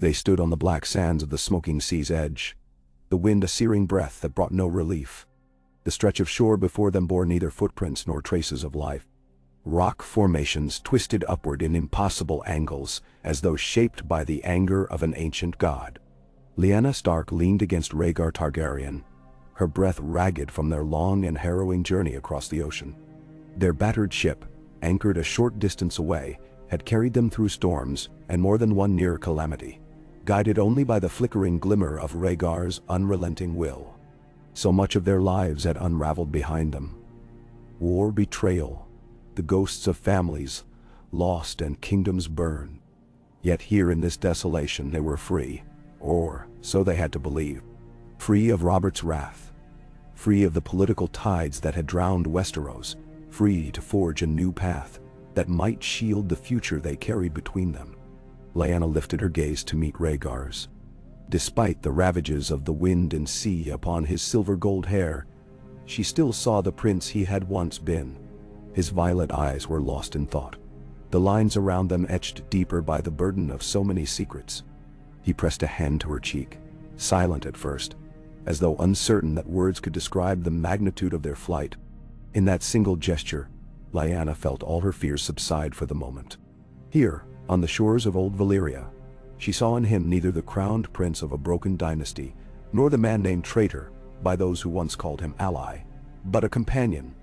They stood on the black sands of the smoking sea's edge, the wind a searing breath that brought no relief. The stretch of shore before them bore neither footprints nor traces of life. Rock formations twisted upward in impossible angles, as though shaped by the anger of an ancient god. Lyanna Stark leaned against Rhaegar Targaryen, her breath ragged from their long and harrowing journey across the ocean. Their battered ship, anchored a short distance away, had carried them through storms and more than one near calamity, guided only by the flickering glimmer of Rhaegar's unrelenting will. So much of their lives had unraveled behind them. War, betrayal, the ghosts of families lost and kingdoms burned. Yet here in this desolation they were free, or so they had to believe. Free of Robert's wrath, free of the political tides that had drowned Westeros, free to forge a new path that might shield the future they carried between them. Lyanna lifted her gaze to meet Rhaegar's. Despite the ravages of the wind and sea upon his silver-gold hair, she still saw the prince he had once been. His violet eyes were lost in thought, the lines around them etched deeper by the burden of so many secrets. He pressed a hand to her cheek, silent at first, as though uncertain that words could describe the magnitude of their flight. In that single gesture, Lyanna felt all her fears subside for the moment. Here, on the shores of old Valyria, she saw in him neither the crowned prince of a broken dynasty, nor the man named traitor by those who once called him ally, but a companion,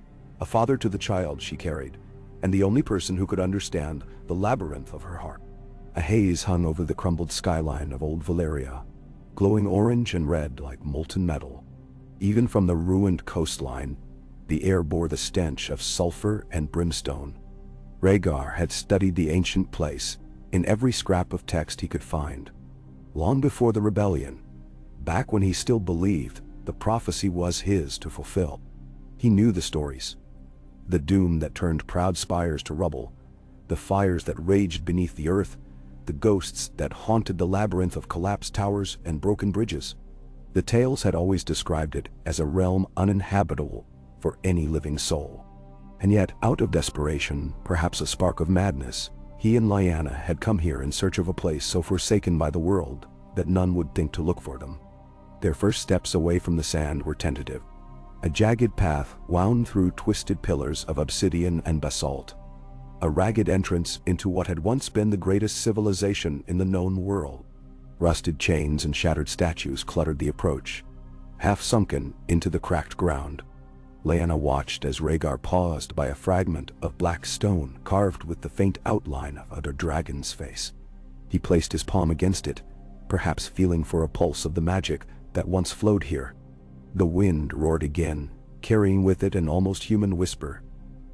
a father to the child she carried, and the only person who could understand the labyrinth of her heart. A haze hung over the crumbled skyline of old Valyria, glowing orange and red like molten metal. Even from the ruined coastline, the air bore the stench of sulfur and brimstone. Rhaegar had studied the ancient place in every scrap of text he could find. Long before the rebellion, back when he still believed the prophecy was his to fulfill. He knew the stories. The doom that turned proud spires to rubble, the fires that raged beneath the earth, the ghosts that haunted the labyrinth of collapsed towers and broken bridges. The tales had always described it as a realm uninhabitable for any living soul. And yet, out of desperation, perhaps a spark of madness, he and Lyanna had come here in search of a place so forsaken by the world that none would think to look for them. Their first steps away from the sand were tentative. A jagged path wound through twisted pillars of obsidian and basalt, a ragged entrance into what had once been the greatest civilization in the known world. Rusted chains and shattered statues cluttered the approach, half sunken into the cracked ground. Lyanna watched as Rhaegar paused by a fragment of black stone carved with the faint outline of a dragon's face. He placed his palm against it, perhaps feeling for a pulse of the magic that once flowed here. The wind roared again, carrying with it an almost human whisper,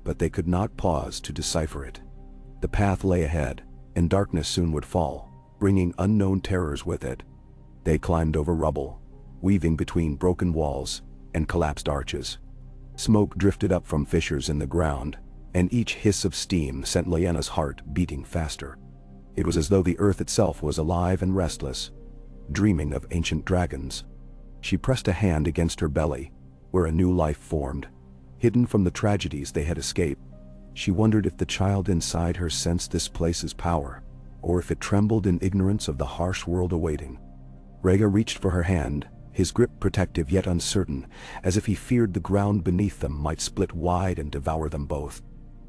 but they could not pause to decipher it. The path lay ahead, and darkness soon would fall, bringing unknown terrors with it. They climbed over rubble, weaving between broken walls and collapsed arches. Smoke drifted up from fissures in the ground, and each hiss of steam sent Lyanna's heart beating faster. It was as though the earth itself was alive and restless, dreaming of ancient dragons. She pressed a hand against her belly, where a new life formed, hidden from the tragedies they had escaped. She wondered if the child inside her sensed this place's power, or if it trembled in ignorance of the harsh world awaiting. Rhaegar reached for her hand, his grip protective yet uncertain, as if he feared the ground beneath them might split wide and devour them both.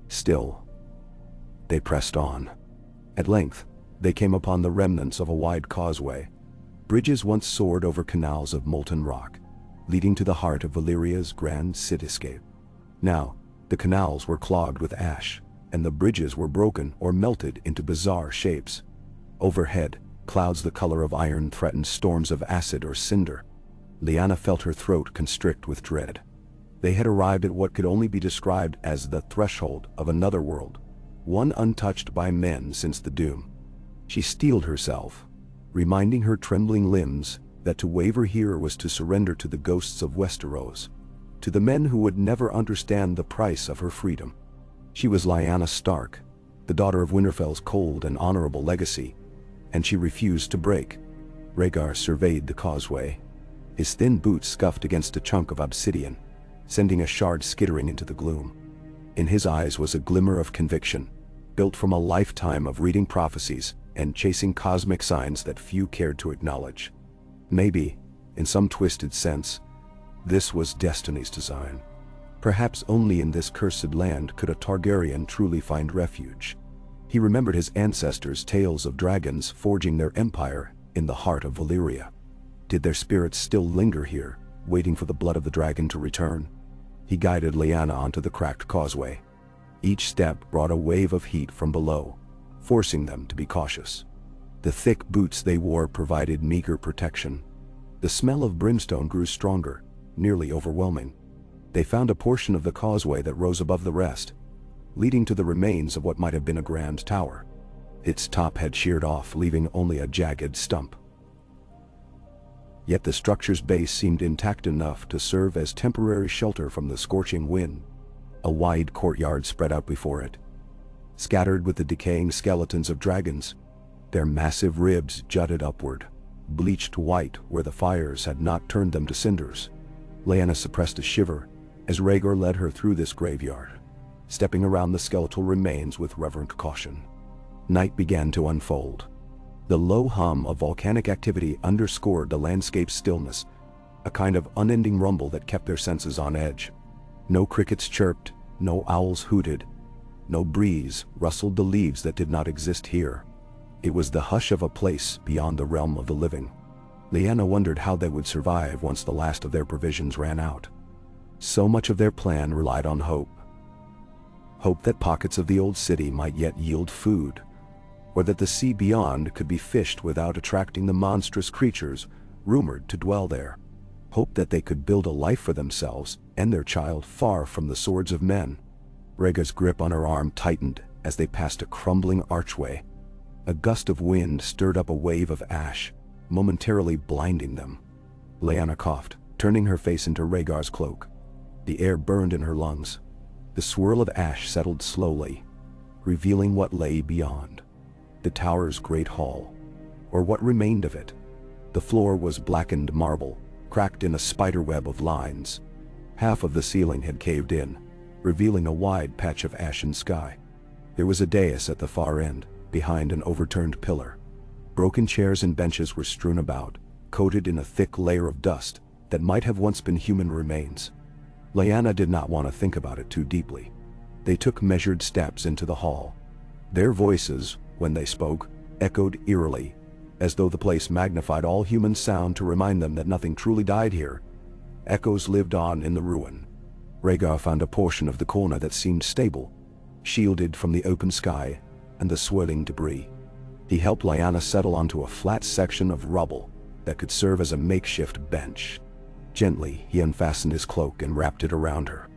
Still, they pressed on. At length, they came upon the remnants of a wide causeway. Bridges once soared over canals of molten rock, leading to the heart of Valyria's grand cityscape. Now, the canals were clogged with ash, and the bridges were broken or melted into bizarre shapes. Overhead, clouds the color of iron threatened storms of acid or cinder. Lyanna felt her throat constrict with dread. They had arrived at what could only be described as the threshold of another world, one untouched by men since the doom. She steeled herself, reminding her trembling limbs that to waver here was to surrender to the ghosts of Westeros, to the men who would never understand the price of her freedom. She was Lyanna Stark, the daughter of Winterfell's cold and honorable legacy, and she refused to break. Rhaegar surveyed the causeway. His thin boots scuffed against a chunk of obsidian, sending a shard skittering into the gloom. In his eyes was a glimmer of conviction, built from a lifetime of reading prophecies and chasing cosmic signs that few cared to acknowledge. Maybe, in some twisted sense, this was destiny's design. Perhaps only in this cursed land could a Targaryen truly find refuge. He remembered his ancestors' tales of dragons forging their empire in the heart of Valyria. Did their spirits still linger here, waiting for the blood of the dragon to return? He guided Lyanna onto the cracked causeway. Each step brought a wave of heat from below, forcing them to be cautious. The thick boots they wore provided meager protection. The smell of brimstone grew stronger, nearly overwhelming. They found a portion of the causeway that rose above the rest, leading to the remains of what might have been a grand tower. Its top had sheared off, leaving only a jagged stump. Yet the structure's base seemed intact enough to serve as temporary shelter from the scorching wind. A wide courtyard spread out before it, scattered with the decaying skeletons of dragons. Their massive ribs jutted upward, bleached white where the fires had not turned them to cinders. Lyanna suppressed a shiver as Rhaegar led her through this graveyard, stepping around the skeletal remains with reverent caution. Night began to unfold. The low hum of volcanic activity underscored the landscape's stillness, a kind of unending rumble that kept their senses on edge. No crickets chirped, no owls hooted, no breeze rustled the leaves that did not exist here. It was the hush of a place beyond the realm of the living. Lyanna wondered how they would survive once the last of their provisions ran out. So much of their plan relied on hope. Hope that pockets of the old city might yet yield food, or that the sea beyond could be fished without attracting the monstrous creatures rumored to dwell there. Hope that they could build a life for themselves and their child far from the swords of men. Rhaegar's grip on her arm tightened as they passed a crumbling archway. A gust of wind stirred up a wave of ash, momentarily blinding them. Lyanna coughed, turning her face into Rhaegar's cloak. The air burned in her lungs. The swirl of ash settled slowly, revealing what lay beyond. The tower's great hall, or what remained of it. The floor was blackened marble, cracked in a spiderweb of lines. Half of the ceiling had caved in, revealing a wide patch of ashen sky. There was a dais at the far end, behind an overturned pillar. Broken chairs and benches were strewn about, coated in a thick layer of dust that might have once been human remains. Lyanna did not want to think about it too deeply. They took measured steps into the hall. Their voices, when they spoke, echoed eerily, as though the place magnified all human sound to remind them that nothing truly died here. Echoes lived on in the ruin. Rhaegar found a portion of the corner that seemed stable, shielded from the open sky and the swirling debris. He helped Lyanna settle onto a flat section of rubble that could serve as a makeshift bench. Gently, he unfastened his cloak and wrapped it around her.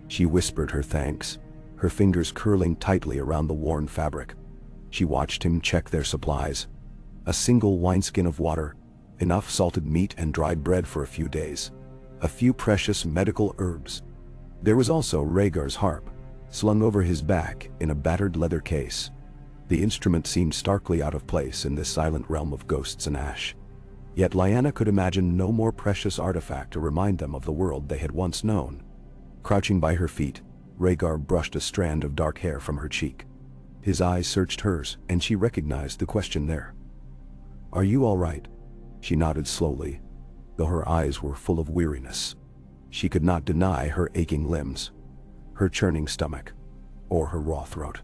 She whispered her thanks, her fingers curling tightly around the worn fabric. She watched him check their supplies. A single wineskin of water, enough salted meat and dried bread for a few days, a few precious medical herbs. There was also Rhaegar's harp, slung over his back in a battered leather case. The instrument seemed starkly out of place in this silent realm of ghosts and ash. Yet Lyanna could imagine no more precious artifact to remind them of the world they had once known. Crouching by her feet, Rhaegar brushed a strand of dark hair from her cheek. His eyes searched hers, and she recognized the question there. "Are you all right?" She nodded slowly, though her eyes were full of weariness. She could not deny her aching limbs, her churning stomach, or her raw throat.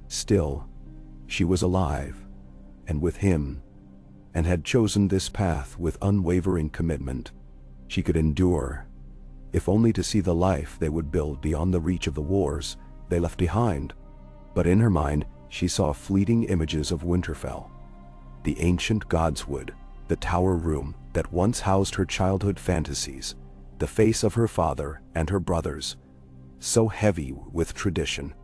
Still, she was alive, and with him, and had chosen this path with unwavering commitment. She could endure, if only to see the life they would build beyond the reach of the wars they left behind. But in her mind, she saw fleeting images of Winterfell. The ancient godswood, the tower room that once housed her childhood fantasies, the face of her father and her brothers, so heavy with tradition.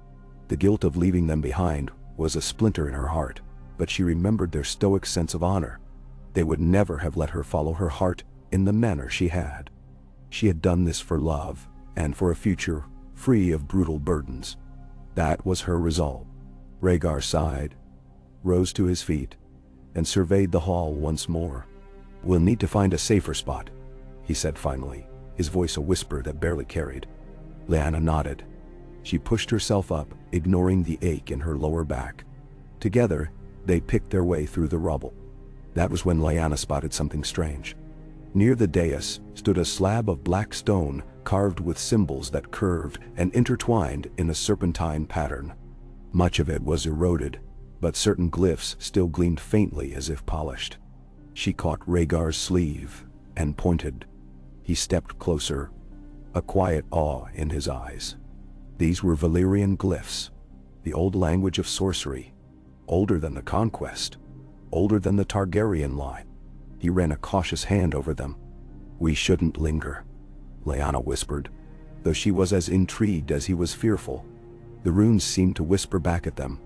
The guilt of leaving them behind was a splinter in her heart, but she remembered their stoic sense of honor. They would never have let her follow her heart in the manner she had. She had done this for love, and for a future free of brutal burdens. That was her resolve. Rhaegar sighed, rose to his feet, and surveyed the hall once more. "We'll need to find a safer spot," he said finally, his voice a whisper that barely carried. Lyanna nodded. She pushed herself up, ignoring the ache in her lower back. Together, They picked their way through the rubble. That was when Lyanna spotted something strange. Near the dais stood a slab of black stone carved with symbols that curved and intertwined in a serpentine pattern. Much of it was eroded, but certain glyphs still gleamed faintly as if polished. She caught Rhaegar's sleeve and pointed. He stepped closer, a quiet awe in his eyes. These were Valyrian glyphs, the old language of sorcery, older than the conquest, older than the Targaryen line. He ran a cautious hand over them. "We shouldn't linger," Lyanna whispered, though she was as intrigued as he was fearful. The runes seemed to whisper back at them,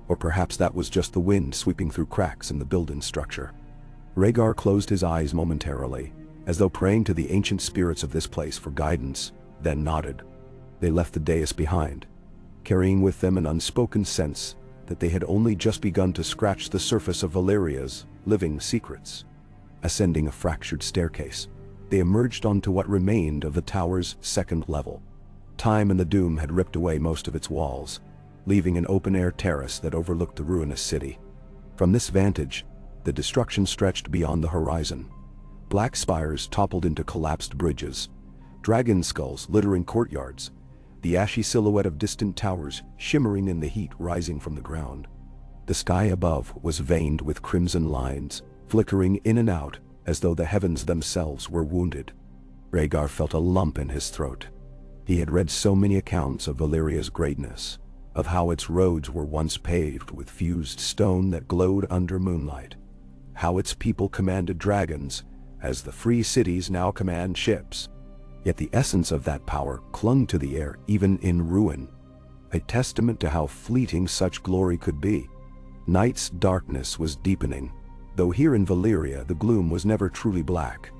or perhaps that was just the wind sweeping through cracks in the building structure. Rhaegar closed his eyes momentarily, as though praying to the ancient spirits of this place for guidance, then nodded. They left the dais behind, carrying with them an unspoken sense that they had only just begun to scratch the surface of Valyria's living secrets. Ascending a fractured staircase, they emerged onto what remained of the tower's second level. Time and the doom had ripped away most of its walls, leaving an open-air terrace that overlooked the ruinous city. From this vantage, the destruction stretched beyond the horizon. Black spires toppled into collapsed bridges, dragon skulls littering courtyards, the ashy silhouette of distant towers shimmering in the heat rising from the ground. The sky above was veined with crimson lines, flickering in and out as though the heavens themselves were wounded. Rhaegar felt a lump in his throat. He had read so many accounts of Valyria's greatness, of how its roads were once paved with fused stone that glowed under moonlight, how its people commanded dragons, as the free cities now command ships. Yet the essence of that power clung to the air even in ruin, a testament to how fleeting such glory could be. Night's darkness was deepening, though here in Valyria the gloom was never truly black.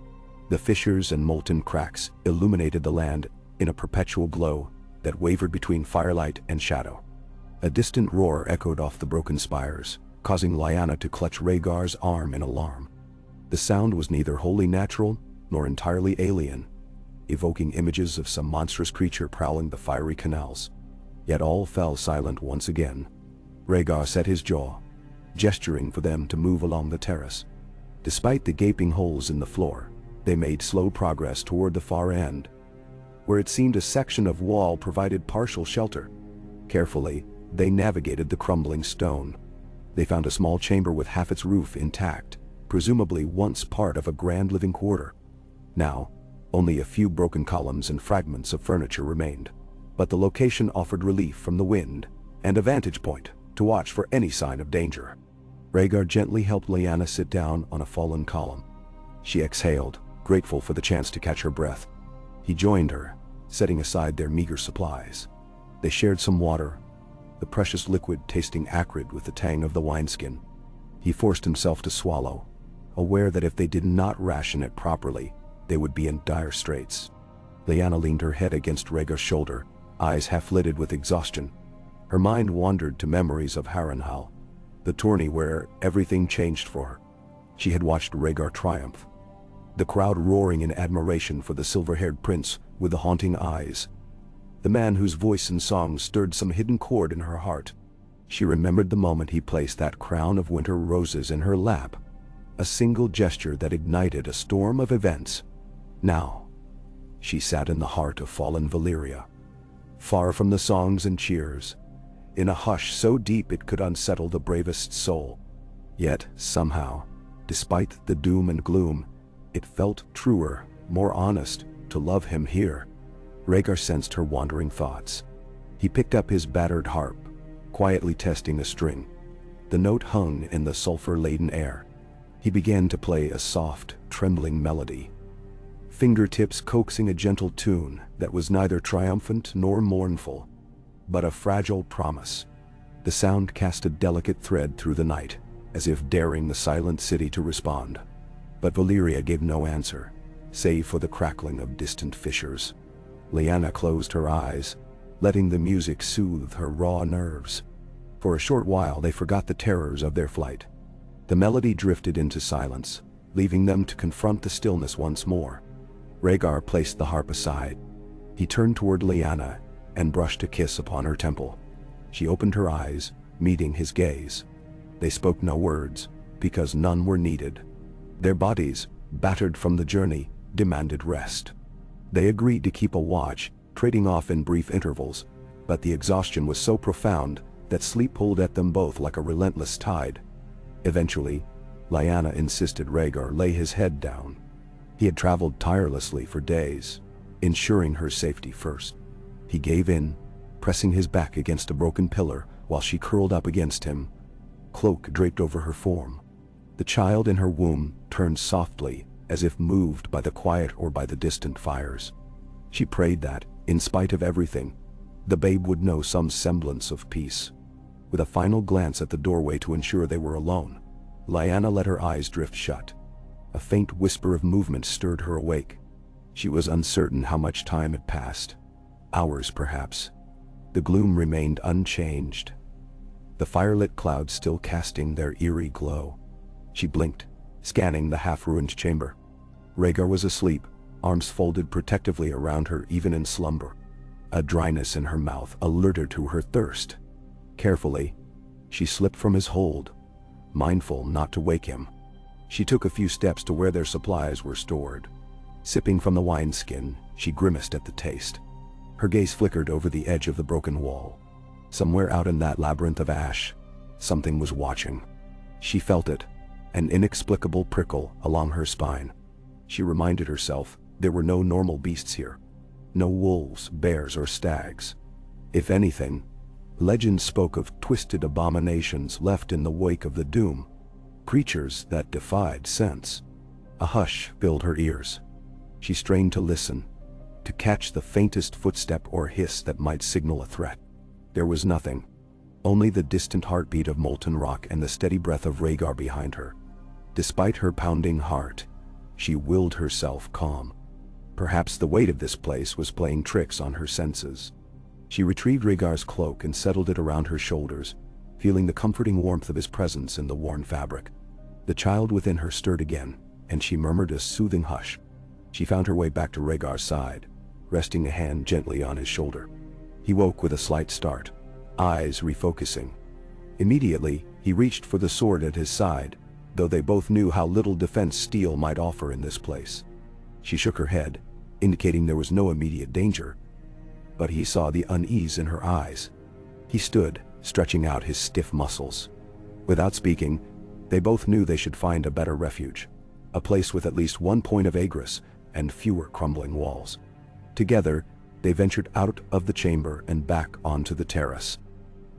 The fissures and molten cracks illuminated the land in a perpetual glow that wavered between firelight and shadow. A distant roar echoed off the broken spires, causing Lyanna to clutch Rhaegar's arm in alarm. The sound was neither wholly natural nor entirely alien, evoking images of some monstrous creature prowling the fiery canals. Yet all fell silent once again. Rhaegar set his jaw, gesturing for them to move along the terrace. Despite the gaping holes in the floor, they made slow progress toward the far end, where it seemed a section of wall provided partial shelter. Carefully, they navigated the crumbling stone. They found a small chamber with half its roof intact, presumably once part of a grand living quarter. Now, only a few broken columns and fragments of furniture remained, but the location offered relief from the wind and a vantage point to watch for any sign of danger. Rhaegar gently helped Lyanna sit down on a fallen column. She exhaled, grateful for the chance to catch her breath. He joined her, setting aside their meager supplies. They shared some water, the precious liquid tasting acrid with the tang of the wineskin. He forced himself to swallow, aware that if they did not ration it properly, they would be in dire straits. Lyanna leaned her head against Rhaegar's shoulder, eyes half-lidded with exhaustion. Her mind wandered to memories of Harrenhal, the tourney where everything changed for her. She had watched Rhaegar triumph, the crowd roaring in admiration for the silver-haired prince with the haunting eyes, the man whose voice and song stirred some hidden chord in her heart. She remembered the moment he placed that crown of winter roses in her lap, a single gesture that ignited a storm of events. Now, she sat in the heart of fallen Valyria, far from the songs and cheers, in a hush so deep it could unsettle the bravest soul. Yet, somehow, despite the doom and gloom, it felt truer, more honest, to love him here. Rhaegar sensed her wandering thoughts. He picked up his battered harp, quietly testing a string. The note hung in the sulfur-laden air. He began to play a soft, trembling melody, fingertips coaxing a gentle tune that was neither triumphant nor mournful, but a fragile promise. The sound cast a delicate thread through the night, as if daring the silent city to respond. But Valyria gave no answer, save for the crackling of distant fissures. Lyanna closed her eyes, letting the music soothe her raw nerves. For a short while they forgot the terrors of their flight. The melody drifted into silence, leaving them to confront the stillness once more. Rhaegar placed the harp aside. He turned toward Lyanna and brushed a kiss upon her temple. She opened her eyes, meeting his gaze. They spoke no words, because none were needed. Their bodies, battered from the journey, demanded rest. They agreed to keep a watch, trading off in brief intervals, but the exhaustion was so profound that sleep pulled at them both like a relentless tide. Eventually, Lyanna insisted Rhaegar lay his head down. He had traveled tirelessly for days, ensuring her safety first. He gave in, pressing his back against a broken pillar while she curled up against him, cloak draped over her form. The child in her womb turned softly, as if moved by the quiet or by the distant fires. She prayed that, in spite of everything, the babe would know some semblance of peace. With a final glance at the doorway to ensure they were alone, Lyanna let her eyes drift shut. A faint whisper of movement stirred her awake. She was uncertain how much time had passed. Hours, perhaps. The gloom remained unchanged, the firelit clouds still casting their eerie glow. She blinked, scanning the half-ruined chamber. Rhaegar was asleep, arms folded protectively around her even in slumber. A dryness in her mouth alerted to her thirst. Carefully, she slipped from his hold, mindful not to wake him. She took a few steps to where their supplies were stored. Sipping from the wineskin, she grimaced at the taste. Her gaze flickered over the edge of the broken wall. Somewhere out in that labyrinth of ash, something was watching. She felt it, an inexplicable prickle along her spine. She reminded herself there were no normal beasts here. No wolves, bears, or stags. If anything, legend spoke of twisted abominations left in the wake of the doom, creatures that defied sense. A hush filled her ears. She strained to listen, to catch the faintest footstep or hiss that might signal a threat. There was nothing, only the distant heartbeat of molten rock and the steady breath of Rhaegar behind her. Despite her pounding heart, she willed herself calm. Perhaps the weight of this place was playing tricks on her senses. She retrieved Rhaegar's cloak and settled it around her shoulders, feeling the comforting warmth of his presence in the worn fabric. The child within her stirred again, and she murmured a soothing hush. She found her way back to Rhaegar's side, resting a hand gently on his shoulder. He woke with a slight start, eyes refocusing. Immediately, he reached for the sword at his side, though they both knew how little defense steel might offer in this place. She shook her head, indicating there was no immediate danger, but he saw the unease in her eyes. He stood, stretching out his stiff muscles. Without speaking, they both knew they should find a better refuge, a place with at least one point of egress and fewer crumbling walls. Together, they ventured out of the chamber and back onto the terrace.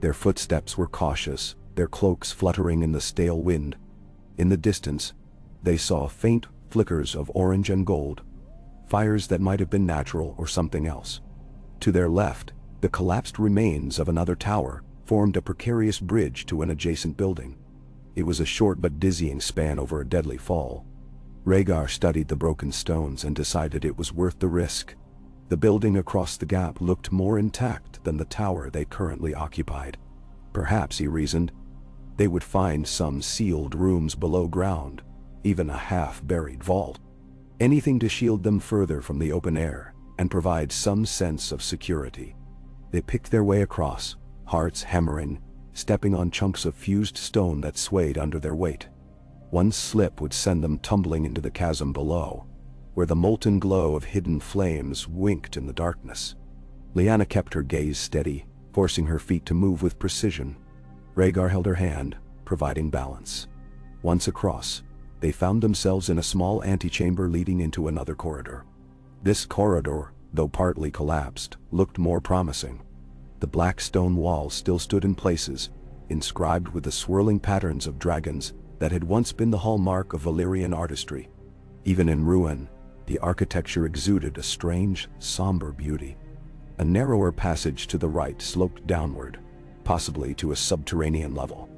Their footsteps were cautious, their cloaks fluttering in the stale wind. In the distance, they saw faint flickers of orange and gold, fires that might have been natural or something else. To their left, the collapsed remains of another tower formed a precarious bridge to an adjacent building. It was a short but dizzying span over a deadly fall. Rhaegar studied the broken stones and decided it was worth the risk. The building across the gap looked more intact than the tower they currently occupied. Perhaps, he reasoned, they would find some sealed rooms below ground, even a half-buried vault. Anything to shield them further from the open air and provide some sense of security. They picked their way across, hearts hammering, stepping on chunks of fused stone that swayed under their weight. One slip would send them tumbling into the chasm below, where the molten glow of hidden flames winked in the darkness. Lyanna kept her gaze steady, forcing her feet to move with precision. Rhaegar held her hand, providing balance. Once across, they found themselves in a small antechamber leading into another corridor. This corridor, though partly collapsed, looked more promising. The black stone walls still stood in places, inscribed with the swirling patterns of dragons that had once been the hallmark of Valyrian artistry. Even in ruin, the architecture exuded a strange, somber beauty. A narrower passage to the right sloped downward, possibly to a subterranean level.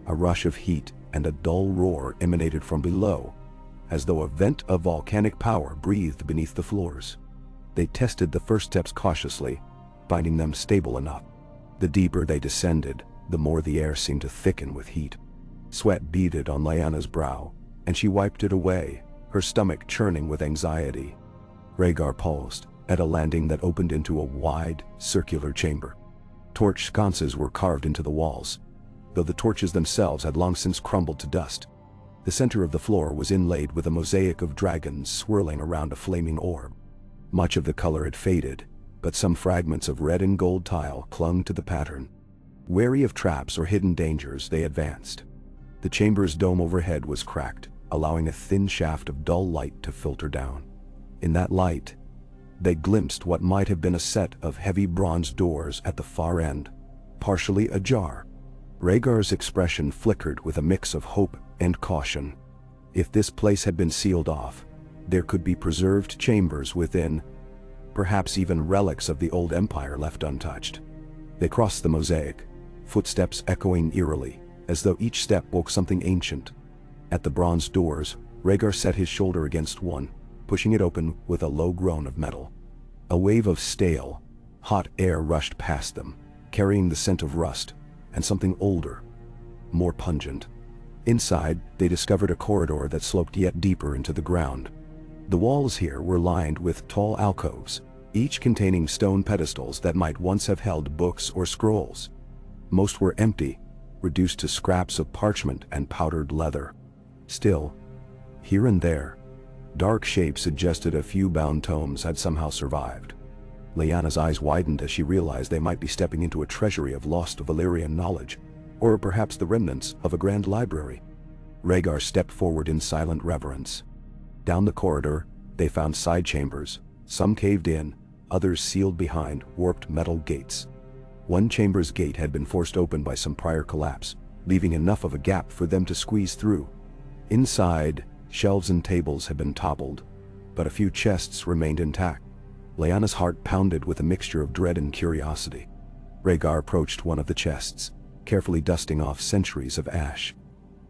A rush of heat and a dull roar emanated from below, as though a vent of volcanic power breathed beneath the floors. They tested the first steps cautiously, finding them stable enough. The deeper they descended, the more the air seemed to thicken with heat. Sweat beaded on Lyanna's brow, and she wiped it away, her stomach churning with anxiety. Rhaegar paused at a landing that opened into a wide, circular chamber. Torch sconces were carved into the walls, though the torches themselves had long since crumbled to dust. The center of the floor was inlaid with a mosaic of dragons swirling around a flaming orb. Much of the color had faded, but some fragments of red and gold tile clung to the pattern. Wary of traps or hidden dangers, they advanced. The chamber's dome overhead was cracked, allowing a thin shaft of dull light to filter down. In that light, they glimpsed what might have been a set of heavy bronze doors at the far end, partially ajar. Rhaegar's expression flickered with a mix of hope and caution. If this place had been sealed off, there could be preserved chambers within, perhaps even relics of the old empire left untouched. They crossed the mosaic, footsteps echoing eerily, as though each step woke something ancient. At the bronze doors, Rhaegar set his shoulder against one, pushing it open with a low groan of metal. A wave of stale, hot air rushed past them, carrying the scent of rust and something older, more pungent. Inside, they discovered a corridor that sloped yet deeper into the ground. The walls here were lined with tall alcoves, each containing stone pedestals that might once have held books or scrolls. Most were empty, reduced to scraps of parchment and powdered leather. Still, here and there, dark shapes suggested a few bound tomes had somehow survived. Lyanna's eyes widened as she realized they might be stepping into a treasury of lost Valyrian knowledge, or perhaps the remnants of a grand library. Rhaegar stepped forward in silent reverence. Down the corridor, they found side chambers, some caved in, others sealed behind warped metal gates. One chamber's gate had been forced open by some prior collapse, leaving enough of a gap for them to squeeze through. Inside, shelves and tables had been toppled, but a few chests remained intact. Lyanna's heart pounded with a mixture of dread and curiosity. Rhaegar approached one of the chests, carefully dusting off centuries of ash.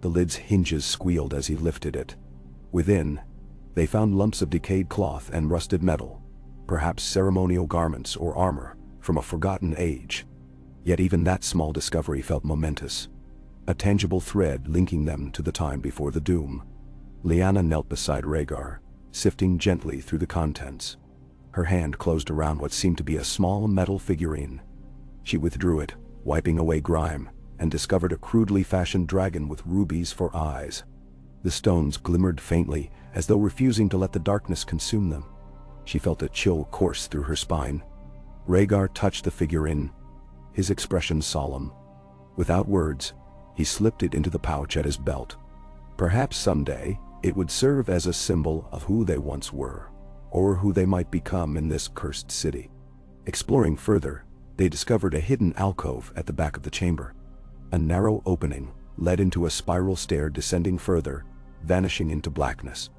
The lid's hinges squealed as he lifted it. Within, they found lumps of decayed cloth and rusted metal, perhaps ceremonial garments or armor from a forgotten age. Yet even that small discovery felt momentous, a tangible thread linking them to the time before the doom. Lyanna knelt beside Rhaegar, sifting gently through the contents. Her hand closed around what seemed to be a small metal figurine. She withdrew it, wiping away grime, and discovered a crudely fashioned dragon with rubies for eyes. The stones glimmered faintly, as though refusing to let the darkness consume them. She felt a chill course through her spine. Rhaegar touched the figurine, his expression solemn. Without words, he slipped it into the pouch at his belt. Perhaps someday, it would serve as a symbol of who they once were, or who they might become in this cursed city. Exploring further, they discovered a hidden alcove at the back of the chamber. A narrow opening led into a spiral stair descending further, vanishing into blackness.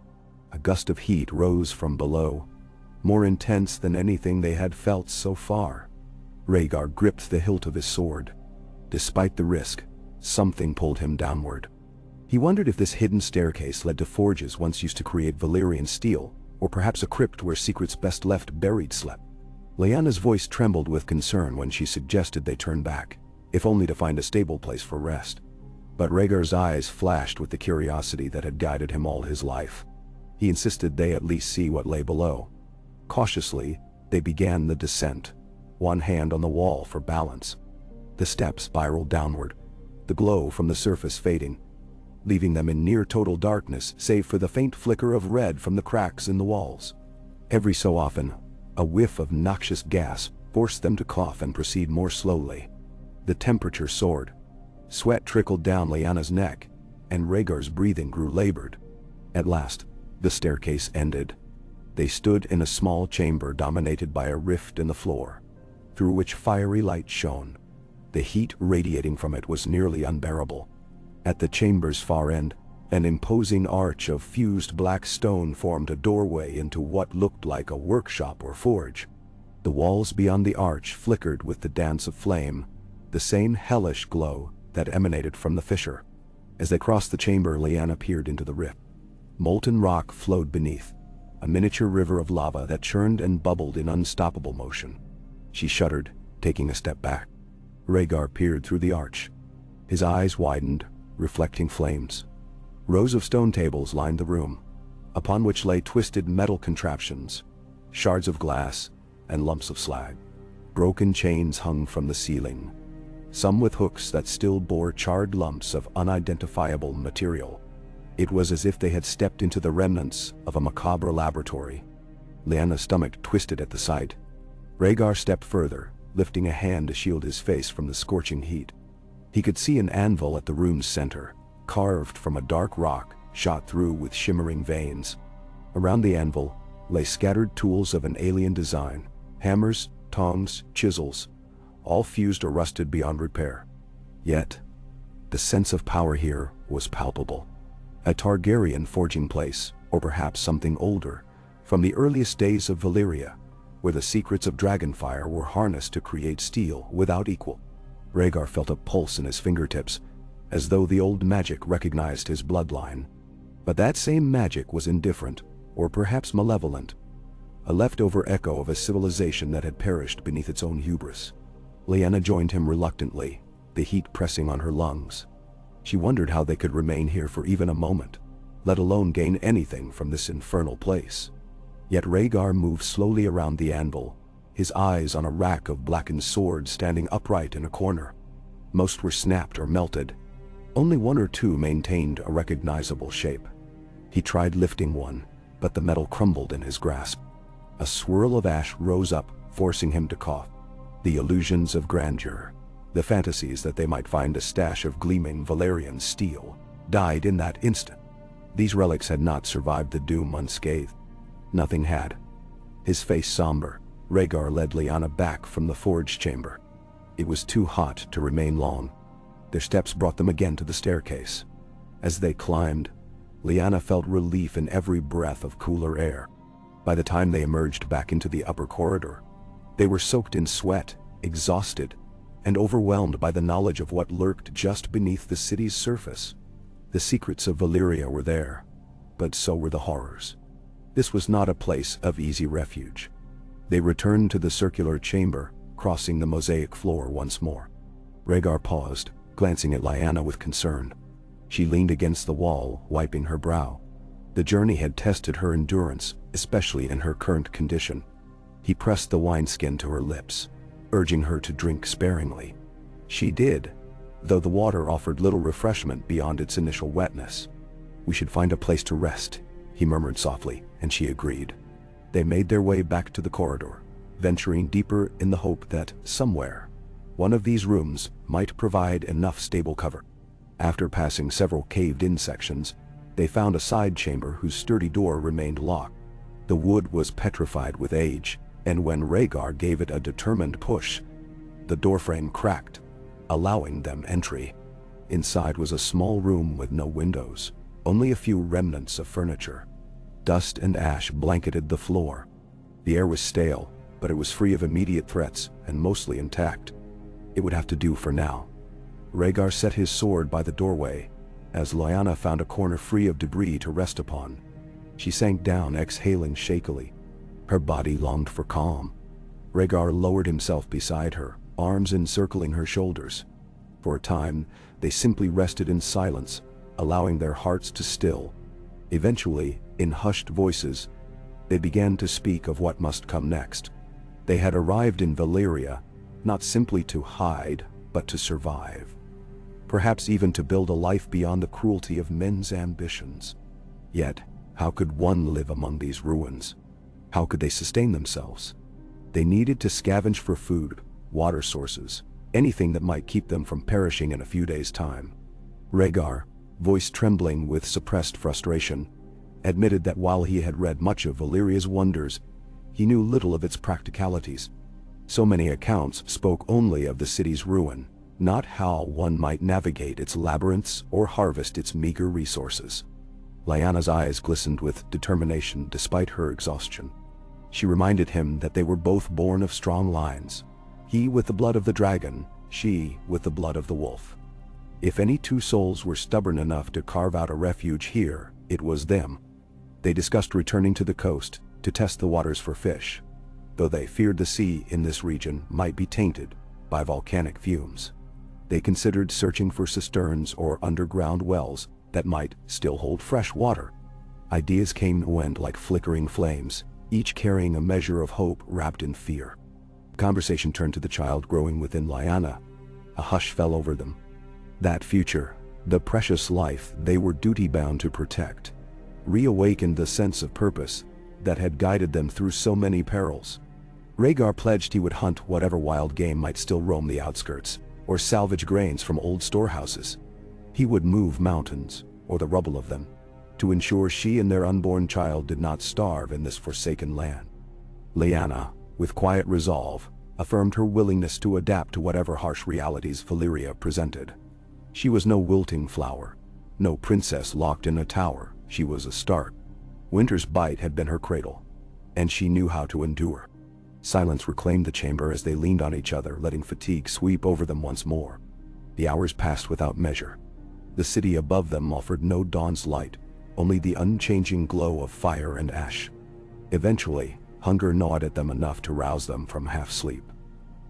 A gust of heat rose from below, more intense than anything they had felt so far. Rhaegar gripped the hilt of his sword. Despite the risk, something pulled him downward. He wondered if this hidden staircase led to forges once used to create Valyrian steel, or perhaps a crypt where secrets best left buried slept. Lyanna's voice trembled with concern when she suggested they turn back, if only to find a stable place for rest. But Rhaegar's eyes flashed with the curiosity that had guided him all his life. He insisted they at least see what lay below. Cautiously, they began the descent, one hand on the wall for balance. The steps spiraled downward, the glow from the surface fading, leaving them in near total darkness save for the faint flicker of red from the cracks in the walls. Every so often, a whiff of noxious gas forced them to cough and proceed more slowly. The temperature soared. Sweat trickled down Lyanna's neck, and Rhaegar's breathing grew labored. At last, the staircase ended. They stood in a small chamber dominated by a rift in the floor, through which fiery light shone. The heat radiating from it was nearly unbearable. At the chamber's far end, an imposing arch of fused black stone formed a doorway into what looked like a workshop or forge. The walls beyond the arch flickered with the dance of flame, the same hellish glow that emanated from the fissure. As they crossed the chamber, Lyanna peered into the rift. Molten rock flowed beneath, a miniature river of lava that churned and bubbled in unstoppable motion. She shuddered, taking a step back. Rhaegar peered through the arch. His eyes widened, reflecting flames. Rows of stone tables lined the room, upon which lay twisted metal contraptions, shards of glass, and lumps of slag. Broken chains hung from the ceiling, some with hooks that still bore charred lumps of unidentifiable material. It was as if they had stepped into the remnants of a macabre laboratory. Lyanna's stomach twisted at the sight. Rhaegar stepped further, lifting a hand to shield his face from the scorching heat. He could see an anvil at the room's center, carved from a dark rock shot through with shimmering veins. Around the anvil lay scattered tools of an alien design: hammers, tongs, chisels, all fused or rusted beyond repair. Yet, the sense of power here was palpable. A Targaryen forging place, or perhaps something older, from the earliest days of Valyria, where the secrets of dragonfire were harnessed to create steel without equal. Rhaegar felt a pulse in his fingertips, as though the old magic recognized his bloodline. But that same magic was indifferent, or perhaps malevolent, a leftover echo of a civilization that had perished beneath its own hubris. Lyanna joined him reluctantly, the heat pressing on her lungs. She wondered how they could remain here for even a moment, let alone gain anything from this infernal place. Yet Rhaegar moved slowly around the anvil, his eyes on a rack of blackened swords standing upright in a corner. Most were snapped or melted. Only one or two maintained a recognizable shape. He tried lifting one, but the metal crumbled in his grasp. A swirl of ash rose up, forcing him to cough. The illusions of grandeur, the fantasies that they might find a stash of gleaming Valyrian steel, died in that instant. These relics had not survived the doom unscathed. Nothing had. His face somber, Rhaegar led Lyanna back from the forge chamber. It was too hot to remain long. Their steps brought them again to the staircase. As they climbed, Lyanna felt relief in every breath of cooler air. By the time they emerged back into the upper corridor, they were soaked in sweat, exhausted, and overwhelmed by the knowledge of what lurked just beneath the city's surface. The secrets of Valyria were there, but so were the horrors. This was not a place of easy refuge. They returned to the circular chamber, crossing the mosaic floor once more. Rhaegar paused, glancing at Lyanna with concern. She leaned against the wall, wiping her brow. The journey had tested her endurance, especially in her current condition. He pressed the wineskin to her lips, urging her to drink sparingly. She did, though the water offered little refreshment beyond its initial wetness. "We should find a place to rest," he murmured softly, and she agreed. They made their way back to the corridor, venturing deeper in the hope that, somewhere, one of these rooms might provide enough stable cover. After passing several caved-in sections, they found a side chamber whose sturdy door remained locked. The wood was petrified with age, and when Rhaegar gave it a determined push, the doorframe cracked, allowing them entry. Inside was a small room with no windows, only a few remnants of furniture. Dust and ash blanketed the floor. The air was stale, but it was free of immediate threats and mostly intact. It would have to do for now. Rhaegar set his sword by the doorway, as Lyanna found a corner free of debris to rest upon. She sank down, exhaling shakily. Her body longed for calm. Rhaegar lowered himself beside her, arms encircling her shoulders. For a time, they simply rested in silence, allowing their hearts to still. Eventually, in hushed voices, they began to speak of what must come next. They had arrived in Valyria, not simply to hide, but to survive. Perhaps even to build a life beyond the cruelty of men's ambitions. Yet, how could one live among these ruins? How could they sustain themselves? They needed to scavenge for food, water sources, anything that might keep them from perishing in a few days' time. Rhaegar, voice trembling with suppressed frustration, admitted that while he had read much of Valyria's wonders, he knew little of its practicalities. So many accounts spoke only of the city's ruin, not how one might navigate its labyrinths or harvest its meager resources. Lyanna's eyes glistened with determination despite her exhaustion. She reminded him that they were both born of strong lines, he with the blood of the dragon, she with the blood of the wolf. If any two souls were stubborn enough to carve out a refuge here, it was them. They discussed returning to the coast to test the waters for fish, though they feared the sea in this region might be tainted by volcanic fumes. They considered searching for cisterns or underground wells that might still hold fresh water. Ideas came and went like flickering flames, each carrying a measure of hope wrapped in fear. The conversation turned to the child growing within Lyanna. A hush fell over them. That future, the precious life they were duty-bound to protect, reawakened the sense of purpose that had guided them through so many perils. Rhaegar pledged he would hunt whatever wild game might still roam the outskirts, or salvage grains from old storehouses. He would move mountains, or the rubble of them, to ensure she and their unborn child did not starve in this forsaken land. Lyanna, with quiet resolve, affirmed her willingness to adapt to whatever harsh realities Valyria presented. She was no wilting flower, no princess locked in a tower. She was a Stark. Winter's bite had been her cradle, and she knew how to endure. Silence reclaimed the chamber as they leaned on each other, letting fatigue sweep over them once more. The hours passed without measure. The city above them offered no dawn's light, only the unchanging glow of fire and ash. Eventually, hunger gnawed at them enough to rouse them from half-sleep.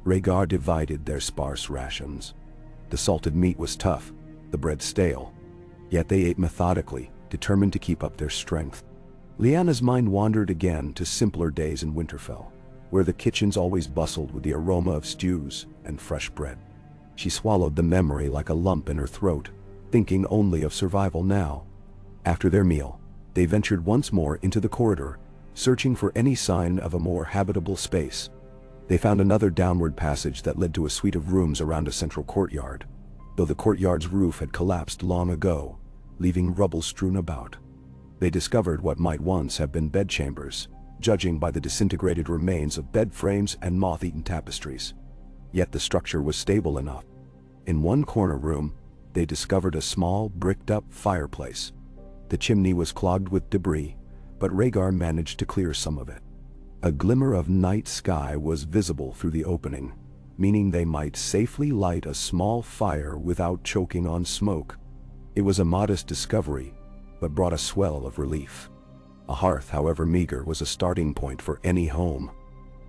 Rhaegar divided their sparse rations. The salted meat was tough, the bread stale. Yet they ate methodically, determined to keep up their strength. Lyanna's mind wandered again to simpler days in Winterfell, where the kitchens always bustled with the aroma of stews and fresh bread. She swallowed the memory like a lump in her throat, thinking only of survival now. After their meal, they ventured once more into the corridor, searching for any sign of a more habitable space. They found another downward passage that led to a suite of rooms around a central courtyard, though the courtyard's roof had collapsed long ago, leaving rubble strewn about. They discovered what might once have been bedchambers, judging by the disintegrated remains of bed frames and moth-eaten tapestries. Yet the structure was stable enough. In one corner room, they discovered a small, bricked-up fireplace. The chimney was clogged with debris, but Rhaegar managed to clear some of it. A glimmer of night sky was visible through the opening, meaning they might safely light a small fire without choking on smoke. It was a modest discovery, but brought a swell of relief. A hearth, however meager, was a starting point for any home.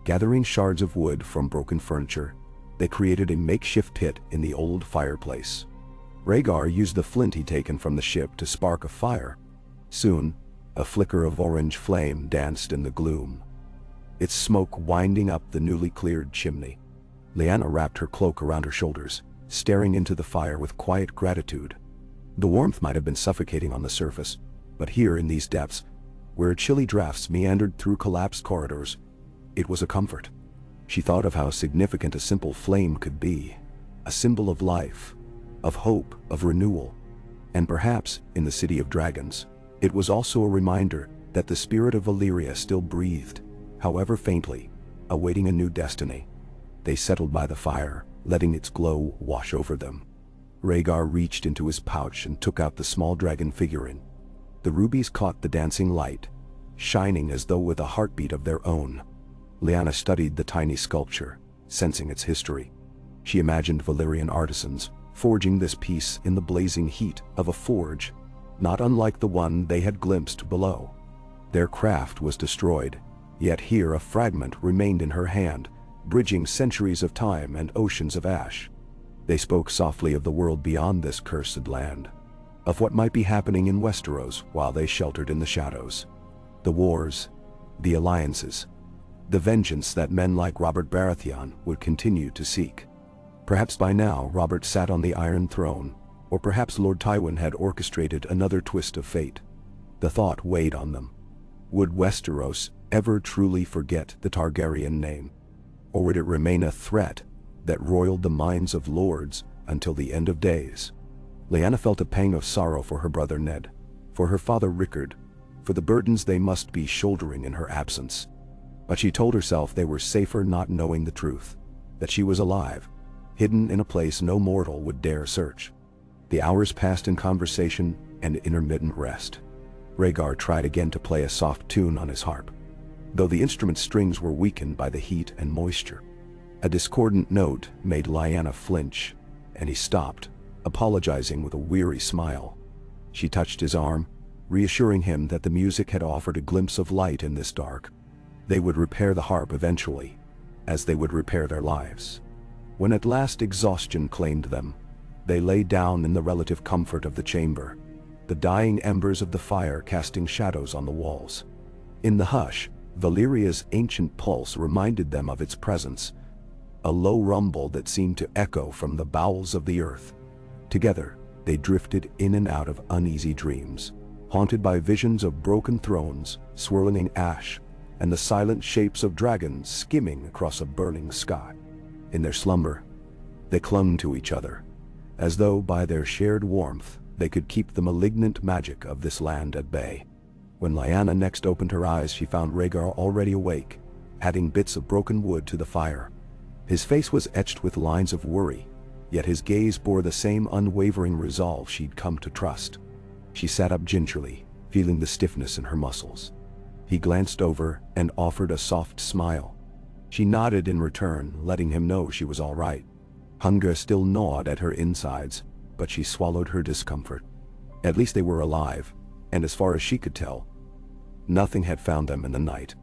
Gathering shards of wood from broken furniture, they created a makeshift pit in the old fireplace. Rhaegar used the flint he'd taken from the ship to spark a fire. Soon, a flicker of orange flame danced in the gloom, its smoke winding up the newly cleared chimney. Lyanna wrapped her cloak around her shoulders, staring into the fire with quiet gratitude. The warmth might have been suffocating on the surface, but here in these depths, where chilly drafts meandered through collapsed corridors, it was a comfort. She thought of how significant a simple flame could be, a symbol of life, of hope, of renewal. And perhaps, in the City of Dragons, it was also a reminder that the spirit of Valyria still breathed, however faintly, awaiting a new destiny. They settled by the fire, letting its glow wash over them. Rhaegar reached into his pouch and took out the small dragon figurine. The rubies caught the dancing light, shining as though with a heartbeat of their own. Lyanna studied the tiny sculpture, sensing its history. She imagined Valyrian artisans forging this piece in the blazing heat of a forge, not unlike the one they had glimpsed below. Their craft was destroyed, yet here a fragment remained in her hand, bridging centuries of time and oceans of ash. They spoke softly of the world beyond this cursed land, of what might be happening in Westeros while they sheltered in the shadows. The wars, the alliances, the vengeance that men like Robert Baratheon would continue to seek. Perhaps by now Robert sat on the Iron Throne, or perhaps Lord Tywin had orchestrated another twist of fate. The thought weighed on them. Would Westeros ever truly forget the Targaryen name? Or would it remain a threat that roiled the minds of lords until the end of days? Lyanna felt a pang of sorrow for her brother Ned, for her father Rickard, for the burdens they must be shouldering in her absence. But she told herself they were safer not knowing the truth, that she was alive, hidden in a place no mortal would dare search. The hours passed in conversation and intermittent rest. Rhaegar tried again to play a soft tune on his harp, though the instrument's strings were weakened by the heat and moisture. A discordant note made Lyanna flinch, and he stopped, apologizing with a weary smile. She touched his arm, reassuring him that the music had offered a glimpse of light in this dark. They would repair the harp eventually, as they would repair their lives. When at last exhaustion claimed them, they lay down in the relative comfort of the chamber, the dying embers of the fire casting shadows on the walls. In the hush, Valyria's ancient pulse reminded them of its presence, a low rumble that seemed to echo from the bowels of the earth. Together, they drifted in and out of uneasy dreams, haunted by visions of broken thrones, swirling ash, and the silent shapes of dragons skimming across a burning sky. In their slumber, they clung to each other, as though by their shared warmth they could keep the malignant magic of this land at bay. When Lyanna next opened her eyes, she found Rhaegar already awake, adding bits of broken wood to the fire. His face was etched with lines of worry, yet his gaze bore the same unwavering resolve she'd come to trust. She sat up gingerly, feeling the stiffness in her muscles. He glanced over and offered a soft smile. She nodded in return, letting him know she was all right. Hunger still gnawed at her insides, but she swallowed her discomfort. At least they were alive, and as far as she could tell, nothing had found them in the night.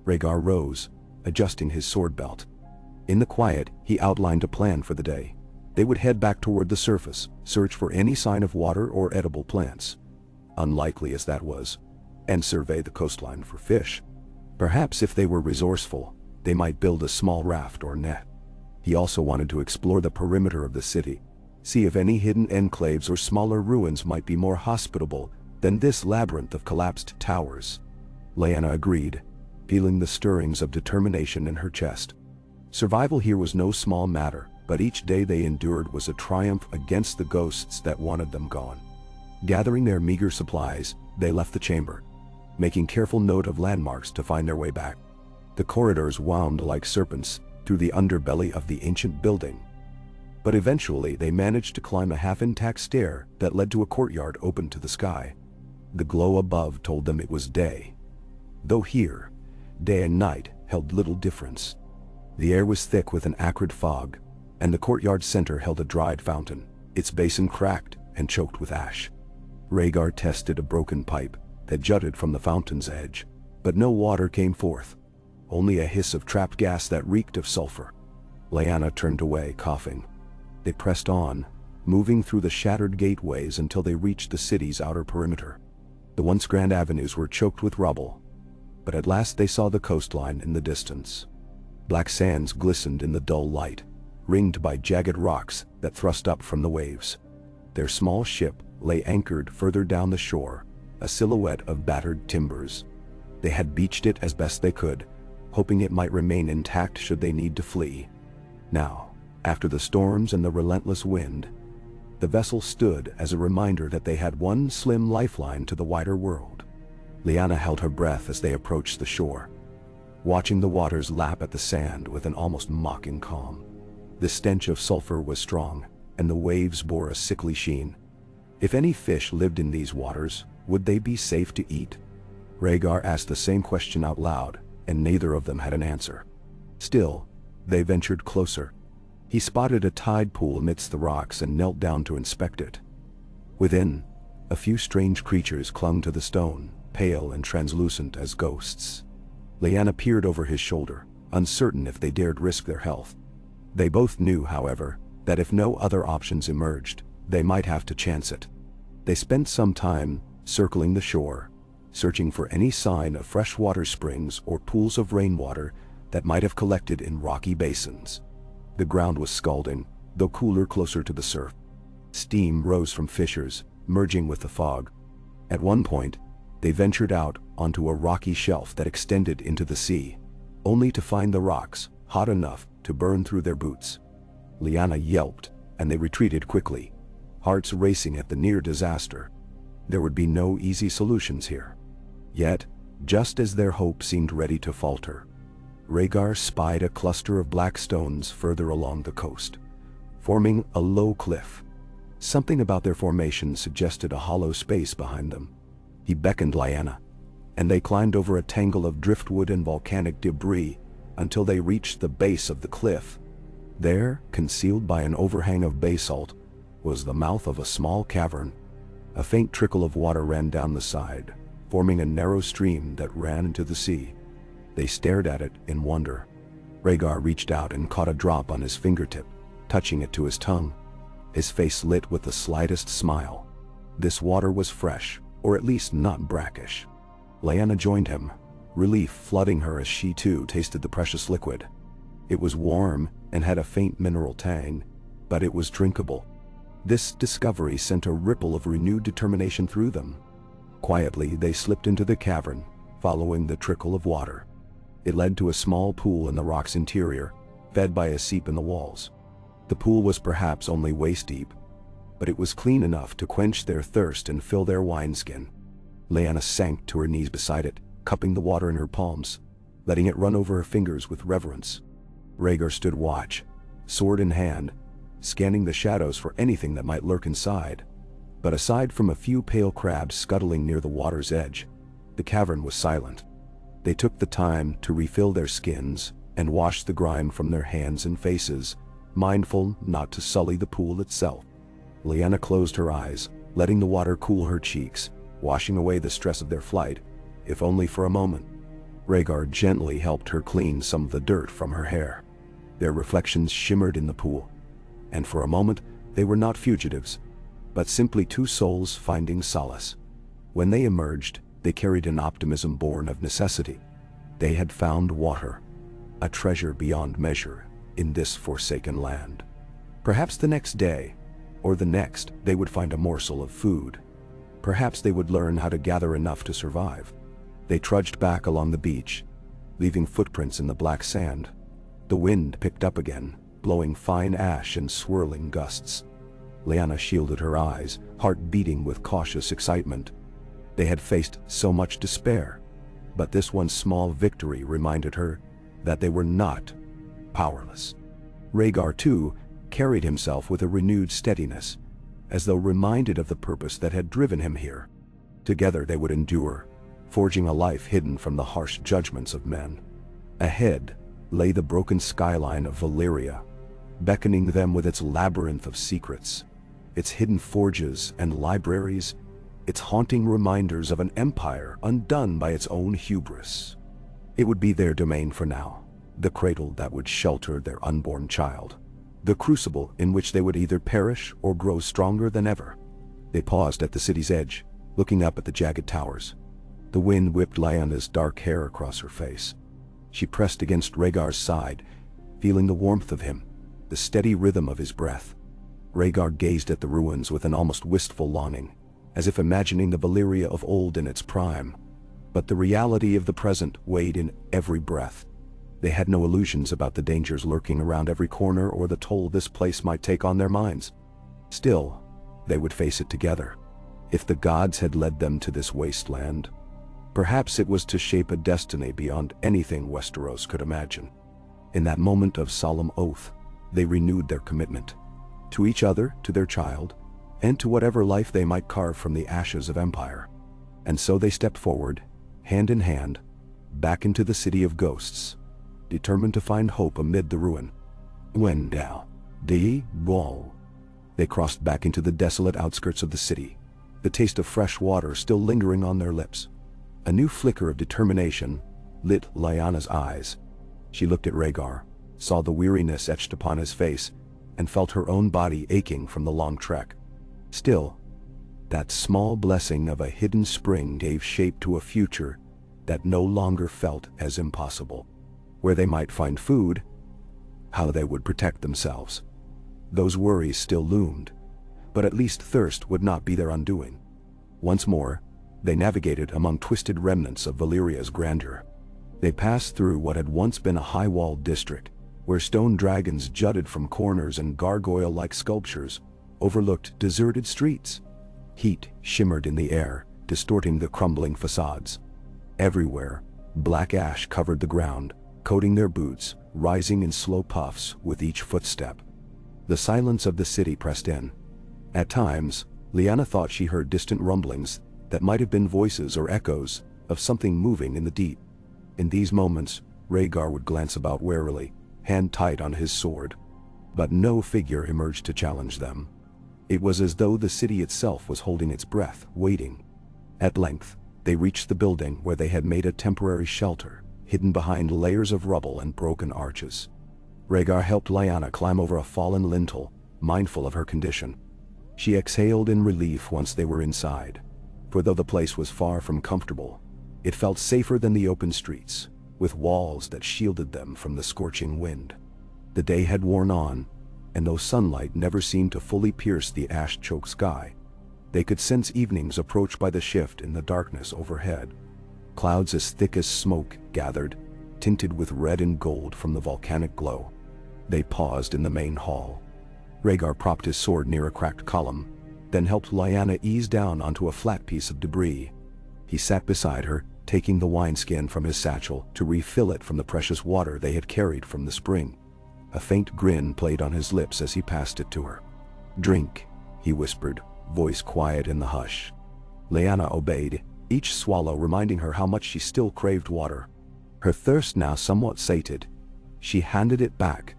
Rhaegar rose, adjusting his sword belt. In the quiet, he outlined a plan for the day. They would head back toward the surface, search for any sign of water or edible plants, unlikely as that was, and survey the coastline for fish. Perhaps if they were resourceful, they might build a small raft or net. He also wanted to explore the perimeter of the city, see if any hidden enclaves or smaller ruins might be more hospitable than this labyrinth of collapsed towers. Lyanna agreed, feeling the stirrings of determination in her chest. Survival here was no small matter, but each day they endured was a triumph against the ghosts that wanted them gone. Gathering their meager supplies, they left the chamber, making careful note of landmarks to find their way back. The corridors wound like serpents through the underbelly of the ancient building, but eventually they managed to climb a half-intact stair that led to a courtyard open to the sky. The glow above told them it was day, though here, day and night held little difference. The air was thick with an acrid fog, and the courtyard center held a dried fountain, its basin cracked and choked with ash. Rhaegar tested a broken pipe that jutted from the fountain's edge, but no water came forth, only a hiss of trapped gas that reeked of sulfur. Lyanna turned away, coughing. They pressed on, moving through the shattered gateways until they reached the city's outer perimeter. The once grand avenues were choked with rubble, but at last they saw the coastline in the distance. Black sands glistened in the dull light, ringed by jagged rocks that thrust up from the waves. Their small ship lay anchored further down the shore, a silhouette of battered timbers. They had beached it as best they could, hoping it might remain intact should they need to flee. Now, after the storms and the relentless wind, the vessel stood as a reminder that they had one slim lifeline to the wider world. Lyanna held her breath as they approached the shore, watching the waters lap at the sand with an almost mocking calm. The stench of sulfur was strong, and the waves bore a sickly sheen. If any fish lived in these waters, would they be safe to eat? Rhaegar asked the same question out loud, and neither of them had an answer. Still, they ventured closer. He spotted a tide pool amidst the rocks and knelt down to inspect it. Within, a few strange creatures clung to the stone, pale and translucent as ghosts. Lyanna peered over his shoulder, uncertain if they dared risk their health. They both knew, however, that if no other options emerged, they might have to chance it. They spent some time circling the shore, searching for any sign of freshwater springs or pools of rainwater that might have collected in rocky basins. The ground was scalding, though cooler closer to the surf. Steam rose from fissures, merging with the fog. At one point, they ventured out onto a rocky shelf that extended into the sea, only to find the rocks hot enough to burn through their boots. Lyanna yelped, and they retreated quickly, hearts racing at the near disaster. There would be no easy solutions here. Yet, just as their hope seemed ready to falter, Rhaegar spied a cluster of black stones further along the coast, forming a low cliff. Something about their formation suggested a hollow space behind them. He beckoned Lyanna, and they climbed over a tangle of driftwood and volcanic debris until they reached the base of the cliff. There, concealed by an overhang of basalt, was the mouth of a small cavern. A faint trickle of water ran down the side, forming a narrow stream that ran into the sea. They stared at it in wonder. Rhaegar reached out and caught a drop on his fingertip, touching it to his tongue. His face lit with the slightest smile. This water was fresh, or at least not brackish. Lyanna joined him, relief flooding her as she too tasted the precious liquid. It was warm and had a faint mineral tang, but it was drinkable. This discovery sent a ripple of renewed determination through them. Quietly, they slipped into the cavern, following the trickle of water. It led to a small pool in the rock's interior, fed by a seep in the walls. The pool was perhaps only waist-deep, but it was clean enough to quench their thirst and fill their wineskin. Lyanna sank to her knees beside it, cupping the water in her palms, letting it run over her fingers with reverence. Rhaegar stood watch, sword in hand, scanning the shadows for anything that might lurk inside. But aside from a few pale crabs scuttling near the water's edge, the cavern was silent. They took the time to refill their skins and wash the grime from their hands and faces, mindful not to sully the pool itself. Lyanna closed her eyes, letting the water cool her cheeks, washing away the stress of their flight, if only for a moment. Rhaegar gently helped her clean some of the dirt from her hair. Their reflections shimmered in the pool, and for a moment they were not fugitives, but simply two souls finding solace. When they emerged, they carried an optimism born of necessity. They had found water, a treasure beyond measure in this forsaken land. Perhaps the next day, or the next, they would find a morsel of food. Perhaps they would learn how to gather enough to survive. They trudged back along the beach, leaving footprints in the black sand. The wind picked up again, blowing fine ash in swirling gusts. Lyanna shielded her eyes, heart beating with cautious excitement. They had faced so much despair, but this one small victory reminded her that they were not powerless. Rhaegar, too, carried himself with a renewed steadiness, as though reminded of the purpose that had driven him here. Together they would endure, forging a life hidden from the harsh judgments of men. Ahead lay the broken skyline of Valyria, beckoning them with its labyrinth of secrets, its hidden forges and libraries, its haunting reminders of an empire undone by its own hubris. It would be their domain for now, the cradle that would shelter their unborn child, the crucible in which they would either perish or grow stronger than ever. They paused at the city's edge, looking up at the jagged towers. The wind whipped Lyanna's dark hair across her face. She pressed against Rhaegar's side, feeling the warmth of him, the steady rhythm of his breath. Rhaegar gazed at the ruins with an almost wistful longing, as if imagining the Valyria of old in its prime. But the reality of the present weighed in every breath. They had no illusions about the dangers lurking around every corner or the toll this place might take on their minds. Still, they would face it together. If the gods had led them to this wasteland, perhaps it was to shape a destiny beyond anything Westeros could imagine. In that moment of solemn oath, they renewed their commitment. To each other, to their child, and to whatever life they might carve from the ashes of empire. And so they stepped forward, hand in hand, back into the city of ghosts, determined to find hope amid the ruin. When now, they crossed back into the desolate outskirts of the city, the taste of fresh water still lingering on their lips. A new flicker of determination lit Lyanna's eyes. She looked at Rhaegar, saw the weariness etched upon his face, and felt her own body aching from the long trek. Still, that small blessing of a hidden spring gave shape to a future that no longer felt as impossible. Where they might find food, how they would protect themselves. Those worries still loomed, but at least thirst would not be their undoing. Once more, they navigated among twisted remnants of Valyria's grandeur. They passed through what had once been a high-walled district, where stone dragons jutted from corners and gargoyle-like sculptures overlooked deserted streets. Heat shimmered in the air, distorting the crumbling facades. Everywhere, black ash covered the ground, coating their boots, rising in slow puffs with each footstep. The silence of the city pressed in. At times, Lyanna thought she heard distant rumblings that might have been voices or echoes of something moving in the deep. In these moments, Rhaegar would glance about warily, hand tight on his sword. But no figure emerged to challenge them. It was as though the city itself was holding its breath, waiting. At length, they reached the building where they had made a temporary shelter, hidden behind layers of rubble and broken arches. Rhaegar helped Lyanna climb over a fallen lintel, mindful of her condition. She exhaled in relief once they were inside, for though the place was far from comfortable, it felt safer than the open streets. with walls that shielded them from the scorching wind. The day had worn on, and though sunlight never seemed to fully pierce the ash-choked sky, they could sense evening's approach by the shift in the darkness overhead. Clouds as thick as smoke gathered, tinted with red and gold from the volcanic glow. They paused in the main hall. Rhaegar propped his sword near a cracked column, then helped Lyanna ease down onto a flat piece of debris. He sat beside her, taking the wineskin from his satchel to refill it from the precious water they had carried from the spring. A faint grin played on his lips as he passed it to her. "Drink," he whispered, voice quiet in the hush. Lyanna obeyed, each swallow reminding her how much she still craved water. Her thirst now somewhat sated, she handed it back,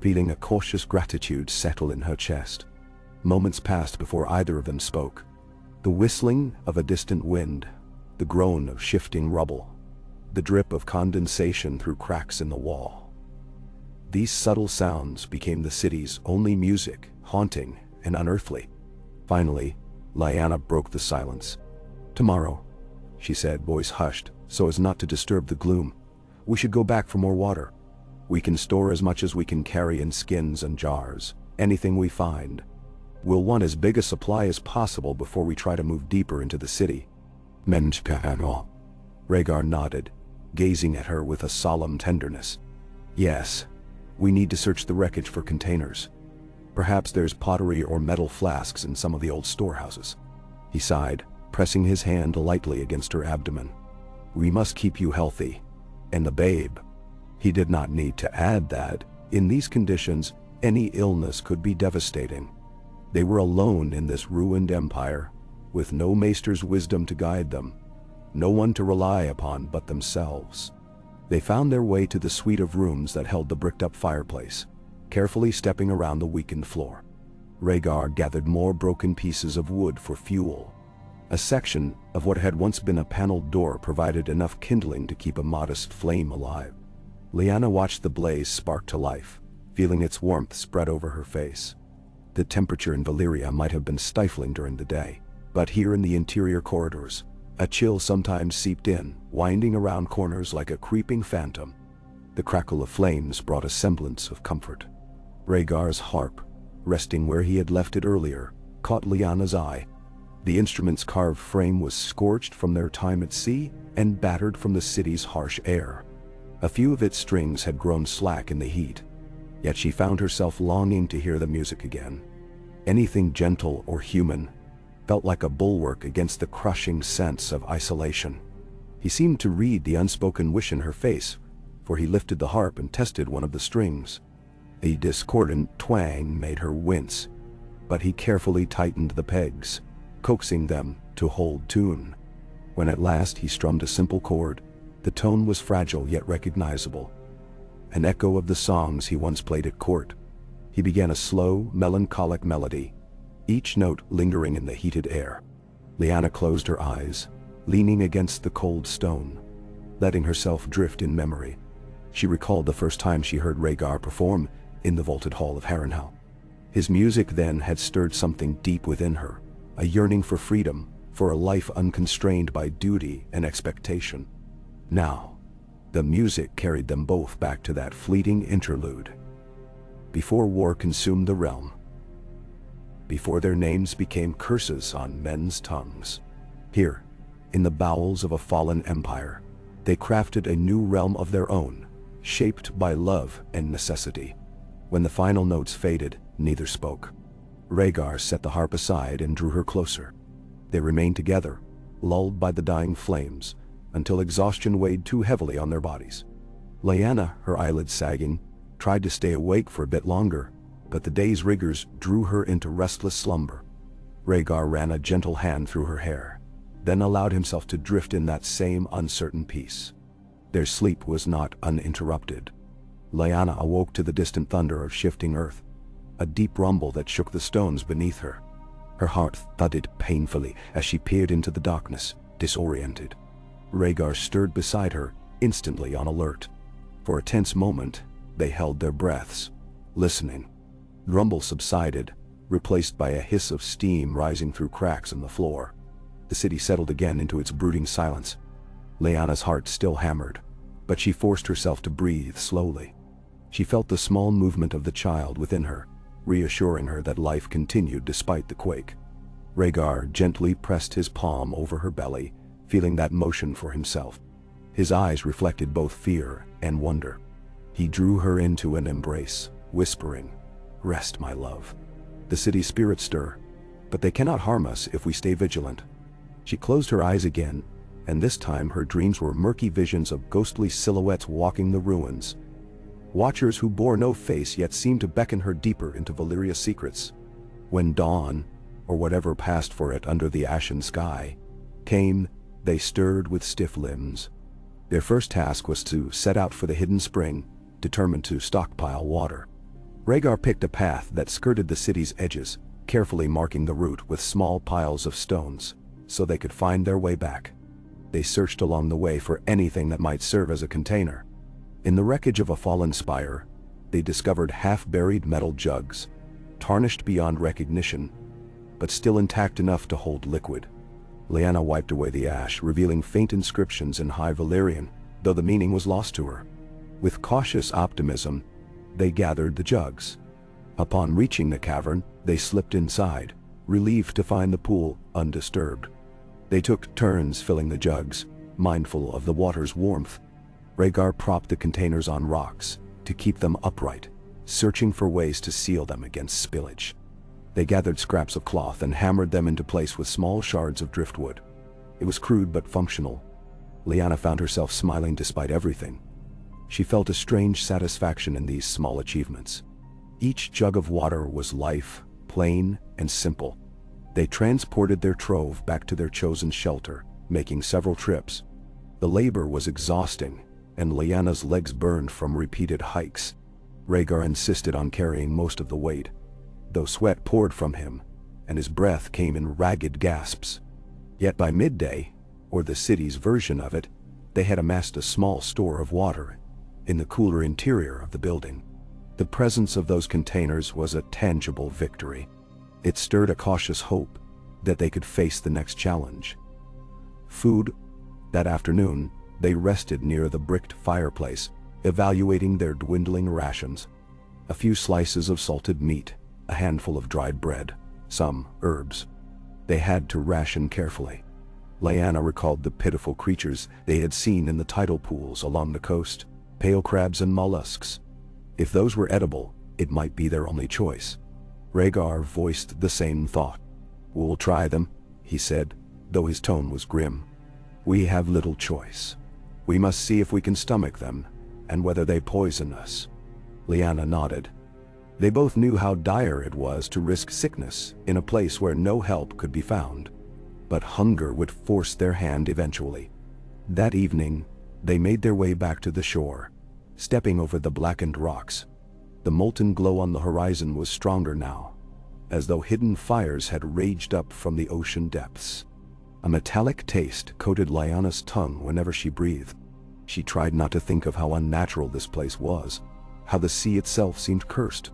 feeling a cautious gratitude settle in her chest. Moments passed before either of them spoke. The whistling of a distant wind, the groan of shifting rubble, the drip of condensation through cracks in the wall. These subtle sounds became the city's only music, haunting and unearthly. Finally, Lyanna broke the silence. "Tomorrow," she said, voice hushed so as not to disturb the gloom, "we should go back for more water. We can store as much as we can carry in skins and jars, anything we find. We'll want as big a supply as possible before we try to move deeper into the city." Rhaegar nodded, gazing at her with a solemn tenderness. "Yes, we need to search the wreckage for containers. Perhaps there's pottery or metal flasks in some of the old storehouses." He sighed, pressing his hand lightly against her abdomen. "We must keep you healthy. And the babe." He did not need to add that, in these conditions, any illness could be devastating. They were alone in this ruined empire, with no maester's wisdom to guide them, no one to rely upon but themselves. They found their way to the suite of rooms that held the bricked-up fireplace, carefully stepping around the weakened floor. Rhaegar gathered more broken pieces of wood for fuel. A section of what had once been a paneled door provided enough kindling to keep a modest flame alive. Lyanna watched the blaze spark to life, feeling its warmth spread over her face. The temperature in Valyria might have been stifling during the day, but here in the interior corridors, a chill sometimes seeped in, winding around corners like a creeping phantom. The crackle of flames brought a semblance of comfort. Rhaegar's harp, resting where he had left it earlier, caught Lyanna's eye. The instrument's carved frame was scorched from their time at sea and battered from the city's harsh air. A few of its strings had grown slack in the heat, yet she found herself longing to hear the music again. Anything gentle or human felt like a bulwark against the crushing sense of isolation. He seemed to read the unspoken wish in her face, for he lifted the harp and tested one of the strings. A discordant twang made her wince, but he carefully tightened the pegs, coaxing them to hold tune. When at last he strummed a simple chord, the tone was fragile yet recognizable, an echo of the songs he once played at court. He began a slow, melancholic melody, each note lingering in the heated air. Lyanna closed her eyes, leaning against the cold stone, letting herself drift in memory. She recalled the first time she heard Rhaegar perform in the vaulted hall of Harrenhal. His music then had stirred something deep within her, a yearning for freedom, for a life unconstrained by duty and expectation. Now, the music carried them both back to that fleeting interlude. Before war consumed the realm, before their names became curses on men's tongues. Here, in the bowels of a fallen empire, they crafted a new realm of their own, shaped by love and necessity. When the final notes faded, neither spoke. Rhaegar set the harp aside and drew her closer. They remained together, lulled by the dying flames, until exhaustion weighed too heavily on their bodies. Lyanna, her eyelids sagging, tried to stay awake for a bit longer, but the day's rigors drew her into restless slumber. Rhaegar ran a gentle hand through her hair, then allowed himself to drift in that same uncertain peace. Their sleep was not uninterrupted. Lyanna awoke to the distant thunder of shifting earth, a deep rumble that shook the stones beneath her. Her heart thudded painfully as she peered into the darkness, disoriented. Rhaegar stirred beside her, instantly on alert. For a tense moment, they held their breaths, listening. The rumble subsided, replaced by a hiss of steam rising through cracks in the floor. The city settled again into its brooding silence. Lyanna's heart still hammered, but she forced herself to breathe slowly. She felt the small movement of the child within her, reassuring her that life continued despite the quake. Rhaegar gently pressed his palm over her belly, feeling that motion for himself. His eyes reflected both fear and wonder. He drew her into an embrace, whispering, "Rest, my love. The city's spirits stir, but they cannot harm us if we stay vigilant." She closed her eyes again, and this time her dreams were murky visions of ghostly silhouettes walking the ruins. Watchers who bore no face yet seemed to beckon her deeper into Valyria's secrets. When dawn, or whatever passed for it under the ashen sky, came, they stirred with stiff limbs. Their first task was to set out for the hidden spring, determined to stockpile water. Rhaegar picked a path that skirted the city's edges, carefully marking the route with small piles of stones, so they could find their way back. They searched along the way for anything that might serve as a container. In the wreckage of a fallen spire, they discovered half-buried metal jugs, tarnished beyond recognition, but still intact enough to hold liquid. Lyanna wiped away the ash, revealing faint inscriptions in High Valyrian, though the meaning was lost to her. With cautious optimism, they gathered the jugs. Upon reaching the cavern, they slipped inside, relieved to find the pool undisturbed. They took turns filling the jugs, mindful of the water's warmth. Rhaegar propped the containers on rocks to keep them upright, searching for ways to seal them against spillage. They gathered scraps of cloth and hammered them into place with small shards of driftwood. It was crude but functional. Lyanna found herself smiling despite everything. She felt a strange satisfaction in these small achievements. Each jug of water was life, plain and simple. They transported their trove back to their chosen shelter, making several trips. The labor was exhausting, and Lyanna's legs burned from repeated hikes. Rhaegar insisted on carrying most of the weight, though sweat poured from him, and his breath came in ragged gasps. Yet by midday, or the city's version of it, they had amassed a small store of water in the cooler interior of the building. The presence of those containers was a tangible victory. It stirred a cautious hope that they could face the next challenge. Food. That afternoon, they rested near the bricked fireplace, evaluating their dwindling rations. A few slices of salted meat, a handful of dried bread, some herbs. They had to ration carefully. Lyanna recalled the pitiful creatures they had seen in the tidal pools along the coast, pale crabs and mollusks. If those were edible, it might be their only choice. Rhaegar voiced the same thought. "We'll try them," he said, though his tone was grim. "We have little choice. We must see if we can stomach them, and whether they poison us." Lyanna nodded. They both knew how dire it was to risk sickness in a place where no help could be found. But hunger would force their hand eventually. That evening, they made their way back to the shore, stepping over the blackened rocks. The molten glow on the horizon was stronger now, as though hidden fires had raged up from the ocean depths. A metallic taste coated Lyanna's tongue whenever she breathed. She tried not to think of how unnatural this place was, how the sea itself seemed cursed.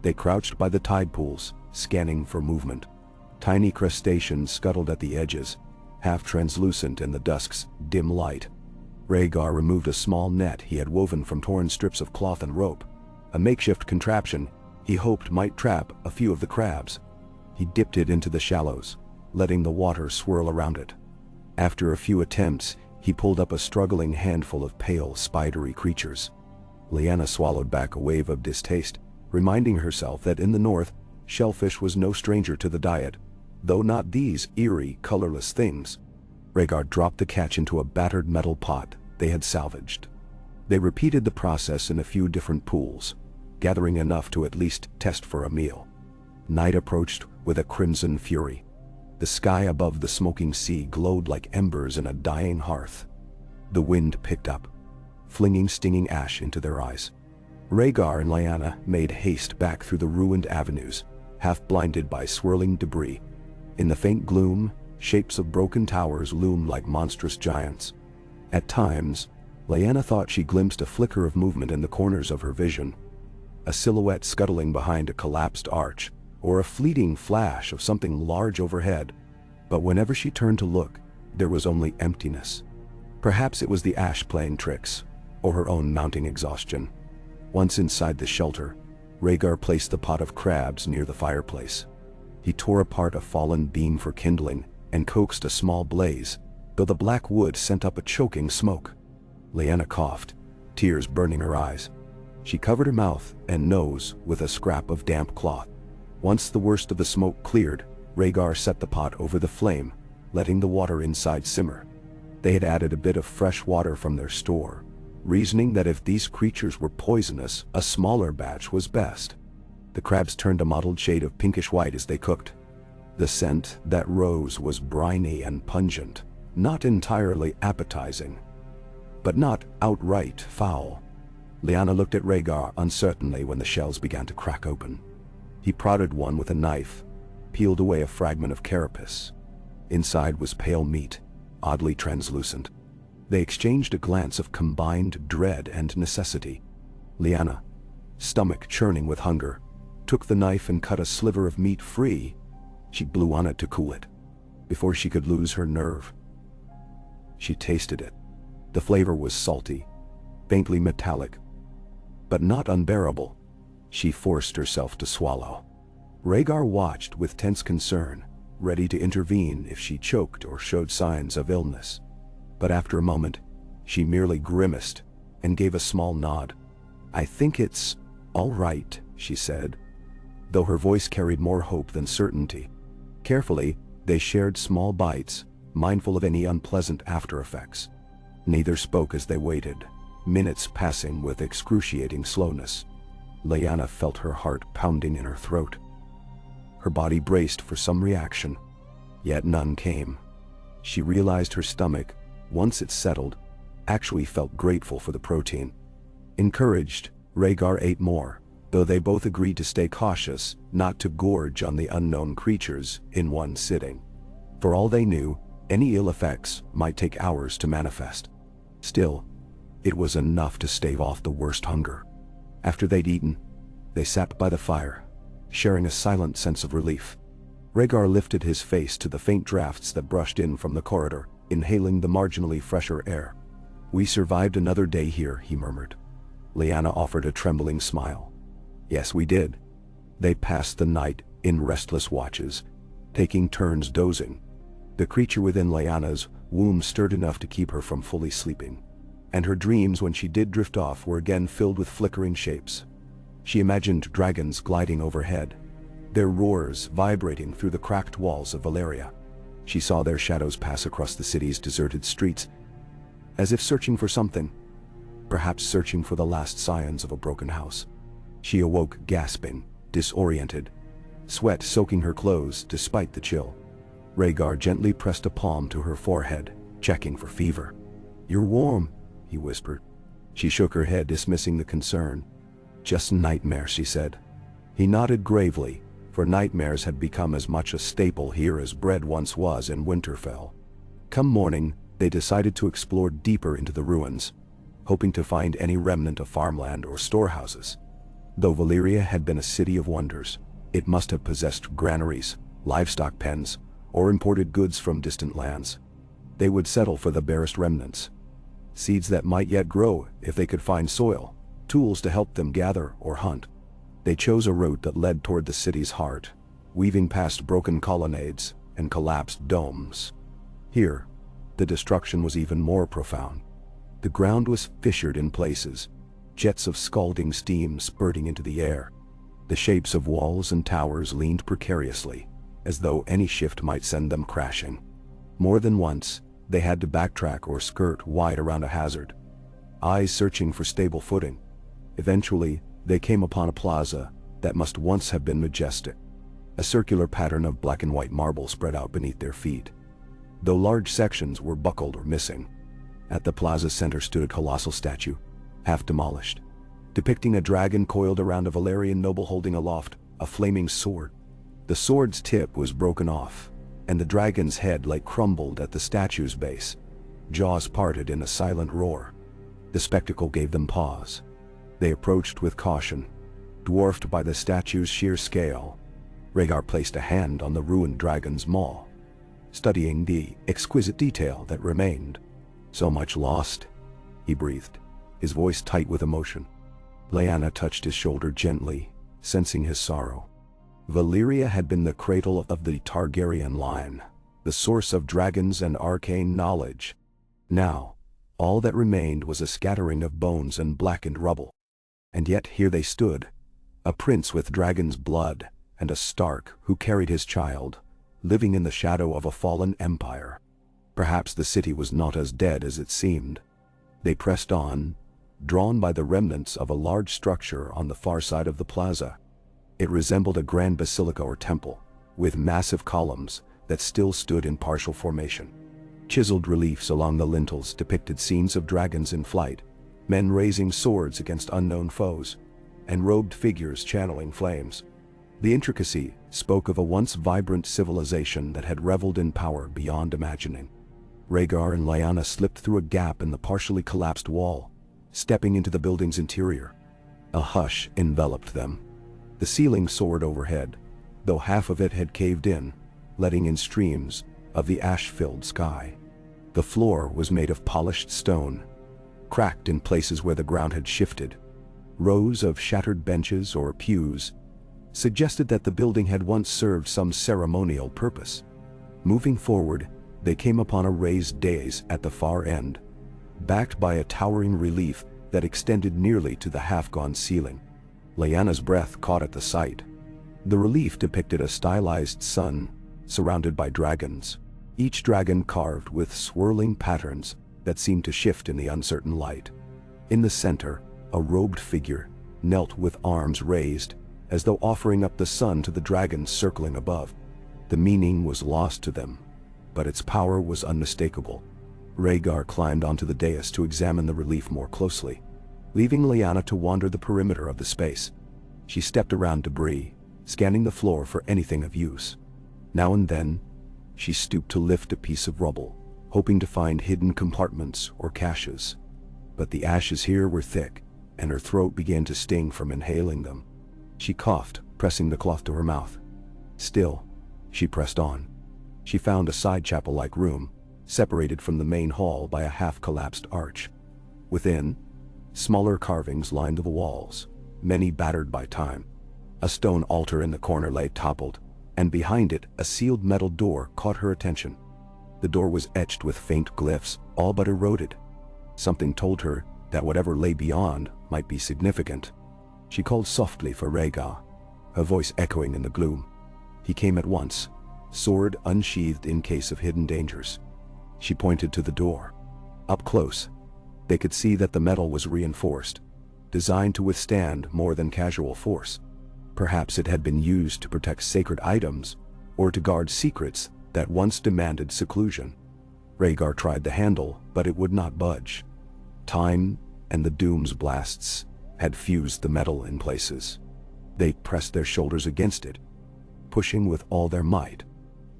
They crouched by the tide pools, scanning for movement. Tiny crustaceans scuttled at the edges, half translucent in the dusk's dim light. Rhaegar removed a small net he had woven from torn strips of cloth and rope, a makeshift contraption he hoped might trap a few of the crabs. He dipped it into the shallows, letting the water swirl around it. After a few attempts, he pulled up a struggling handful of pale, spidery creatures. Lyanna swallowed back a wave of distaste, reminding herself that in the north, shellfish was no stranger to the diet, though not these eerie, colorless things. Rhaegar dropped the catch into a battered metal pot they had salvaged. They repeated the process in a few different pools, gathering enough to at least test for a meal. Night approached with a crimson fury. The sky above the smoking sea glowed like embers in a dying hearth. The wind picked up, flinging stinging ash into their eyes. Rhaegar and Lyanna made haste back through the ruined avenues, half blinded by swirling debris. In the faint gloom, shapes of broken towers loomed like monstrous giants. At times, Lyanna thought she glimpsed a flicker of movement in the corners of her vision, a silhouette scuttling behind a collapsed arch, or a fleeting flash of something large overhead. But whenever she turned to look, there was only emptiness. Perhaps it was the ash playing tricks, or her own mounting exhaustion. Once inside the shelter, Rhaegar placed the pot of crabs near the fireplace. He tore apart a fallen beam for kindling and coaxed a small blaze, though the black wood sent up a choking smoke. Lyanna coughed, tears burning her eyes. She covered her mouth and nose with a scrap of damp cloth. Once the worst of the smoke cleared, Rhaegar set the pot over the flame, letting the water inside simmer. They had added a bit of fresh water from their store, reasoning that if these creatures were poisonous, a smaller batch was best. The crabs turned a mottled shade of pinkish white as they cooked. The scent that rose was briny and pungent, not entirely appetizing, but not outright foul. Lyanna looked at Rhaegar uncertainly when the shells began to crack open. He prodded one with a knife, peeled away a fragment of carapace. Inside was pale meat, oddly translucent. They exchanged a glance of combined dread and necessity. Lyanna, stomach churning with hunger, took the knife and cut a sliver of meat free. She blew on it to cool it. Before she could lose her nerve, she tasted it. The flavor was salty, faintly metallic, but not unbearable. She forced herself to swallow. Rhaegar watched with tense concern, ready to intervene if she choked or showed signs of illness. But after a moment, she merely grimaced and gave a small nod. "I think it's all right," she said, though her voice carried more hope than certainty. Carefully, they shared small bites, mindful of any unpleasant after-effects. Neither spoke as they waited, minutes passing with excruciating slowness. Lyanna felt her heart pounding in her throat. Her body braced for some reaction, yet none came. She realized her stomach, once it settled, actually felt grateful for the protein. Encouraged, Rhaegar ate more, though they both agreed to stay cautious, not to gorge on the unknown creatures in one sitting. For all they knew, any ill effects might take hours to manifest. Still, it was enough to stave off the worst hunger. After they'd eaten, they sat by the fire, sharing a silent sense of relief. Rhaegar lifted his face to the faint drafts that brushed in from the corridor, inhaling the marginally fresher air. "We survived another day here," he murmured. Lyanna offered a trembling smile. "Yes, we did." They passed the night in restless watches, taking turns dozing. The creature within Lyanna's womb stirred enough to keep her from fully sleeping, and her dreams when she did drift off were again filled with flickering shapes. She imagined dragons gliding overhead, their roars vibrating through the cracked walls of Valyria. She saw their shadows pass across the city's deserted streets, as if searching for something, perhaps searching for the last scions of a broken house. She awoke gasping, disoriented, sweat soaking her clothes despite the chill. Rhaegar gently pressed a palm to her forehead, checking for fever. "You're warm," he whispered. She shook her head, dismissing the concern. "Just nightmares," she said. He nodded gravely, for nightmares had become as much a staple here as bread once was in Winterfell. Come morning, they decided to explore deeper into the ruins, hoping to find any remnant of farmland or storehouses. Though Valyria had been a city of wonders, it must have possessed granaries, livestock pens, or imported goods from distant lands. They would settle for the barest remnants, seeds that might yet grow if they could find soil, tools to help them gather or hunt. They chose a route that led toward the city's heart, weaving past broken colonnades and collapsed domes. Here, the destruction was even more profound. The ground was fissured in places, jets of scalding steam spurting into the air. The shapes of walls and towers leaned precariously, as though any shift might send them crashing. More than once, they had to backtrack or skirt wide around a hazard, eyes searching for stable footing. Eventually, they came upon a plaza that must once have been majestic. A circular pattern of black and white marble spread out beneath their feet, though large sections were buckled or missing. At the plaza's center stood a colossal statue, half demolished, depicting a dragon coiled around a Valyrian noble holding aloft a flaming sword. The sword's tip was broken off, and the dragon's head lay crumbled at the statue's base, jaws parted in a silent roar. The spectacle gave them pause. They approached with caution, dwarfed by the statue's sheer scale. Rhaegar placed a hand on the ruined dragon's maw, studying the exquisite detail that remained. "So much lost," he breathed, his voice tight with emotion. Lyanna touched his shoulder gently, sensing his sorrow. Valyria had been the cradle of the Targaryen line, the source of dragons and arcane knowledge. Now, all that remained was a scattering of bones and blackened rubble. And yet here they stood, a prince with dragon's blood, and a Stark who carried his child, living in the shadow of a fallen empire. Perhaps the city was not as dead as it seemed. They pressed on, drawn by the remnants of a large structure on the far side of the plaza. It resembled a grand basilica or temple, with massive columns that still stood in partial formation. Chiseled reliefs along the lintels depicted scenes of dragons in flight, men raising swords against unknown foes, and robed figures channeling flames. The intricacy spoke of a once vibrant civilization that had reveled in power beyond imagining. Rhaegar and Lyanna slipped through a gap in the partially collapsed wall, stepping into the building's interior. A hush enveloped them. The ceiling soared overhead, though half of it had caved in, letting in streams of the ash-filled sky. The floor was made of polished stone, cracked in places where the ground had shifted. Rows of shattered benches or pews suggested that the building had once served some ceremonial purpose. Moving forward, they came upon a raised dais at the far end, backed by a towering relief that extended nearly to the half-gone ceiling. Lyanna's breath caught at the sight. The relief depicted a stylized sun surrounded by dragons, each dragon carved with swirling patterns that seemed to shift in the uncertain light. In the center, a robed figure knelt with arms raised, as though offering up the sun to the dragons circling above. The meaning was lost to them, but its power was unmistakable. Rhaegar climbed onto the dais to examine the relief more closely, leaving Lyanna to wander the perimeter of the space. She stepped around debris, scanning the floor for anything of use. Now and then, she stooped to lift a piece of rubble, hoping to find hidden compartments or caches. But the ashes here were thick, and her throat began to sting from inhaling them. She coughed, pressing the cloth to her mouth. Still, she pressed on. She found a side chapel-like room, separated from the main hall by a half-collapsed arch. Within, smaller carvings lined the walls, many battered by time. A stone altar in the corner lay toppled, and behind it a sealed metal door caught her attention. The door was etched with faint glyphs, all but eroded. Something told her that whatever lay beyond might be significant. She called softly for Rhaegar, her voice echoing in the gloom. He came at once, sword unsheathed in case of hidden dangers. She pointed to the door. Up close, they could see that the metal was reinforced, designed to withstand more than casual force. Perhaps it had been used to protect sacred items, or to guard secrets that once demanded seclusion. Rhaegar tried the handle, but it would not budge. Time and the doom's blasts had fused the metal in places. They pressed their shoulders against it, pushing with all their might.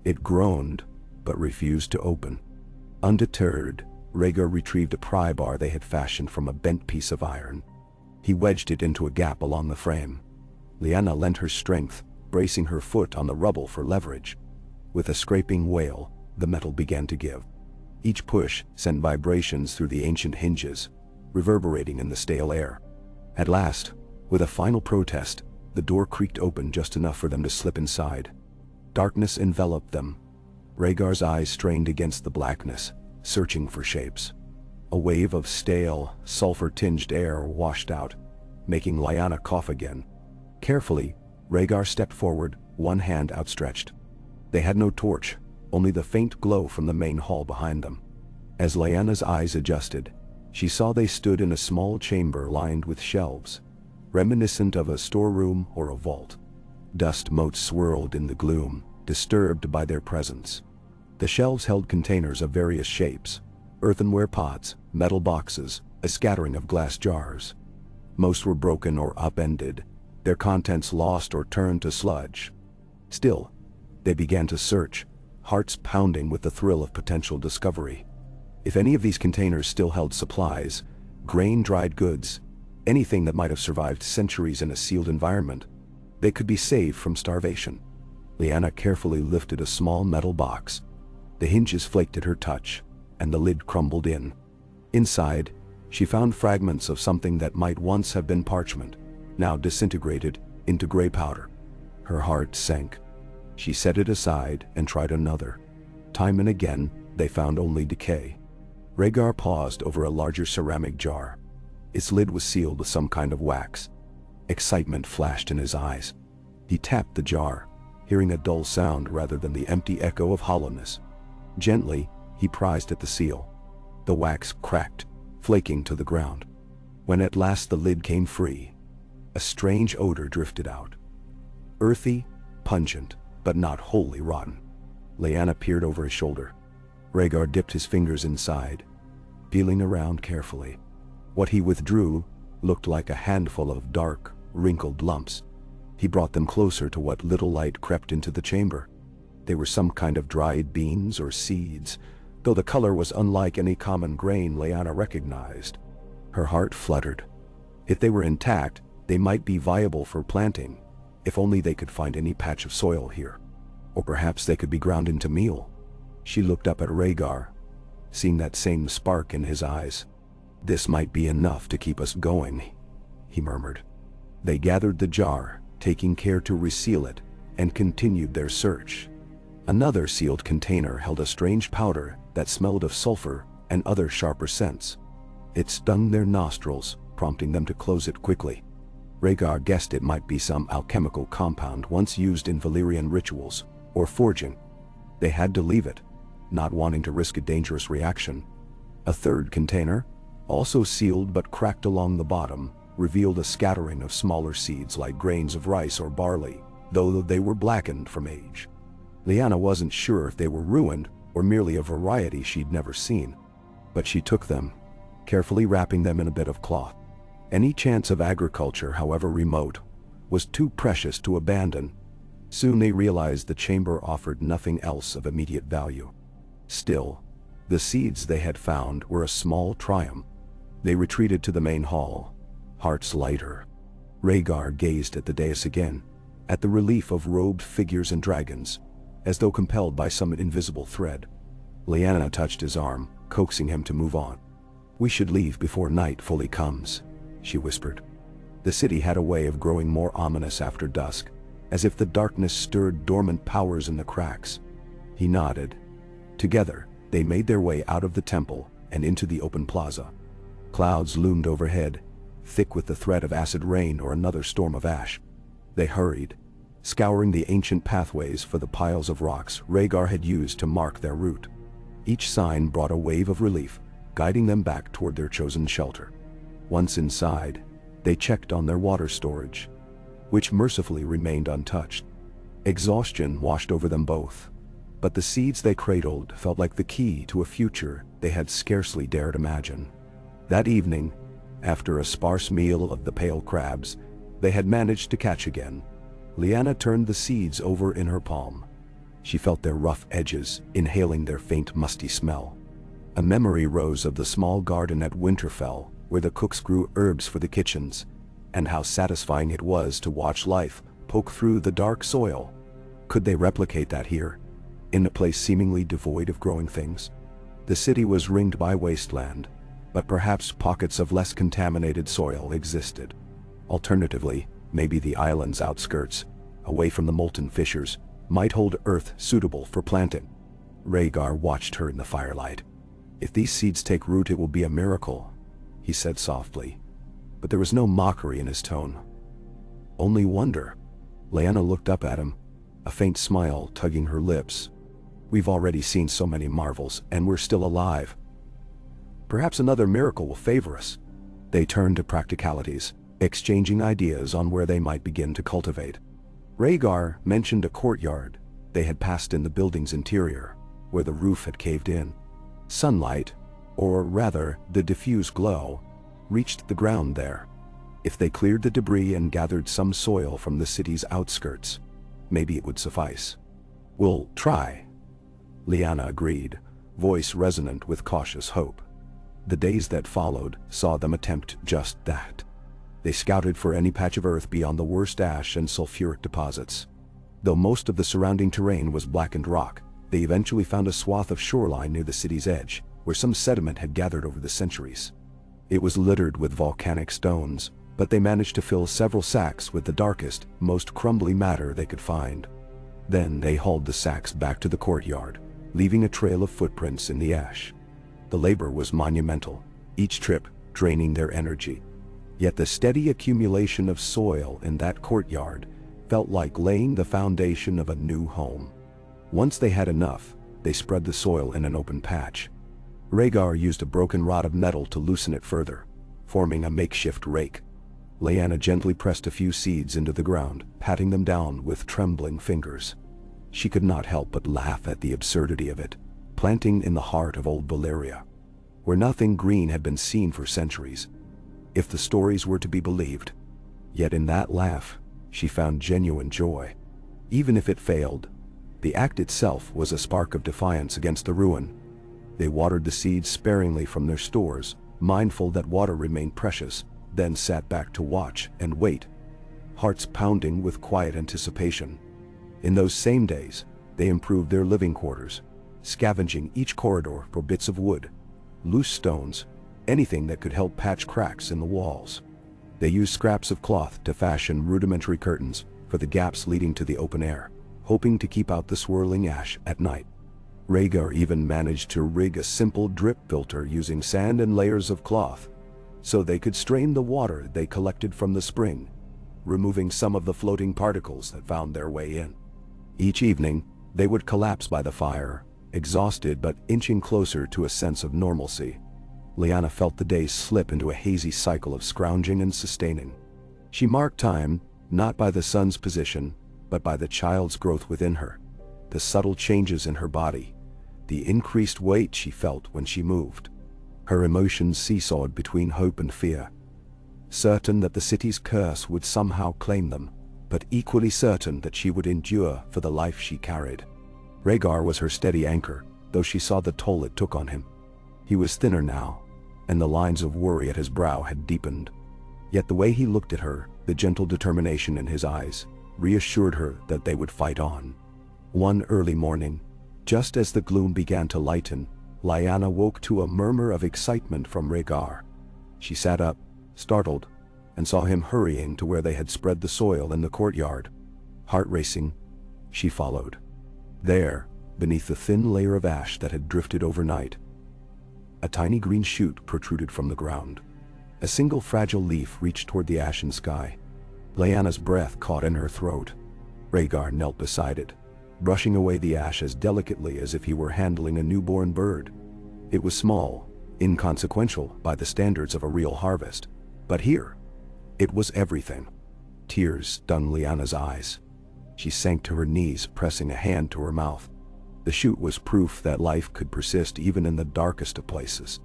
It groaned, but refused to open. Undeterred, Rhaegar retrieved a pry bar they had fashioned from a bent piece of iron. He wedged it into a gap along the frame. Lyanna lent her strength, bracing her foot on the rubble for leverage. With a scraping wail, the metal began to give. Each push sent vibrations through the ancient hinges, reverberating in the stale air. At last, with a final protest, the door creaked open just enough for them to slip inside. Darkness enveloped them. Rhaegar's eyes strained against the blackness, searching for shapes. A wave of stale, sulfur-tinged air washed out, making Lyanna cough again. Carefully, Rhaegar stepped forward, one hand outstretched. They had no torch, only the faint glow from the main hall behind them. As Lyanna's eyes adjusted, she saw they stood in a small chamber lined with shelves, reminiscent of a storeroom or a vault. Dust motes swirled in the gloom, disturbed by their presence. The shelves held containers of various shapes, earthenware pots, metal boxes, a scattering of glass jars. Most were broken or upended, their contents lost or turned to sludge. Still, they began to search, hearts pounding with the thrill of potential discovery. If any of these containers still held supplies, grain, dried goods, anything that might have survived centuries in a sealed environment, they could be saved from starvation. Lyanna carefully lifted a small metal box. The hinges flaked at her touch, and the lid crumbled in. Inside, She found fragments of something that might once have been parchment, now disintegrated into gray powder. Her heart sank. She set it aside and tried another. Time and again, they found only decay. Rhaegar paused over a larger ceramic jar. Its lid was sealed with some kind of wax. Excitement flashed in his eyes. He tapped the jar, hearing a dull sound rather than the empty echo of hollowness. Gently, he prized at the seal. The wax cracked, flaking to the ground. When at last the lid came free, a strange odor drifted out. Earthy, pungent, but not wholly rotten. Lyanna peered over his shoulder. Rhaegar dipped his fingers inside, feeling around carefully. What he withdrew looked like a handful of dark, wrinkled lumps. He brought them closer to what little light crept into the chamber. They were some kind of dried beans or seeds, though the color was unlike any common grain Lyanna recognized. Her heart fluttered. If they were intact, they might be viable for planting, if only they could find any patch of soil here. Or perhaps they could be ground into meal. She looked up at Rhaegar, seeing that same spark in his eyes. "This might be enough to keep us going," he murmured. They gathered the jar, taking care to reseal it, and continued their search. Another sealed container held a strange powder that smelled of sulfur and other sharper scents. It stung their nostrils, prompting them to close it quickly. Rhaegar guessed it might be some alchemical compound once used in Valyrian rituals, or forging. They had to leave it, not wanting to risk a dangerous reaction. A third container, also sealed but cracked along the bottom, revealed a scattering of smaller seeds like grains of rice or barley, though they were blackened from age. Lyanna wasn't sure if they were ruined or merely a variety she'd never seen. But she took them, carefully wrapping them in a bit of cloth. Any chance of agriculture, however remote, was too precious to abandon. Soon they realized the chamber offered nothing else of immediate value. Still, the seeds they had found were a small triumph. They retreated to the main hall, hearts lighter. Rhaegar gazed at the dais again, at the relief of robed figures and dragons, as though compelled by some invisible thread. Lyanna touched his arm, coaxing him to move on. "We should leave before night fully comes," she whispered. The city had a way of growing more ominous after dusk, as if the darkness stirred dormant powers in the cracks. He nodded. Together, they made their way out of the temple and into the open plaza. Clouds loomed overhead, thick with the threat of acid rain or another storm of ash. They hurried, scouring the ancient pathways for the piles of rocks Rhaegar had used to mark their route. Each sign brought a wave of relief, guiding them back toward their chosen shelter. Once inside, they checked on their water storage, which mercifully remained untouched. Exhaustion washed over them both, but the seeds they cradled felt like the key to a future they had scarcely dared imagine. That evening, after a sparse meal of the pale crabs they had managed to catch again, Lyanna turned the seeds over in her palm. She felt their rough edges, inhaling their faint musty smell. A memory rose of the small garden at Winterfell, where the cooks grew herbs for the kitchens, and how satisfying it was to watch life poke through the dark soil. Could they replicate that here, in a place seemingly devoid of growing things? The city was ringed by wasteland, but perhaps pockets of less contaminated soil existed. Alternatively, maybe the island's outskirts, away from the molten fissures, might hold earth suitable for planting. Rhaegar watched her in the firelight. "If these seeds take root, it will be a miracle," he said softly, but there was no mockery in his tone. Only wonder. Lyanna looked up at him, a faint smile tugging her lips. "We've already seen so many marvels, and we're still alive. Perhaps another miracle will favor us." They turned to practicalities, exchanging ideas on where they might begin to cultivate. Rhaegar mentioned a courtyard they had passed in the building's interior, where the roof had caved in. Sunlight, or rather the diffuse glow, reached the ground there. If they cleared the debris and gathered some soil from the city's outskirts, maybe it would suffice. "We'll try," Lyanna agreed, voice resonant with cautious hope. The days that followed saw them attempt just that. They scouted for any patch of earth beyond the worst ash and sulfuric deposits. Though most of the surrounding terrain was blackened rock, they eventually found a swath of shoreline near the city's edge, where some sediment had gathered over the centuries. It was littered with volcanic stones, but they managed to fill several sacks with the darkest, most crumbly matter they could find. Then they hauled the sacks back to the courtyard, leaving a trail of footprints in the ash. The labor was monumental, each trip draining their energy. Yet the steady accumulation of soil in that courtyard felt like laying the foundation of a new home. Once they had enough, they spread the soil in an open patch. Rhaegar used a broken rod of metal to loosen it further, forming a makeshift rake. Lyanna gently pressed a few seeds into the ground, patting them down with trembling fingers. She could not help but laugh at the absurdity of it, planting in the heart of old Valyria, where nothing green had been seen for centuries, if the stories were to be believed. Yet in that laugh, she found genuine joy. Even if it failed, the act itself was a spark of defiance against the ruin. They watered the seeds sparingly from their stores, mindful that water remained precious, then sat back to watch and wait, hearts pounding with quiet anticipation. In those same days, they improved their living quarters, scavenging each corridor for bits of wood, loose stones, anything that could help patch cracks in the walls. They used scraps of cloth to fashion rudimentary curtains for the gaps leading to the open air, hoping to keep out the swirling ash at night. Rhaegar even managed to rig a simple drip filter using sand and layers of cloth, so they could strain the water they collected from the spring, removing some of the floating particles that found their way in. Each evening, they would collapse by the fire, exhausted but inching closer to a sense of normalcy. Lyanna felt the days slip into a hazy cycle of scrounging and sustaining. She marked time, not by the sun's position, but by the child's growth within her, the subtle changes in her body, the increased weight she felt when she moved. Her emotions seesawed between hope and fear, certain that the city's curse would somehow claim them, but equally certain that she would endure for the life she carried. Rhaegar was her steady anchor, though she saw the toll it took on him. He was thinner now, and the lines of worry at his brow had deepened. Yet the way he looked at her, the gentle determination in his eyes, reassured her that they would fight on. One early morning, just as the gloom began to lighten, Lyanna woke to a murmur of excitement from Rhaegar. She sat up, startled, and saw him hurrying to where they had spread the soil in the courtyard. Heart racing, she followed. There, beneath the thin layer of ash that had drifted overnight, a tiny green shoot protruded from the ground. A single fragile leaf reached toward the ashen sky. Lyanna's breath caught in her throat. Rhaegar knelt beside it, brushing away the ash as delicately as if he were handling a newborn bird. It was small, inconsequential by the standards of a real harvest, but here, it was everything. Tears stung Lyanna's eyes. She sank to her knees, pressing a hand to her mouth. The shoot was proof that life could persist even in the darkest of places.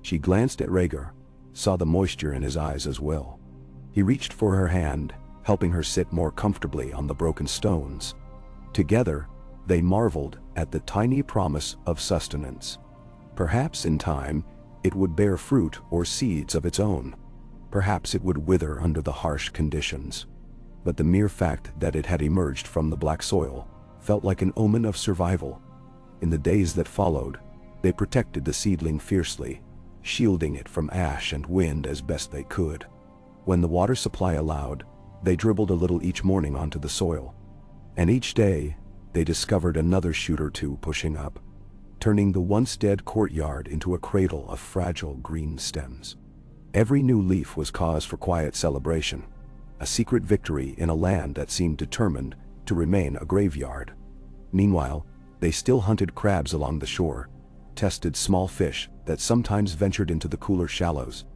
She glanced at Rhaegar, saw the moisture in his eyes as well. He reached for her hand, helping her sit more comfortably on the broken stones. Together, they marveled at the tiny promise of sustenance. Perhaps in time, it would bear fruit or seeds of its own. Perhaps it would wither under the harsh conditions. But the mere fact that it had emerged from the black soil felt like an omen of survival. In the days that followed, they protected the seedling fiercely, shielding it from ash and wind as best they could. When the water supply allowed, they dribbled a little each morning onto the soil. And each day, they discovered another shoot or two pushing up, turning the once dead courtyard into a cradle of fragile green stems. Every new leaf was cause for quiet celebration, a secret victory in a land that seemed determined to remain a graveyard. Meanwhile, they still hunted crabs along the shore, tested small fish that sometimes ventured into the cooler shallows.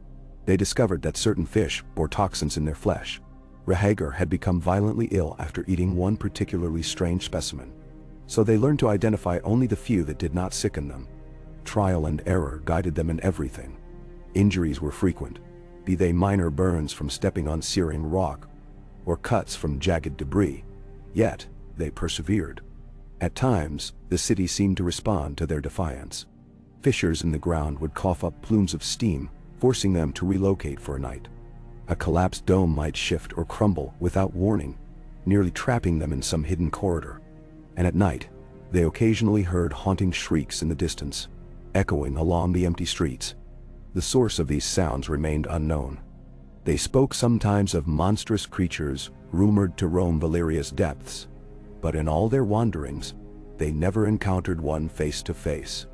They discovered that certain fish bore toxins in their flesh. Rhaegar had become violently ill after eating one particularly strange specimen, so they learned to identify only the few that did not sicken them. Trial and error guided them in everything. Injuries were frequent, be they minor burns from stepping on searing rock, or cuts from jagged debris, yet they persevered. At times, the city seemed to respond to their defiance. Fissures in the ground would cough up plumes of steam, forcing them to relocate for a night. A collapsed dome might shift or crumble without warning, nearly trapping them in some hidden corridor. And at night, they occasionally heard haunting shrieks in the distance, echoing along the empty streets. The source of these sounds remained unknown. They spoke sometimes of monstrous creatures rumored to roam Valyria's depths, but in all their wanderings, they never encountered one face to face.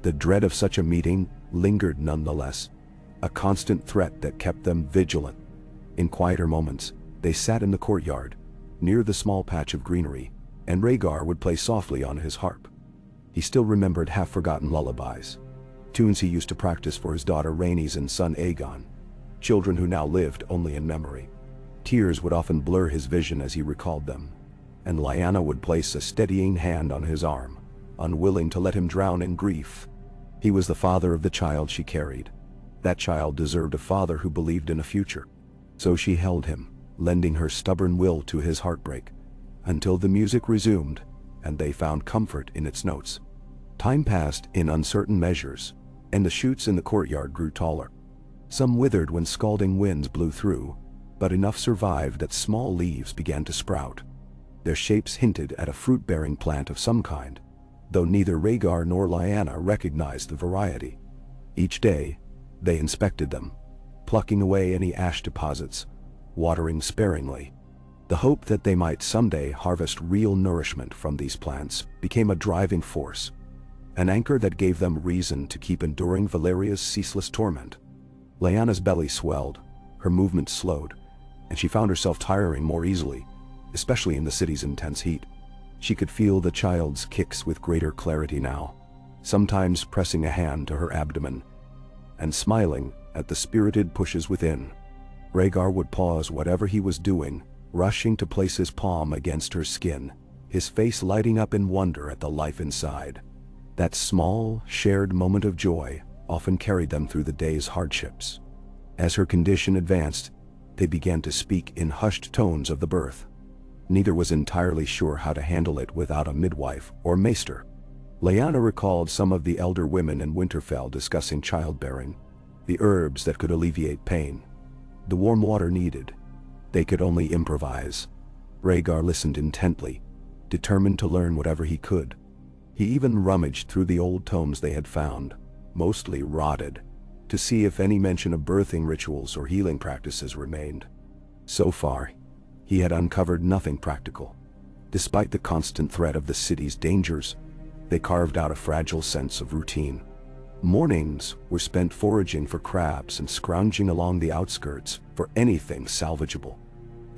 The dread of such a meeting lingered nonetheless, a constant threat that kept them vigilant. In quieter moments, they sat in the courtyard, near the small patch of greenery, and Rhaegar would play softly on his harp. He still remembered half-forgotten lullabies, tunes he used to practice for his daughter Rhaenys and son Aegon, children who now lived only in memory. Tears would often blur his vision as he recalled them, and Lyanna would place a steadying hand on his arm, unwilling to let him drown in grief. He was the father of the child she carried. That child deserved a father who believed in a future. So she held him, lending her stubborn will to his heartbreak, until the music resumed, and they found comfort in its notes. Time passed in uncertain measures, and the shoots in the courtyard grew taller. Some withered when scalding winds blew through, but enough survived that small leaves began to sprout. Their shapes hinted at a fruit-bearing plant of some kind, though neither Rhaegar nor Lyanna recognized the variety. Each day, they inspected them, plucking away any ash deposits, watering sparingly. The hope that they might someday harvest real nourishment from these plants became a driving force, an anchor that gave them reason to keep enduring Valyria's ceaseless torment. Lyanna's belly swelled, her movements slowed, and she found herself tiring more easily, especially in the city's intense heat. She could feel the child's kicks with greater clarity now, sometimes pressing a hand to her abdomen, and smiling at the spirited pushes within. Rhaegar would pause whatever he was doing, rushing to place his palm against her skin, his face lighting up in wonder at the life inside. That small, shared moment of joy often carried them through the day's hardships. As her condition advanced, they began to speak in hushed tones of the birth. Neither was entirely sure how to handle it without a midwife or maester. Lyanna recalled some of the elder women in Winterfell discussing childbearing, the herbs that could alleviate pain, the warm water needed. They could only improvise. Rhaegar listened intently, determined to learn whatever he could. He even rummaged through the old tomes they had found, mostly rotted, to see if any mention of birthing rituals or healing practices remained. So far, he had uncovered nothing practical. Despite the constant threat of the city's dangers, they carved out a fragile sense of routine. Mornings were spent foraging for crabs and scrounging along the outskirts for anything salvageable.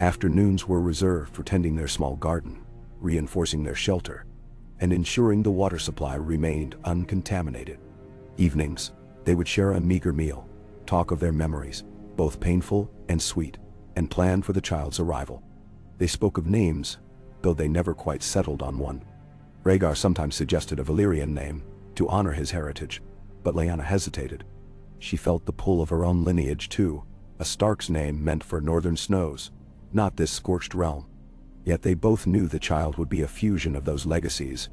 Afternoons were reserved for tending their small garden, reinforcing their shelter, and ensuring the water supply remained uncontaminated. Evenings, they would share a meager meal, talk of their memories, both painful and sweet, and plan for the child's arrival. They spoke of names, though they never quite settled on one. Rhaegar sometimes suggested a Valyrian name to honor his heritage, but Lyanna hesitated. She felt the pull of her own lineage too, a Stark's name meant for northern snows, not this scorched realm. Yet they both knew the child would be a fusion of those legacies,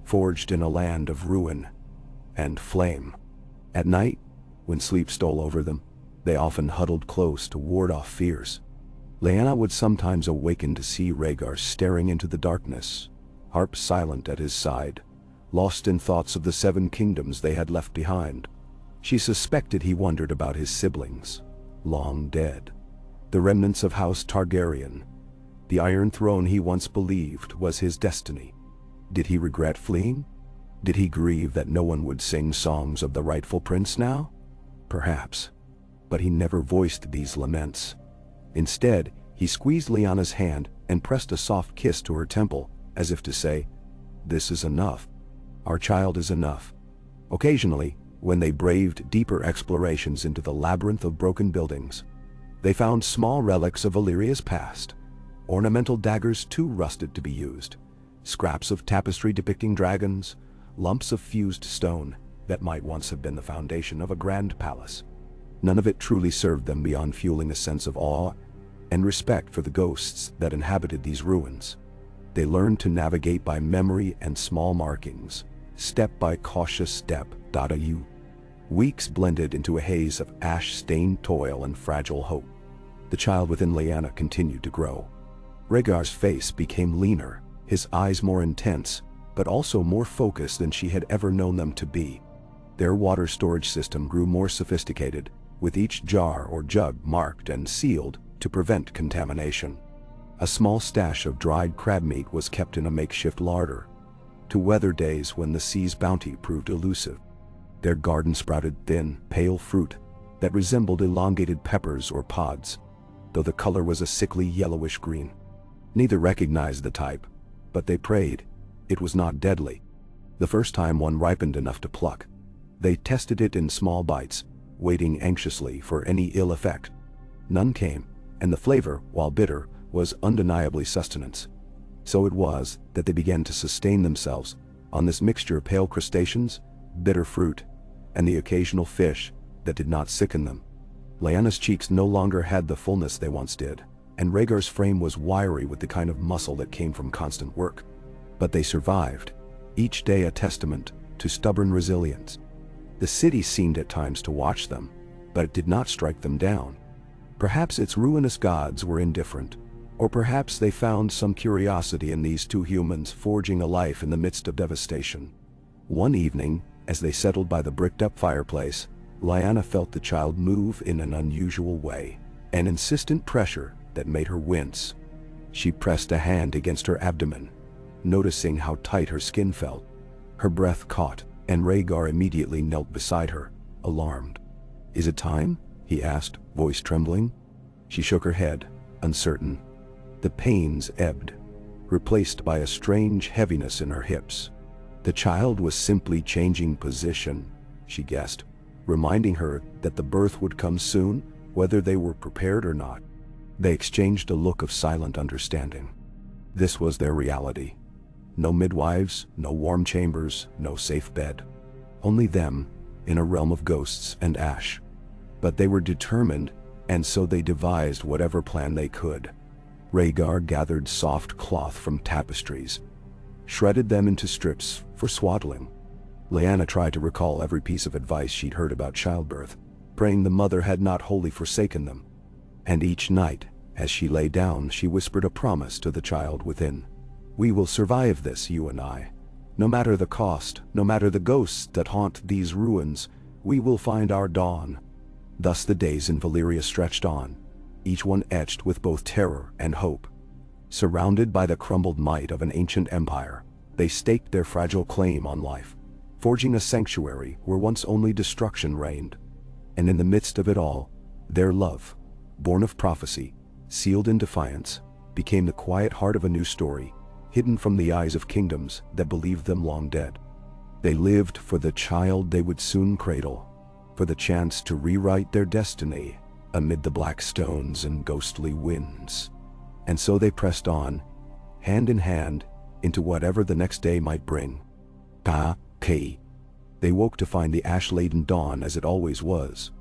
forged in a land of ruin and flame. At night, when sleep stole over them, they often huddled close to ward off fears. Lyanna would sometimes awaken to see Rhaegar staring into the darkness, harp silent at his side, lost in thoughts of the 7 kingdoms they had left behind. She suspected he wondered about his siblings, long dead, the remnants of House Targaryen. The Iron Throne he once believed was his destiny. Did he regret fleeing? Did he grieve that no one would sing songs of the rightful prince now? Perhaps. But he never voiced these laments. Instead, he squeezed Lyanna's hand and pressed a soft kiss to her temple, as if to say, "This is enough. Our child is enough." Occasionally, when they braved deeper explorations into the labyrinth of broken buildings, they found small relics of Valyria's past, ornamental daggers too rusted to be used, scraps of tapestry depicting dragons, lumps of fused stone that might once have been the foundation of a grand palace. None of it truly served them beyond fueling a sense of awe and respect for the ghosts that inhabited these ruins. They learned to navigate by memory and small markings, step by cautious step. Weeks blended into a haze of ash-stained toil and fragile hope. The child within Lyanna continued to grow. Rhaegar's face became leaner, his eyes more intense, but also more focused than she had ever known them to be. Their water storage system grew more sophisticated, with each jar or jug marked and sealed to prevent contamination. A small stash of dried crab meat was kept in a makeshift larder, to weather days when the sea's bounty proved elusive. Their garden sprouted thin, pale fruit that resembled elongated peppers or pods, though the color was a sickly yellowish green. Neither recognized the type, but they prayed it was not deadly. The first time one ripened enough to pluck, they tested it in small bites, waiting anxiously for any ill effect. None came, and the flavor, while bitter, was undeniably sustenance. So it was that they began to sustain themselves on this mixture of pale crustaceans, bitter fruit, and the occasional fish that did not sicken them. Lyanna's cheeks no longer had the fullness they once did, and Rhaegar's frame was wiry with the kind of muscle that came from constant work. But they survived, each day a testament to stubborn resilience. The city seemed at times to watch them, but it did not strike them down. Perhaps its ruinous gods were indifferent, or perhaps they found some curiosity in these two humans forging a life in the midst of devastation. One evening, as they settled by the bricked-up fireplace, Lyanna felt the child move in an unusual way, an insistent pressure that made her wince. She pressed a hand against her abdomen, noticing how tight her skin felt. Her breath caught, and Rhaegar immediately knelt beside her, alarmed. "Is it time?" he asked, voice trembling. She shook her head, uncertain. The pains ebbed, replaced by a strange heaviness in her hips. The child was simply changing position, she guessed, reminding her that the birth would come soon, whether they were prepared or not. They exchanged a look of silent understanding. This was their reality. No midwives, no warm chambers, no safe bed. Only them, in a realm of ghosts and ash. But they were determined, and so they devised whatever plan they could. Rhaegar gathered soft cloth from tapestries, shredded them into strips for swaddling. Lyanna tried to recall every piece of advice she'd heard about childbirth, praying the mother had not wholly forsaken them. And each night, as she lay down, she whispered a promise to the child within. "We will survive this, you and I. No matter the cost, no matter the ghosts that haunt these ruins, we will find our dawn." Thus the days in Valyria stretched on, each one etched with both terror and hope. Surrounded by the crumbled might of an ancient empire, they staked their fragile claim on life, forging a sanctuary where once only destruction reigned. And in the midst of it all, their love, born of prophecy, sealed in defiance, became the quiet heart of a new story, hidden from the eyes of kingdoms that believed them long dead. They lived for the child they would soon cradle, for the chance to rewrite their destiny amid the black stones and ghostly winds. And so they pressed on, hand in hand, into whatever the next day might bring. They woke to find the ash-laden dawn as it always was,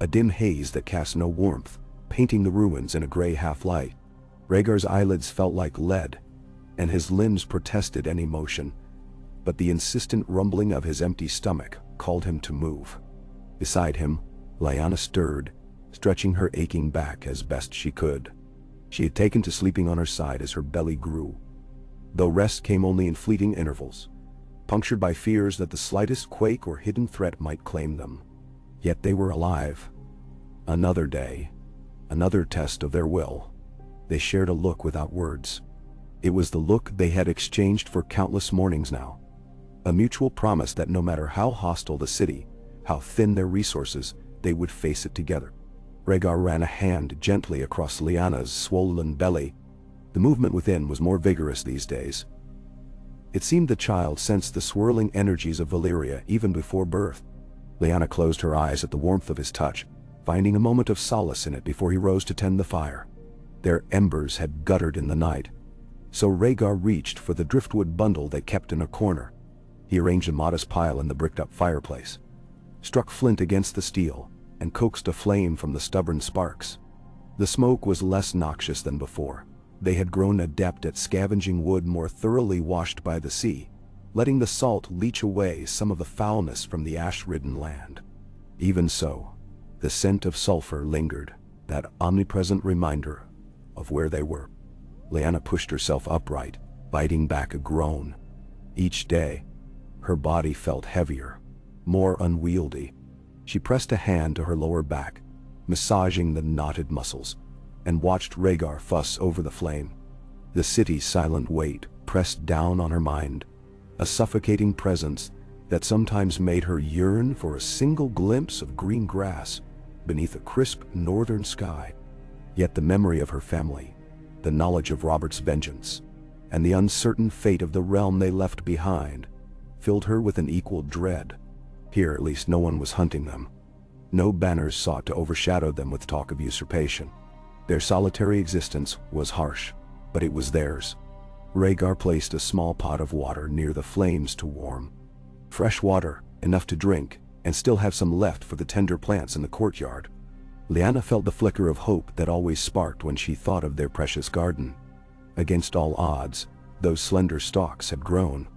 a dim haze that cast no warmth, painting the ruins in a gray half-light. Rhaegar's eyelids felt like lead, and his limbs protested any motion, but the insistent rumbling of his empty stomach called him to move. Beside him, Lyanna stirred, stretching her aching back as best she could. She had taken to sleeping on her side as her belly grew, though rest came only in fleeting intervals, punctured by fears that the slightest quake or hidden threat might claim them. Yet they were alive. Another day, another test of their will. They shared a look without words. It was the look they had exchanged for countless mornings now. A mutual promise that no matter how hostile the city, how thin their resources, they would face it together. Rhaegar ran a hand gently across Lyanna's swollen belly. The movement within was more vigorous these days. It seemed the child sensed the swirling energies of Valyria even before birth. Lyanna closed her eyes at the warmth of his touch, finding a moment of solace in it before he rose to tend the fire. Their embers had guttered in the night, so Rhaegar reached for the driftwood bundle they kept in a corner. He arranged a modest pile in the bricked-up fireplace, struck flint against the steel, and coaxed a flame from the stubborn sparks. The smoke was less noxious than before. They had grown adept at scavenging wood more thoroughly washed by the sea, letting the salt leach away some of the foulness from the ash-ridden land. Even so, the scent of sulfur lingered, that omnipresent reminder of where they were. Lyanna pushed herself upright, biting back a groan. Each day, her body felt heavier, more unwieldy. She pressed a hand to her lower back, massaging the knotted muscles, and watched Rhaegar fuss over the flame. The city's silent weight pressed down on her mind, a suffocating presence that sometimes made her yearn for a single glimpse of green grass beneath a crisp northern sky. Yet the memory of her family, the knowledge of Robert's vengeance, and the uncertain fate of the realm they left behind filled her with an equal dread. Here at least no one was hunting them. No banners sought to overshadow them with talk of usurpation. Their solitary existence was harsh, but it was theirs. Rhaegar placed a small pot of water near the flames to warm. Fresh water, enough to drink, and still have some left for the tender plants in the courtyard. Lyanna felt the flicker of hope that always sparked when she thought of their precious garden. Against all odds, those slender stalks had grown.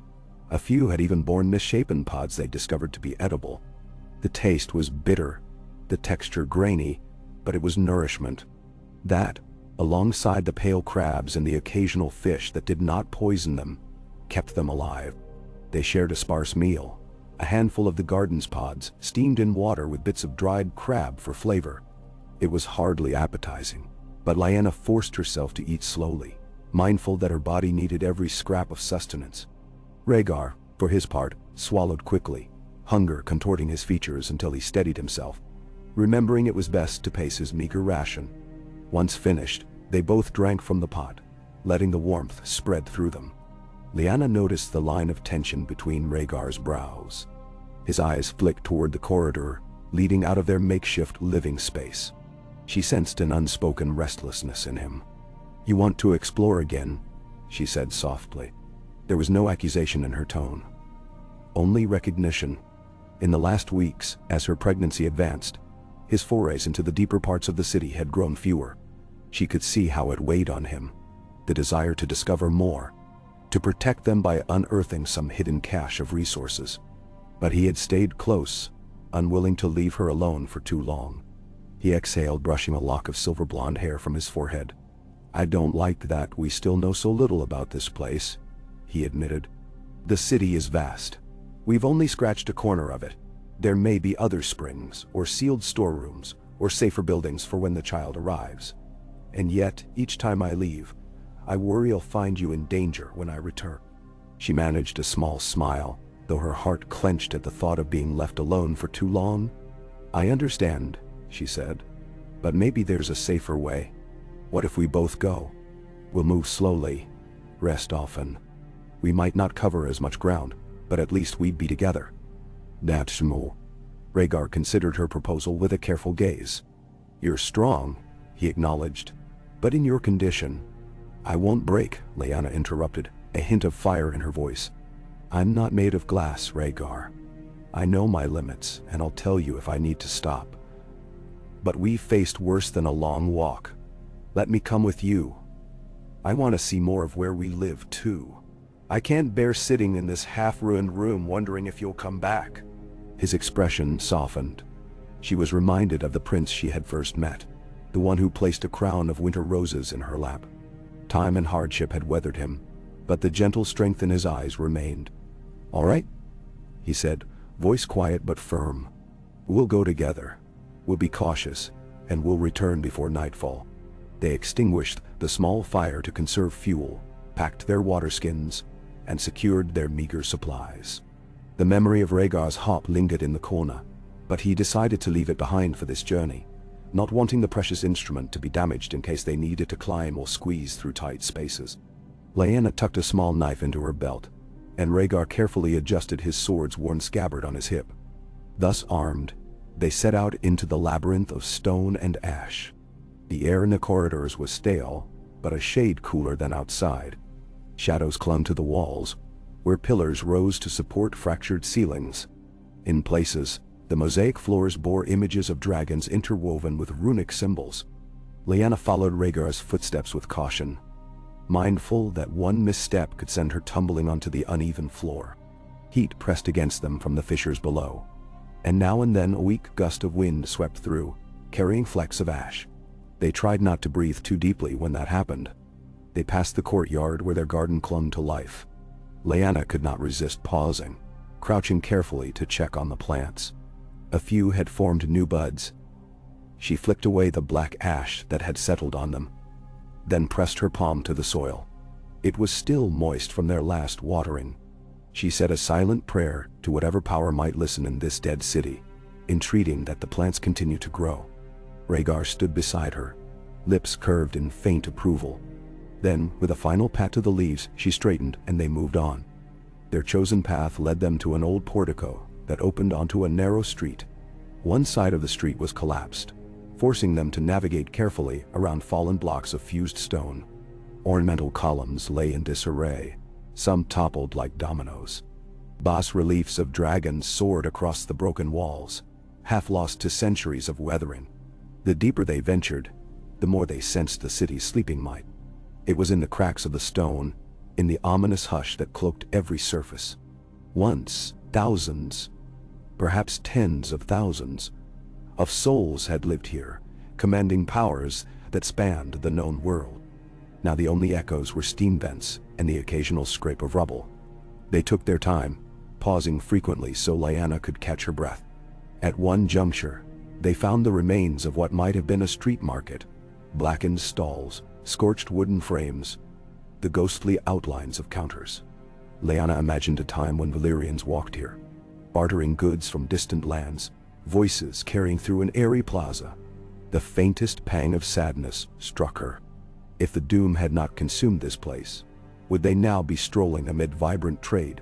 A few had even borne misshapen pods they discovered to be edible. The taste was bitter, the texture grainy, but it was nourishment. That, alongside the pale crabs and the occasional fish that did not poison them, kept them alive. They shared a sparse meal, a handful of the garden's pods steamed in water with bits of dried crab for flavor. It was hardly appetizing, but Lyanna forced herself to eat slowly, mindful that her body needed every scrap of sustenance. Rhaegar, for his part, swallowed quickly, hunger contorting his features until he steadied himself, remembering it was best to pace his meager ration. Once finished, they both drank from the pot, letting the warmth spread through them. Lyanna noticed the line of tension between Rhaegar's brows. His eyes flicked toward the corridor leading out of their makeshift living space. She sensed an unspoken restlessness in him. "You want to explore again?" she said softly. There was no accusation in her tone, only recognition. In the last weeks, as her pregnancy advanced, his forays into the deeper parts of the city had grown fewer. She could see how it weighed on him, the desire to discover more, to protect them by unearthing some hidden cache of resources. But he had stayed close, unwilling to leave her alone for too long. He exhaled, brushing a lock of silver blonde hair from his forehead. "I don't like that we still know so little about this place," he admitted. "The city is vast. We've only scratched a corner of it. There may be other springs, or sealed storerooms, or safer buildings for when the child arrives. And yet, each time I leave, I worry I'll find you in danger when I return." She managed a small smile, though her heart clenched at the thought of being left alone for too long. "I understand," she said, "but maybe there's a safer way. What if we both go? We'll move slowly, rest often. We might not cover as much ground, but at least we'd be together." "That's more." Rhaegar considered her proposal with a careful gaze. "You're strong," he acknowledged, "but in your condition—" "I won't break," Lyanna interrupted, a hint of fire in her voice. "I'm not made of glass, Rhaegar. I know my limits, and I'll tell you if I need to stop. But we've faced worse than a long walk. Let me come with you. I want to see more of where we live, too. I can't bear sitting in this half-ruined room wondering if you'll come back." His expression softened. She was reminded of the prince she had first met, the one who placed a crown of winter roses in her lap. Time and hardship had weathered him, but the gentle strength in his eyes remained. "All right," he said, voice quiet but firm. "We'll go together. We'll be cautious, and we'll return before nightfall." They extinguished the small fire to conserve fuel, packed their water skins, and secured their meager supplies. The memory of Rhaegar's hop lingered in the corner, but he decided to leave it behind for this journey, not wanting the precious instrument to be damaged in case they needed to climb or squeeze through tight spaces. Lyanna tucked a small knife into her belt, and Rhaegar carefully adjusted his sword's worn scabbard on his hip. Thus armed, they set out into the labyrinth of stone and ash. The air in the corridors was stale, but a shade cooler than outside. Shadows clung to the walls, where pillars rose to support fractured ceilings. In places, the mosaic floors bore images of dragons interwoven with runic symbols. Lyanna followed Rhaegar's footsteps with caution, mindful that one misstep could send her tumbling onto the uneven floor. Heat pressed against them from the fissures below, and now and then a weak gust of wind swept through, carrying flecks of ash. They tried not to breathe too deeply when that happened. They passed the courtyard where their garden clung to life. Lyanna could not resist pausing. crouching carefully to check on the plants. A few had formed new buds. She flicked away the black ash that had settled on them, then pressed her palm to the soil. It was still moist from their last watering. She said a silent prayer to whatever power might listen in this dead city, entreating that the plants continue to grow. Rhaegar stood beside her, lips curved in faint approval. Then, with a final pat to the leaves, she straightened and they moved on. Their chosen path led them to an old portico that opened onto a narrow street. One side of the street was collapsed, forcing them to navigate carefully around fallen blocks of fused stone. Ornamental columns lay in disarray, some toppled like dominoes. Bas-reliefs of dragons soared across the broken walls, half lost to centuries of weathering. The deeper they ventured, the more they sensed the city's sleeping might. It was in the cracks of the stone, in the ominous hush that cloaked every surface. Once, thousands, perhaps tens of thousands, of souls had lived here, commanding powers that spanned the known world. Now the only echoes were steam vents and the occasional scrape of rubble. They took their time, pausing frequently so Lyanna could catch her breath. At one juncture, they found the remains of what might have been a street market. Blackened stalls, scorched wooden frames, the ghostly outlines of counters. Lyanna imagined a time when Valyrians walked here, bartering goods from distant lands, voices carrying through an airy plaza. The faintest pang of sadness struck her. If the doom had not consumed this place, would they now be strolling amid vibrant trade,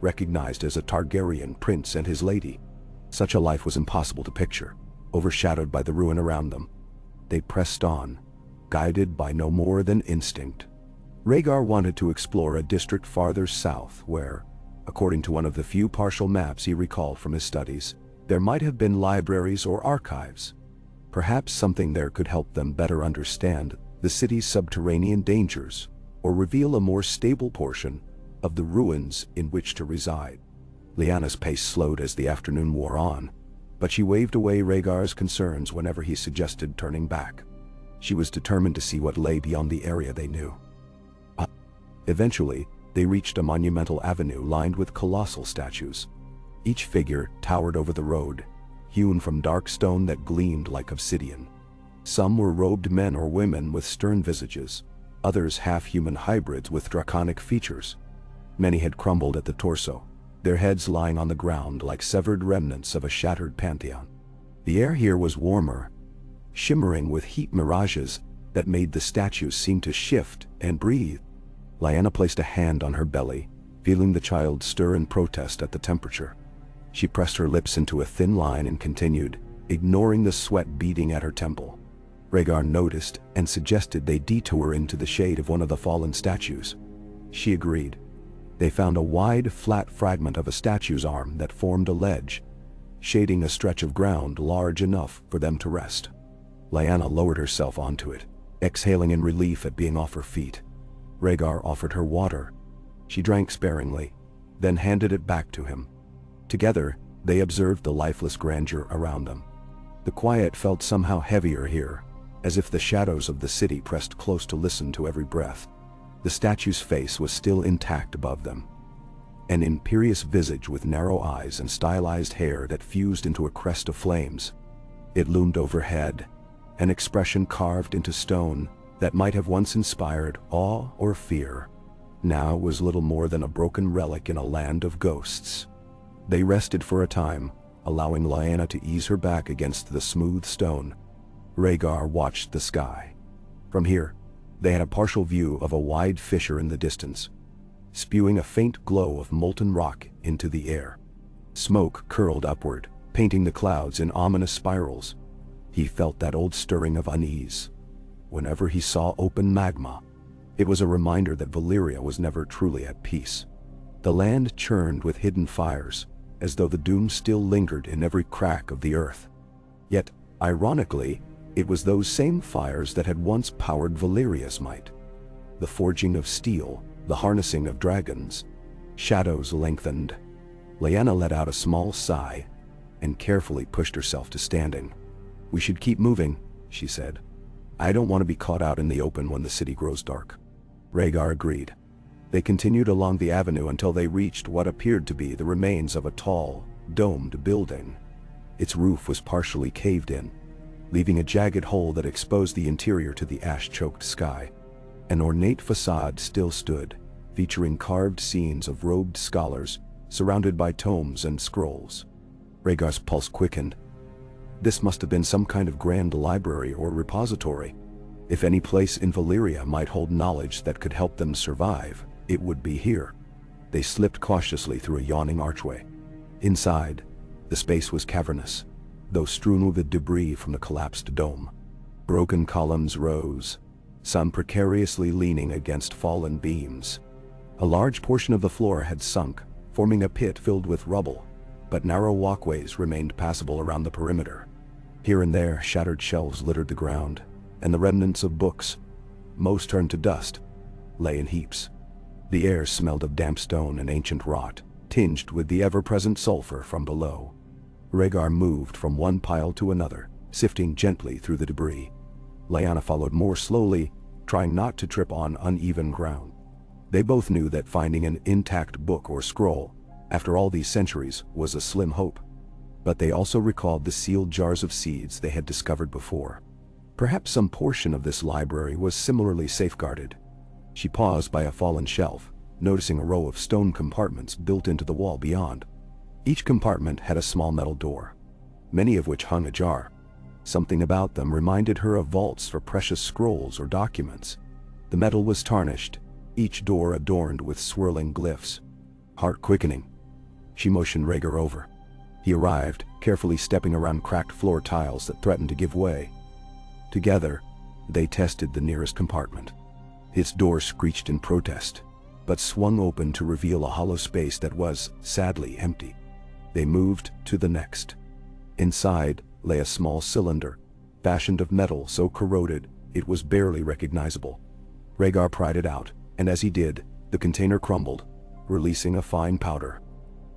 recognized as a Targaryen prince and his lady? Such a life was impossible to picture, overshadowed by the ruin around them. They pressed on, guided by no more than instinct. Rhaegar wanted to explore a district farther south where, according to one of the few partial maps he recalled from his studies, there might have been libraries or archives. Perhaps something there could help them better understand the city's subterranean dangers, or reveal a more stable portion of the ruins in which to reside. Lyanna's pace slowed as the afternoon wore on, but she waved away Rhaegar's concerns whenever he suggested turning back. She was determined to see what lay beyond the area they knew. Eventually, they reached a monumental avenue lined with colossal statues. Each figure towered over the road, hewn from dark stone that gleamed like obsidian. Some were robed men or women with stern visages, others half-human hybrids with draconic features. Many had crumbled at the torso, their heads lying on the ground like severed remnants of a shattered pantheon. The air here was warmer, shimmering with heat mirages that made the statues seem to shift and breathe. Lyanna placed a hand on her belly, feeling the child stir in protest at the temperature. She pressed her lips into a thin line and continued, ignoring the sweat beading at her temple. Rhaegar noticed and suggested they detour into the shade of one of the fallen statues. She agreed. They found a wide, flat fragment of a statue's arm that formed a ledge, shading a stretch of ground large enough for them to rest. Lyanna lowered herself onto it, exhaling in relief at being off her feet. Rhaegar offered her water. She drank sparingly, then handed it back to him. Together, they observed the lifeless grandeur around them. The quiet felt somehow heavier here, as if the shadows of the city pressed close to listen to every breath. The statue's face was still intact above them. An imperious visage with narrow eyes and stylized hair that fused into a crest of flames. It loomed overhead, an expression carved into stone that might have once inspired awe or fear. Now was little more than a broken relic in a land of ghosts. They rested for a time, allowing Lyanna to ease her back against the smooth stone. Rhaegar watched the sky. From here, they had a partial view of a wide fissure in the distance, spewing a faint glow of molten rock into the air. Smoke curled upward, painting the clouds in ominous spirals. He felt that old stirring of unease. Whenever he saw open magma, it was a reminder that Valyria was never truly at peace. The land churned with hidden fires, as though the doom still lingered in every crack of the earth. Yet, ironically, it was those same fires that had once powered Valyria's might. The forging of steel, the harnessing of dragons. Shadows lengthened. Lyanna let out a small sigh and carefully pushed herself to standing. "We should keep moving," she said. "I don't want to be caught out in the open when the city grows dark." Rhaegar agreed. They continued along the avenue until they reached what appeared to be the remains of a tall, domed building. Its roof was partially caved in, leaving a jagged hole that exposed the interior to the ash-choked sky. An ornate facade still stood, featuring carved scenes of robed scholars, surrounded by tomes and scrolls. Rhaegar's pulse quickened. This must have been some kind of grand library or repository. If any place in Valyria might hold knowledge that could help them survive, it would be here. They slipped cautiously through a yawning archway. Inside, the space was cavernous, though strewn with debris from the collapsed dome. Broken columns rose, some precariously leaning against fallen beams. A large portion of the floor had sunk, forming a pit filled with rubble, but narrow walkways remained passable around the perimeter. Here and there, shattered shelves littered the ground, and the remnants of books, most turned to dust, lay in heaps. The air smelled of damp stone and ancient rot, tinged with the ever-present sulfur from below. Rhaegar moved from one pile to another, sifting gently through the debris. Lyanna followed more slowly, trying not to trip on uneven ground. They both knew that finding an intact book or scroll, after all these centuries, was a slim hope. But they also recalled the sealed jars of seeds they had discovered before. Perhaps some portion of this library was similarly safeguarded. She paused by a fallen shelf, noticing a row of stone compartments built into the wall beyond. Each compartment had a small metal door, many of which hung ajar. Something about them reminded her of vaults for precious scrolls or documents. The metal was tarnished, each door adorned with swirling glyphs. Heart quickening, she motioned Rhaegar over. He arrived, carefully stepping around cracked floor tiles that threatened to give way. Together, they tested the nearest compartment. Its door screeched in protest, but swung open to reveal a hollow space that was, sadly, empty. They moved to the next. Inside lay a small cylinder, fashioned of metal so corroded it was barely recognizable. Rhaegar pried it out, and as he did, the container crumbled, releasing a fine powder.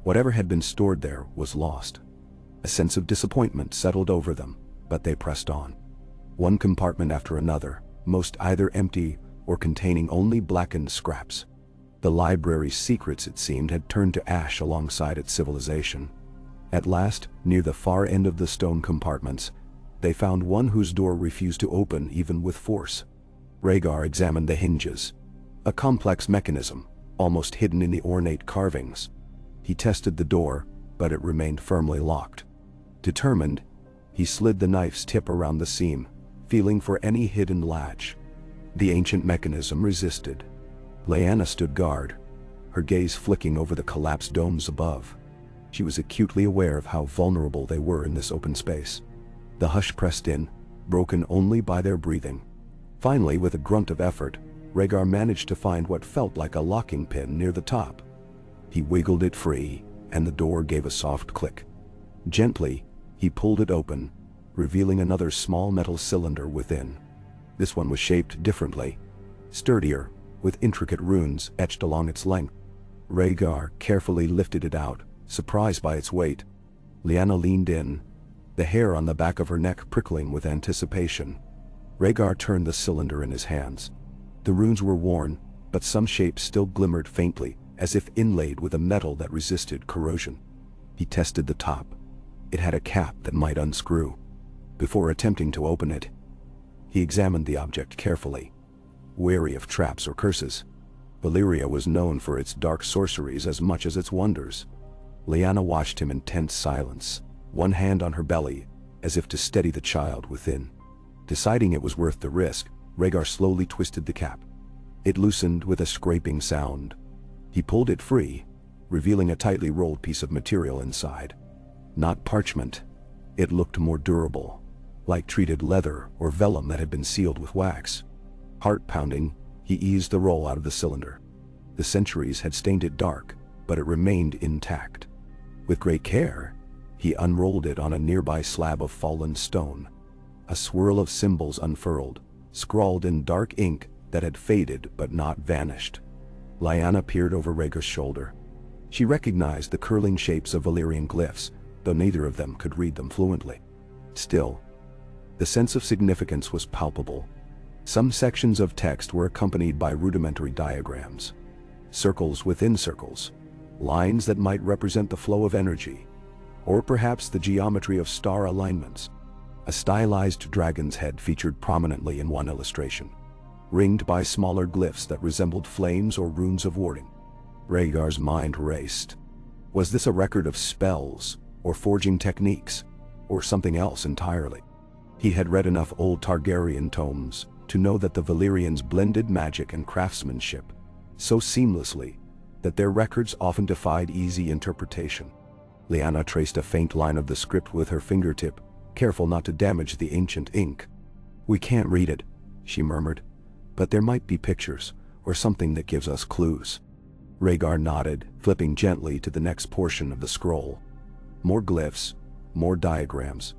Whatever had been stored there was lost. A sense of disappointment settled over them, but they pressed on. One compartment after another, most either empty or containing only blackened scraps. The library's secrets, it seemed, had turned to ash alongside its civilization. At last, near the far end of the stone compartments, they found one whose door refused to open even with force. Rhaegar examined the hinges, a complex mechanism, almost hidden in the ornate carvings. He tested the door, but it remained firmly locked. Determined, he slid the knife's tip around the seam, feeling for any hidden latch. The ancient mechanism resisted. Lyanna stood guard, her gaze flicking over the collapsed domes above. She was acutely aware of how vulnerable they were in this open space. The hush pressed in, broken only by their breathing. Finally, with a grunt of effort, Rhaegar managed to find what felt like a locking pin near the top. He wiggled it free, and the door gave a soft click. Gently, he pulled it open, revealing another small metal cylinder within. This one was shaped differently, sturdier, with intricate runes etched along its length. Rhaegar carefully lifted it out, surprised by its weight. Lyanna leaned in, the hair on the back of her neck prickling with anticipation. Rhaegar turned the cylinder in his hands. The runes were worn, but some shapes still glimmered faintly, as if inlaid with a metal that resisted corrosion. He tested the top. It had a cap that might unscrew. Before attempting to open it, he examined the object carefully, wary of traps or curses. Valyria was known for its dark sorceries as much as its wonders. Lyanna watched him in tense silence, one hand on her belly, as if to steady the child within. Deciding it was worth the risk, Rhaegar slowly twisted the cap. It loosened with a scraping sound. He pulled it free, revealing a tightly rolled piece of material inside. Not parchment. It looked more durable, like treated leather or vellum that had been sealed with wax. Heart pounding, he eased the roll out of the cylinder. The centuries had stained it dark, but it remained intact. With great care, he unrolled it on a nearby slab of fallen stone. A swirl of symbols unfurled, scrawled in dark ink that had faded but not vanished. Lyanna peered over Rhaegar's shoulder. She recognized the curling shapes of Valyrian glyphs, though neither of them could read them fluently. Still, the sense of significance was palpable. Some sections of text were accompanied by rudimentary diagrams. circles within circles, lines that might represent the flow of energy, or perhaps the geometry of star alignments. A stylized dragon's head featured prominently in one illustration, ringed by smaller glyphs that resembled flames or runes of warding. Rhaegar's mind raced. Was this a record of spells, or forging techniques, or something else entirely? He had read enough old Targaryen tomes to know that the Valyrians blended magic and craftsmanship so seamlessly that their records often defied easy interpretation. Lyanna traced a faint line of the script with her fingertip, careful not to damage the ancient ink. "We can't read it," she murmured, "but there might be pictures, or something that gives us clues." Rhaegar nodded, flipping gently to the next portion of the scroll. More glyphs, more diagrams.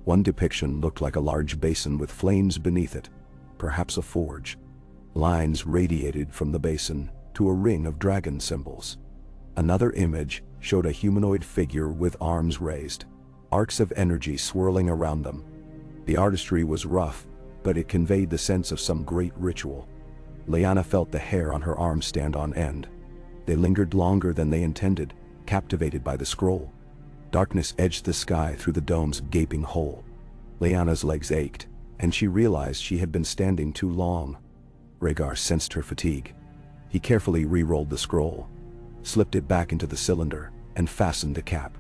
One depiction looked like a large basin with flames beneath it, perhaps a forge. Lines radiated from the basin to a ring of dragon symbols. Another image showed a humanoid figure with arms raised, arcs of energy swirling around them. The artistry was rough, but it conveyed the sense of some great ritual. Lyanna felt the hair on her arms stand on end. They lingered longer than they intended, captivated by the scroll. Darkness edged the sky through the dome's gaping hole. Lyanna's legs ached, and she realized she had been standing too long. Rhaegar sensed her fatigue. He carefully re-rolled the scroll, slipped it back into the cylinder, and fastened the cap.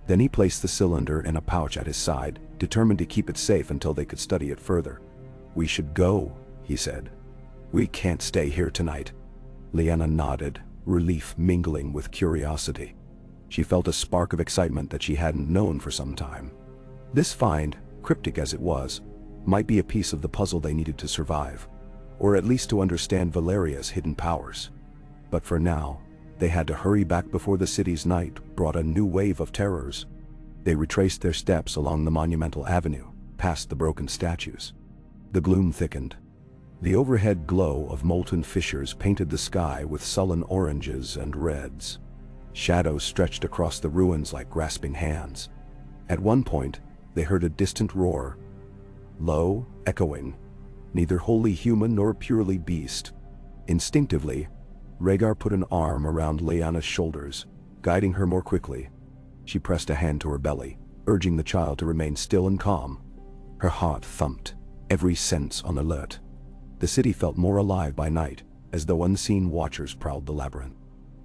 Then he placed the cylinder in a pouch at his side, determined to keep it safe until they could study it further. "We should go," he said. "We can't stay here tonight." Lyanna nodded, relief mingling with curiosity. She felt a spark of excitement that she hadn't known for some time. This find, cryptic as it was, might be a piece of the puzzle they needed to survive, or at least to understand Valyria's hidden powers. But for now, they had to hurry back before the city's night brought a new wave of terrors. They retraced their steps along the monumental avenue, past the broken statues. The gloom thickened. The overhead glow of molten fissures painted the sky with sullen oranges and reds. Shadows stretched across the ruins like grasping hands. At one point, they heard a distant roar, low, echoing, neither wholly human nor purely beast. Instinctively, Rhaegar put an arm around Lyanna's shoulders, guiding her more quickly. She pressed a hand to her belly, urging the child to remain still and calm. Her heart thumped, every sense on alert. The city felt more alive by night, as though unseen watchers prowled the labyrinth.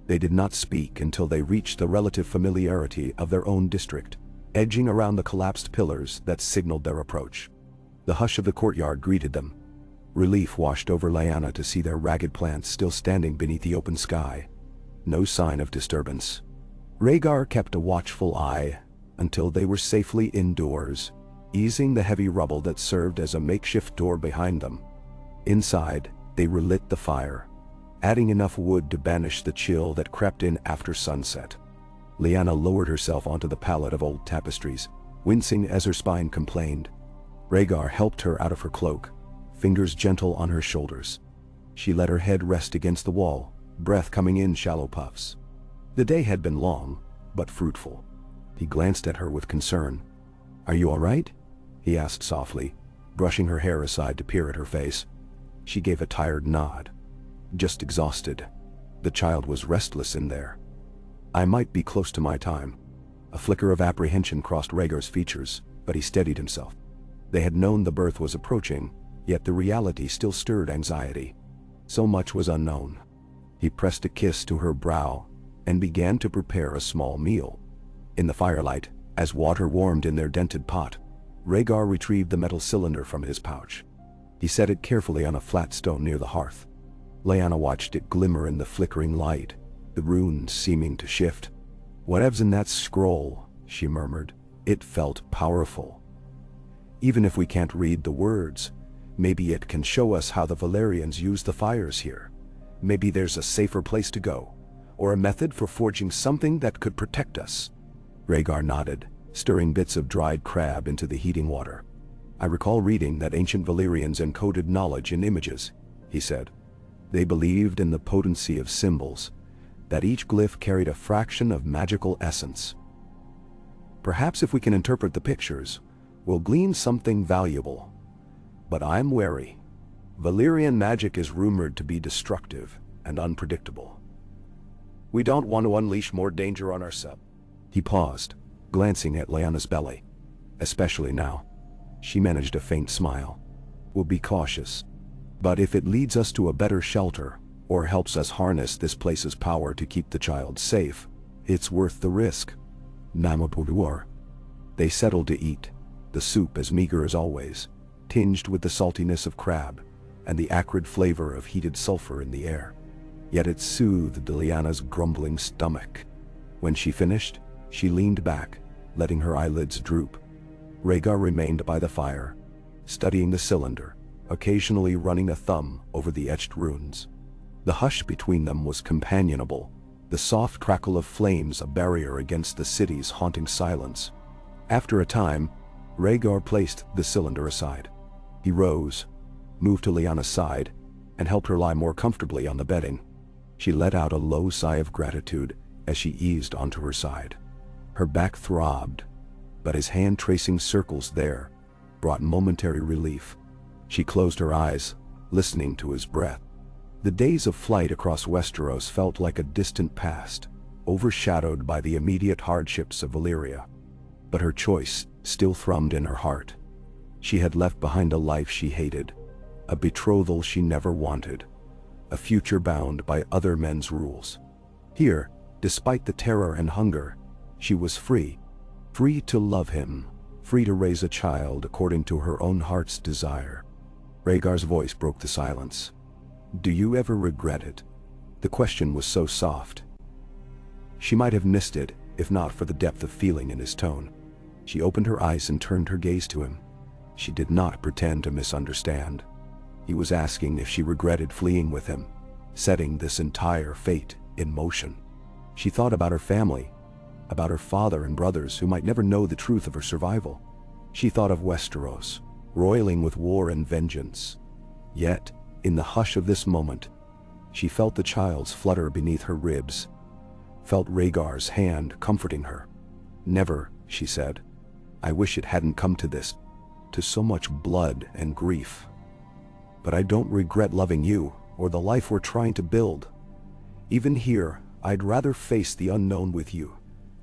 They did not speak until they reached the relative familiarity of their own district, edging around the collapsed pillars that signaled their approach. The hush of the courtyard greeted them. Relief washed over Lyanna to see their ragged plants still standing beneath the open sky. No sign of disturbance. Rhaegar kept a watchful eye until they were safely indoors, easing the heavy rubble that served as a makeshift door behind them. Inside, they relit the fire, adding enough wood to banish the chill that crept in after sunset. Lyanna lowered herself onto the pallet of old tapestries, wincing as her spine complained. Rhaegar helped her out of her cloak, fingers gentle on her shoulders. She let her head rest against the wall, breath coming in shallow puffs. The day had been long, but fruitful. He glanced at her with concern. "Are you all right?" he asked softly, brushing her hair aside to peer at her face. She gave a tired nod. "Just exhausted." The child was restless in there. "I might be close to my time." A flicker of apprehension crossed Rhaegar's features, but he steadied himself. They had known the birth was approaching, yet the reality still stirred anxiety. So much was unknown. He pressed a kiss to her brow and began to prepare a small meal. In the firelight, as water warmed in their dented pot, Rhaegar retrieved the metal cylinder from his pouch. He set it carefully on a flat stone near the hearth. Lyanna watched it glimmer in the flickering light, the runes seeming to shift. "Whatev's in that scroll," she murmured. "It felt powerful. Even if we can't read the words, maybe it can show us how the Valyrians use the fires here. Maybe there's a safer place to go, or a method for forging something that could protect us." Rhaegar nodded, stirring bits of dried crab into the heating water. "I recall reading that ancient Valyrians encoded knowledge in images," he said. "They believed in the potency of symbols, that each glyph carried a fraction of magical essence. Perhaps if we can interpret the pictures, we'll glean something valuable. But I'm wary. Valyrian magic is rumored to be destructive and unpredictable. We don't want to unleash more danger on ourselves. He paused, glancing at Lyanna's belly. Especially now. She managed a faint smile. We'll be cautious. But if it leads us to a better shelter, or helps us harness this place's power to keep the child safe, it's worth the risk. Namapuduar. They settled to eat, the soup as meager as always, tinged with the saltiness of crab, and the acrid flavor of heated sulfur in the air. Yet it soothed Lyanna's grumbling stomach. When she finished, she leaned back, letting her eyelids droop. Rhaegar remained by the fire, studying the cylinder, occasionally running a thumb over the etched runes. The hush between them was companionable, the soft crackle of flames a barrier against the city's haunting silence. After a time, Rhaegar placed the cylinder aside. He rose, moved to Lyanna's side, and helped her lie more comfortably on the bedding. She let out a low sigh of gratitude as she eased onto her side. Her back throbbed, but his hand tracing circles there brought momentary relief. She closed her eyes, listening to his breath. The days of flight across Westeros felt like a distant past, overshadowed by the immediate hardships of Valyria. But her choice still thrummed in her heart. She had left behind a life she hated, a betrothal she never wanted, a future bound by other men's rules. Here, despite the terror and hunger, she was free. Free to love him, free to raise a child according to her own heart's desire. Rhaegar's voice broke the silence. Do you ever regret it? The question was so soft. She might have missed it, if not for the depth of feeling in his tone. She opened her eyes and turned her gaze to him. She did not pretend to misunderstand. He was asking if she regretted fleeing with him, setting this entire fate in motion. She thought about her family, about her father and brothers who might never know the truth of her survival. She thought of Westeros, roiling with war and vengeance. Yet, in the hush of this moment, she felt the child's flutter beneath her ribs, felt Rhaegar's hand comforting her. Never, she said. I wish it hadn't come to this, to so much blood and grief. But I don't regret loving you, or the life we're trying to build. Even here, I'd rather face the unknown with you,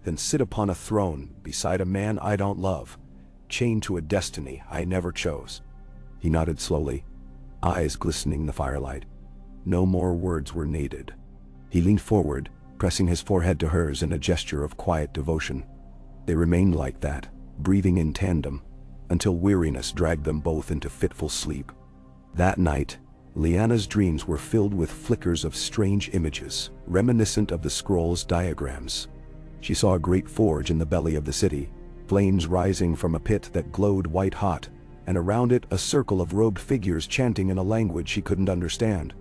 than sit upon a throne beside a man I don't love, chained to a destiny I never chose. He nodded slowly, eyes glistening in the firelight. No more words were needed. He leaned forward, pressing his forehead to hers in a gesture of quiet devotion. They remained like that, breathing in tandem, until weariness dragged them both into fitful sleep. That night, Lyanna's dreams were filled with flickers of strange images, reminiscent of the scroll's diagrams. She saw a great forge in the belly of the city, flames rising from a pit that glowed white-hot, and around it a circle of robed figures chanting in a language she couldn't understand.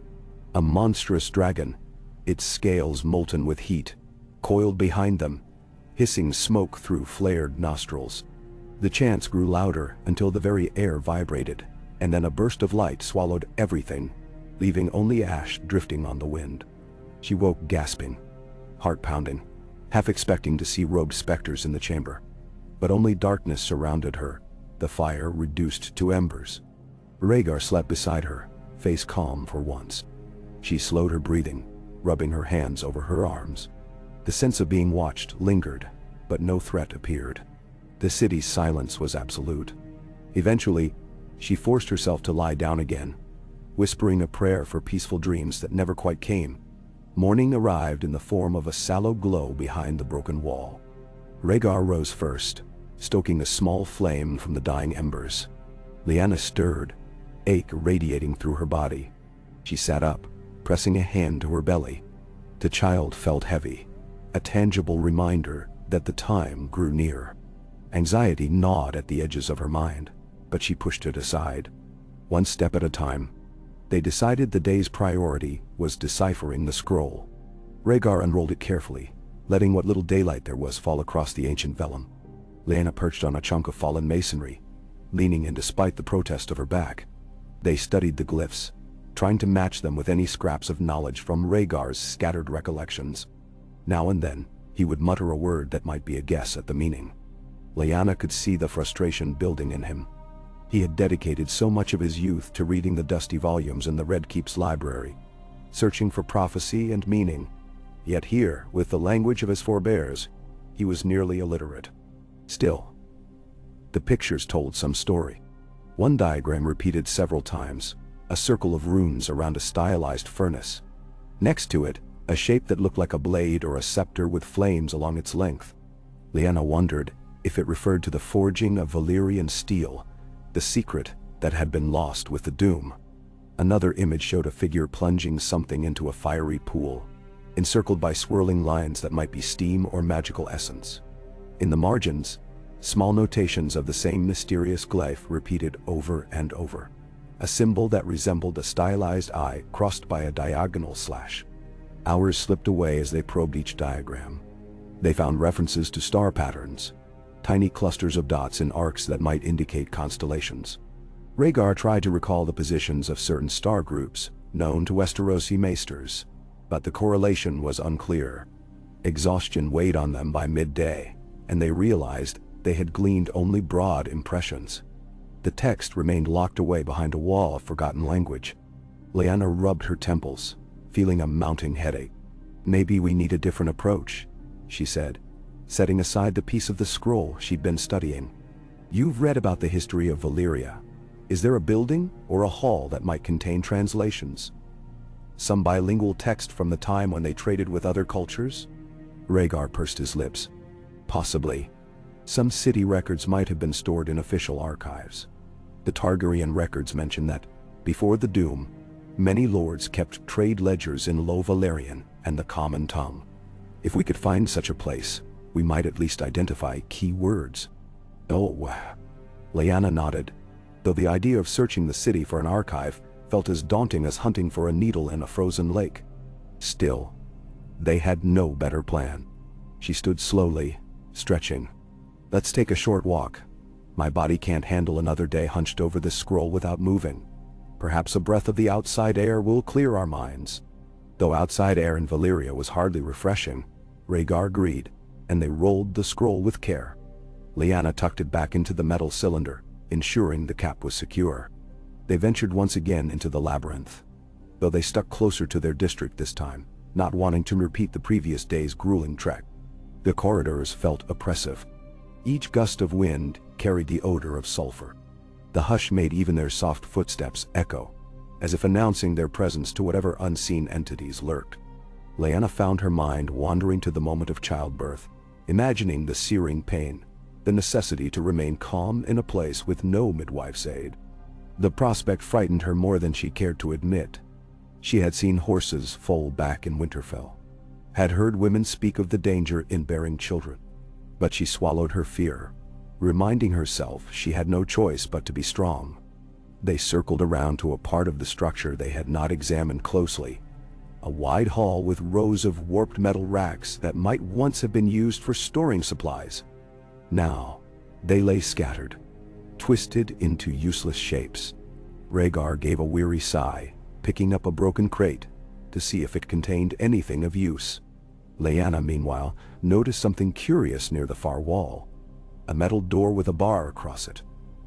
A monstrous dragon, its scales molten with heat, coiled behind them, hissing smoke through flared nostrils. The chants grew louder until the very air vibrated, and then a burst of light swallowed everything, leaving only ash drifting on the wind. She woke gasping, heart pounding, half expecting to see robed specters in the chamber. But only darkness surrounded her, the fire reduced to embers. Rhaegar slept beside her, face calm for once. She slowed her breathing, rubbing her hands over her arms. The sense of being watched lingered, but no threat appeared. The city's silence was absolute. Eventually, she forced herself to lie down again, whispering a prayer for peaceful dreams that never quite came. Morning arrived in the form of a sallow glow behind the broken wall. Rhaegar rose first, stoking a small flame from the dying embers. Lyanna stirred, ache radiating through her body. She sat up, pressing a hand to her belly. The child felt heavy, a tangible reminder that the time grew near. Anxiety gnawed at the edges of her mind, but she pushed it aside. One step at a time, they decided the day's priority was deciphering the scroll. Rhaegar unrolled it carefully, letting what little daylight there was fall across the ancient vellum. Lyanna perched on a chunk of fallen masonry, leaning in despite the protest of her back. They studied the glyphs, trying to match them with any scraps of knowledge from Rhaegar's scattered recollections. Now and then, he would mutter a word that might be a guess at the meaning. Lyanna could see the frustration building in him. He had dedicated so much of his youth to reading the dusty volumes in the Red Keep's library, searching for prophecy and meaning. Yet here, with the language of his forebears, he was nearly illiterate. Still, the pictures told some story. One diagram repeated several times, a circle of runes around a stylized furnace. Next to it, a shape that looked like a blade or a scepter with flames along its length. Lyanna wondered if it referred to the forging of Valyrian steel, the secret that had been lost with the Doom. Another image showed a figure plunging something into a fiery pool, encircled by swirling lines that might be steam or magical essence. In the margins, small notations of the same mysterious glyph repeated over and over, a symbol that resembled a stylized eye crossed by a diagonal slash. Hours slipped away as they probed each diagram. They found references to star patterns, tiny clusters of dots in arcs that might indicate constellations. Rhaegar tried to recall the positions of certain star groups known to Westerosi maesters, but the correlation was unclear. Exhaustion weighed on them by midday, and they realized they had gleaned only broad impressions. The text remained locked away behind a wall of forgotten language. Lyanna rubbed her temples, feeling a mounting headache. "Maybe we need a different approach," she said, setting aside the piece of the scroll she'd been studying. "You've read about the history of Valyria. Is there a building or a hall that might contain translations? Some bilingual text from the time when they traded with other cultures?" Rhaegar pursed his lips. "Possibly. Some city records might have been stored in official archives. The Targaryen records mention that, before the Doom, many lords kept trade ledgers in Low Valyrian and the common tongue. If we could find such a place, we might at least identify key words." "Oh," Lyanna nodded, though the idea of searching the city for an archive felt as daunting as hunting for a needle in a frozen lake. Still, they had no better plan. She stood slowly, stretching. "Let's take a short walk. My body can't handle another day hunched over this scroll without moving. Perhaps a breath of the outside air will clear our minds." Though outside air in Valyria was hardly refreshing, Rhaegar agreed, and they rolled the scroll with care. Lyanna tucked it back into the metal cylinder, ensuring the cap was secure. They ventured once again into the labyrinth, though they stuck closer to their district this time, not wanting to repeat the previous day's grueling trek. The corridors felt oppressive. Each gust of wind carried the odor of sulfur. The hush made even their soft footsteps echo, as if announcing their presence to whatever unseen entities lurked. Lyanna found her mind wandering to the moment of childbirth, imagining the searing pain, the necessity to remain calm in a place with no midwife's aid. The prospect frightened her more than she cared to admit. She had seen horses foal back in Winterfell, had heard women speak of the danger in bearing children. But she swallowed her fear, reminding herself she had no choice but to be strong. They circled around to a part of the structure they had not examined closely, a wide hall with rows of warped metal racks that might once have been used for storing supplies. Now, they lay scattered, twisted into useless shapes. Rhaegar gave a weary sigh, picking up a broken crate to see if it contained anything of use. Lyanna, meanwhile, noticed something curious near the far wall. A metal door with a bar across it,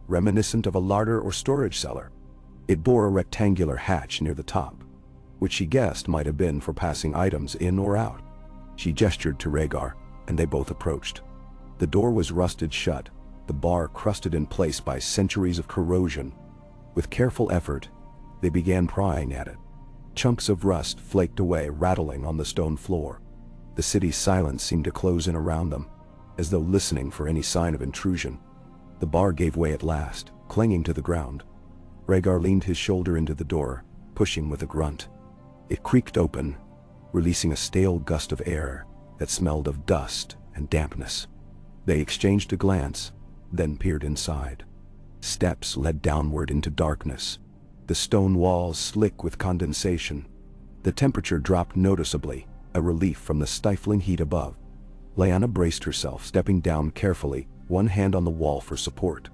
reminiscent of a larder or storage cellar. It bore a rectangular hatch near the top, which she guessed might have been for passing items in or out. She gestured to Rhaegar, and they both approached. The door was rusted shut, the bar crusted in place by centuries of corrosion. With careful effort, they began prying at it. Chunks of rust flaked away, rattling on the stone floor. The city's silence seemed to close in around them, as though listening for any sign of intrusion. The bar gave way at last, clinging to the ground. Rhaegar leaned his shoulder into the door, pushing with a grunt. It creaked open, releasing a stale gust of air that smelled of dust and dampness. They exchanged a glance, then peered inside. Steps led downward into darkness, the stone walls slick with condensation. The temperature dropped noticeably, a relief from the stifling heat above. Lyanna braced herself, stepping down carefully, one hand on the wall for support.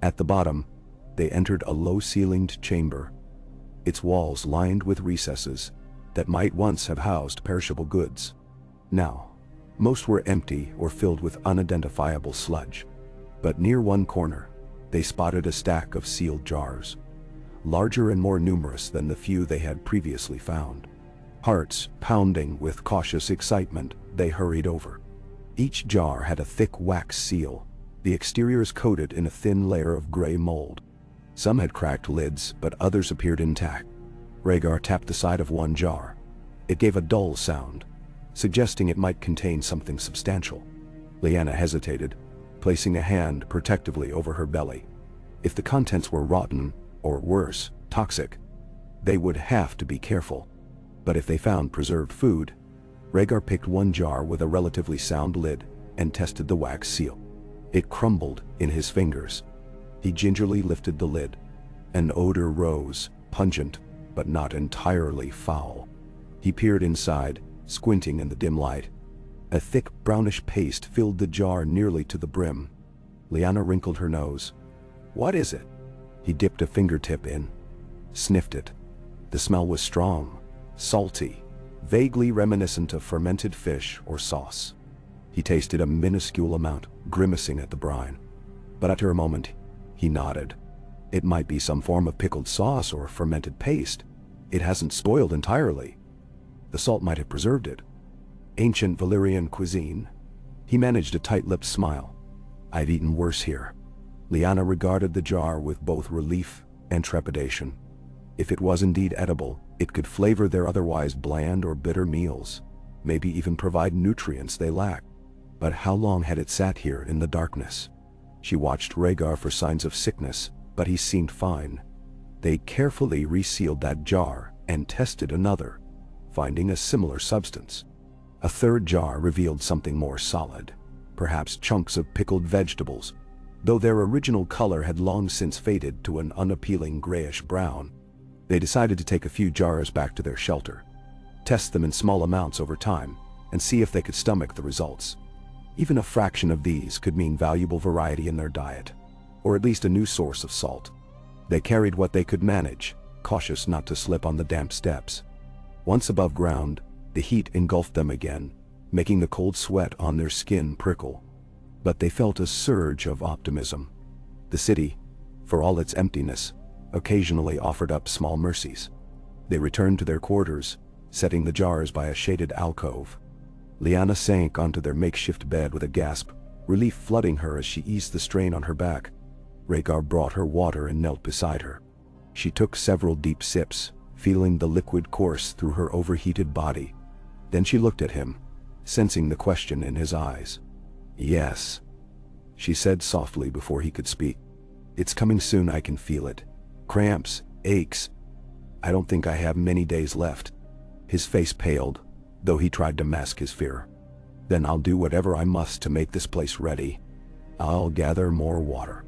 At the bottom, they entered a low-ceilinged chamber, its walls lined with recesses that might once have housed perishable goods. Now, most were empty or filled with unidentifiable sludge. But near one corner, they spotted a stack of sealed jars, larger and more numerous than the few they had previously found. Hearts pounding with cautious excitement, they hurried over. Each jar had a thick wax seal, the exteriors coated in a thin layer of gray mold. Some had cracked lids, but others appeared intact. Rhaegar tapped the side of one jar. It gave a dull sound, suggesting it might contain something substantial. Lyanna hesitated, placing a hand protectively over her belly. If the contents were rotten, or worse, toxic, they would have to be careful. But if they found preserved food, Rhaegar picked one jar with a relatively sound lid and tested the wax seal. It crumbled in his fingers. He gingerly lifted the lid. An odor rose, pungent, but not entirely foul. He peered inside, squinting in the dim light. A thick brownish paste filled the jar nearly to the brim. Lyanna wrinkled her nose. "What is it?" He dipped a fingertip in, sniffed it. The smell was strong, salty, vaguely reminiscent of fermented fish or sauce. He tasted a minuscule amount, grimacing at the brine. But after a moment, he nodded. It might be some form of pickled sauce or fermented paste. It hasn't spoiled entirely. The salt might have preserved it. Ancient Valyrian cuisine. He managed a tight-lipped smile. "I've eaten worse here." Lyanna regarded the jar with both relief and trepidation. If it was indeed edible, it could flavor their otherwise bland or bitter meals, maybe even provide nutrients they lacked. But how long had it sat here in the darkness? She watched Rhaegar for signs of sickness, but he seemed fine. They carefully resealed that jar and tested another, finding a similar substance. A third jar revealed something more solid, perhaps chunks of pickled vegetables, though their original color had long since faded to an unappealing grayish-brown. They decided to take a few jars back to their shelter, test them in small amounts over time, and see if they could stomach the results. Even a fraction of these could mean valuable variety in their diet, or at least a new source of salt. They carried what they could manage, cautious not to slip on the damp steps. Once above ground, the heat engulfed them again, making the cold sweat on their skin prickle. But they felt a surge of optimism. The city, for all its emptiness, occasionally offered up small mercies. They returned to their quarters, setting the jars by a shaded alcove. Lyanna sank onto their makeshift bed with a gasp, relief flooding her as she eased the strain on her back. Rhaegar brought her water and knelt beside her. She took several deep sips, feeling the liquid course through her overheated body. Then she looked at him, sensing the question in his eyes. "Yes," she said softly before he could speak. "It's coming soon, I can feel it. Cramps, aches. I don't think I have many days left." His face paled, though he tried to mask his fear. "Then I'll do whatever I must to make this place ready. I'll gather more water.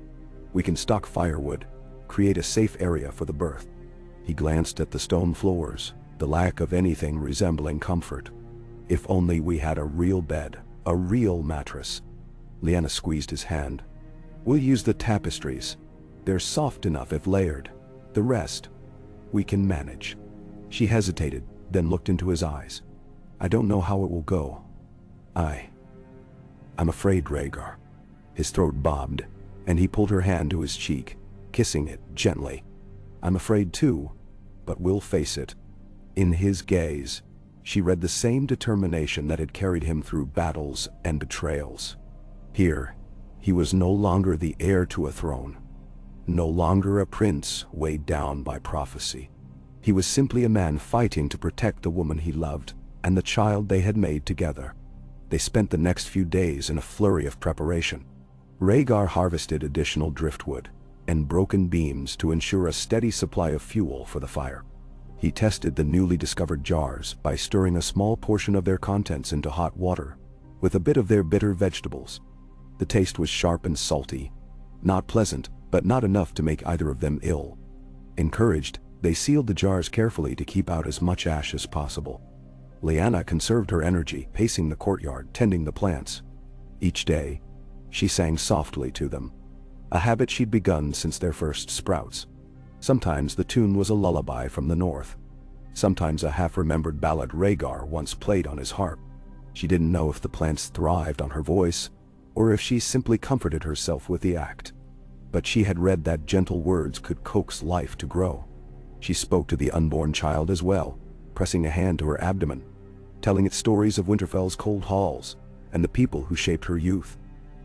We can stock firewood, create a safe area for the birth." He glanced at the stone floors, the lack of anything resembling comfort. "If only we had a real bed, a real mattress." Lyanna squeezed his hand. "We'll use the tapestries. They're soft enough if layered. The rest, we can manage." She hesitated, then looked into his eyes. "I don't know how it will go. I'm afraid, Rhaegar." His throat bobbed, and he pulled her hand to his cheek, kissing it gently. "I'm afraid too, but we'll face it." In his gaze, she read the same determination that had carried him through battles and betrayals. Here, he was no longer the heir to a throne, no longer a prince weighed down by prophecy. He was simply a man fighting to protect the woman he loved and the child they had made together. They spent the next few days in a flurry of preparation. Rhaegar harvested additional driftwood and broken beams to ensure a steady supply of fuel for the fire. He tested the newly discovered jars by stirring a small portion of their contents into hot water, with a bit of their bitter vegetables. The taste was sharp and salty, not pleasant, but not enough to make either of them ill. Encouraged, they sealed the jars carefully to keep out as much ash as possible. Lyanna conserved her energy, pacing the courtyard, tending the plants. Each day, she sang softly to them, a habit she'd begun since their first sprouts. Sometimes the tune was a lullaby from the north. Sometimes a half-remembered ballad Rhaegar once played on his harp. She didn't know if the plants thrived on her voice, or if she simply comforted herself with the act. But she had read that gentle words could coax life to grow. She spoke to the unborn child as well, pressing a hand to her abdomen, telling it stories of Winterfell's cold halls and the people who shaped her youth.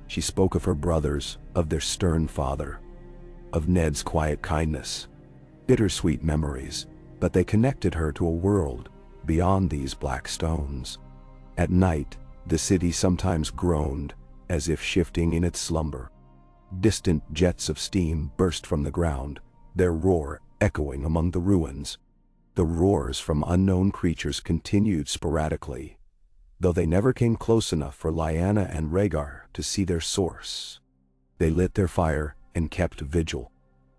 She spoke of her brothers, of their stern father, of Ned's quiet kindness. Bittersweet memories, but they connected her to a world beyond these black stones. At night, the city sometimes groaned, as if shifting in its slumber. Distant jets of steam burst from the ground, their roar echoing among the ruins. The roars from unknown creatures continued sporadically, though they never came close enough for Lyanna and Rhaegar to see their source. They lit their fire and kept vigil.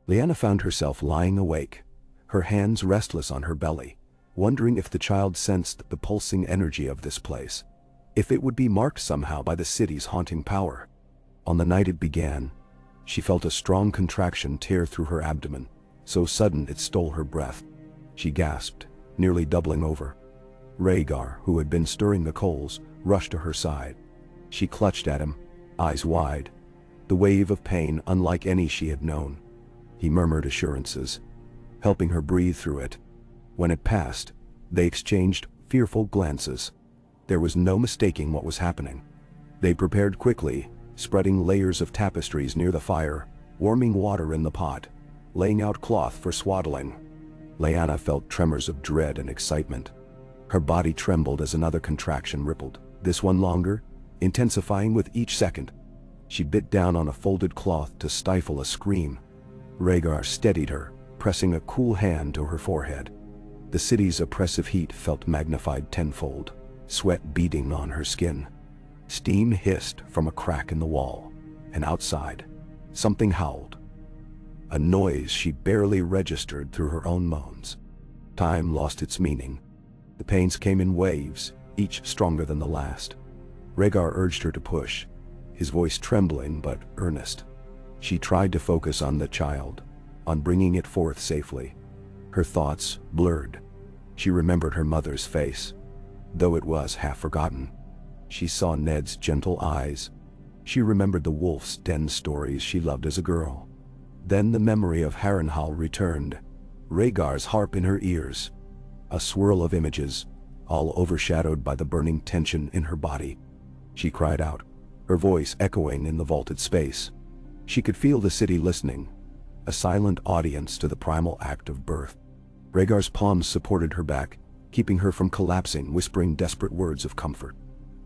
Lyanna found herself lying awake, her hands restless on her belly, wondering if the child sensed the pulsing energy of this place, if it would be marked somehow by the city's haunting power. On the night it began, she felt a strong contraction tear through her abdomen, so sudden it stole her breath. She gasped, nearly doubling over. Rhaegar, who had been stirring the coals, rushed to her side. She clutched at him, eyes wide, the wave of pain unlike any she had known. He murmured assurances, helping her breathe through it. When it passed, they exchanged fearful glances. There was no mistaking what was happening. They prepared quickly, spreading layers of tapestries near the fire, warming water in the pot, laying out cloth for swaddling. Lyanna felt tremors of dread and excitement. Her body trembled as another contraction rippled, this one longer, intensifying with each second. She bit down on a folded cloth to stifle a scream. Rhaegar steadied her, pressing a cool hand to her forehead. The city's oppressive heat felt magnified tenfold, sweat beading on her skin. Steam hissed from a crack in the wall, and outside, something howled. A noise she barely registered through her own moans. Time lost its meaning. The pains came in waves, each stronger than the last. Rhaegar urged her to push, his voice trembling but earnest. She tried to focus on the child, on bringing it forth safely. Her thoughts blurred. She remembered her mother's face, though it was half forgotten. She saw Ned's gentle eyes. She remembered the wolf's den stories she loved as a girl. Then the memory of Harrenhal returned, Rhaegar's harp in her ears. A swirl of images, all overshadowed by the burning tension in her body. She cried out, her voice echoing in the vaulted space. She could feel the city listening, a silent audience to the primal act of birth. Rhaegar's palms supported her back, keeping her from collapsing, whispering desperate words of comfort.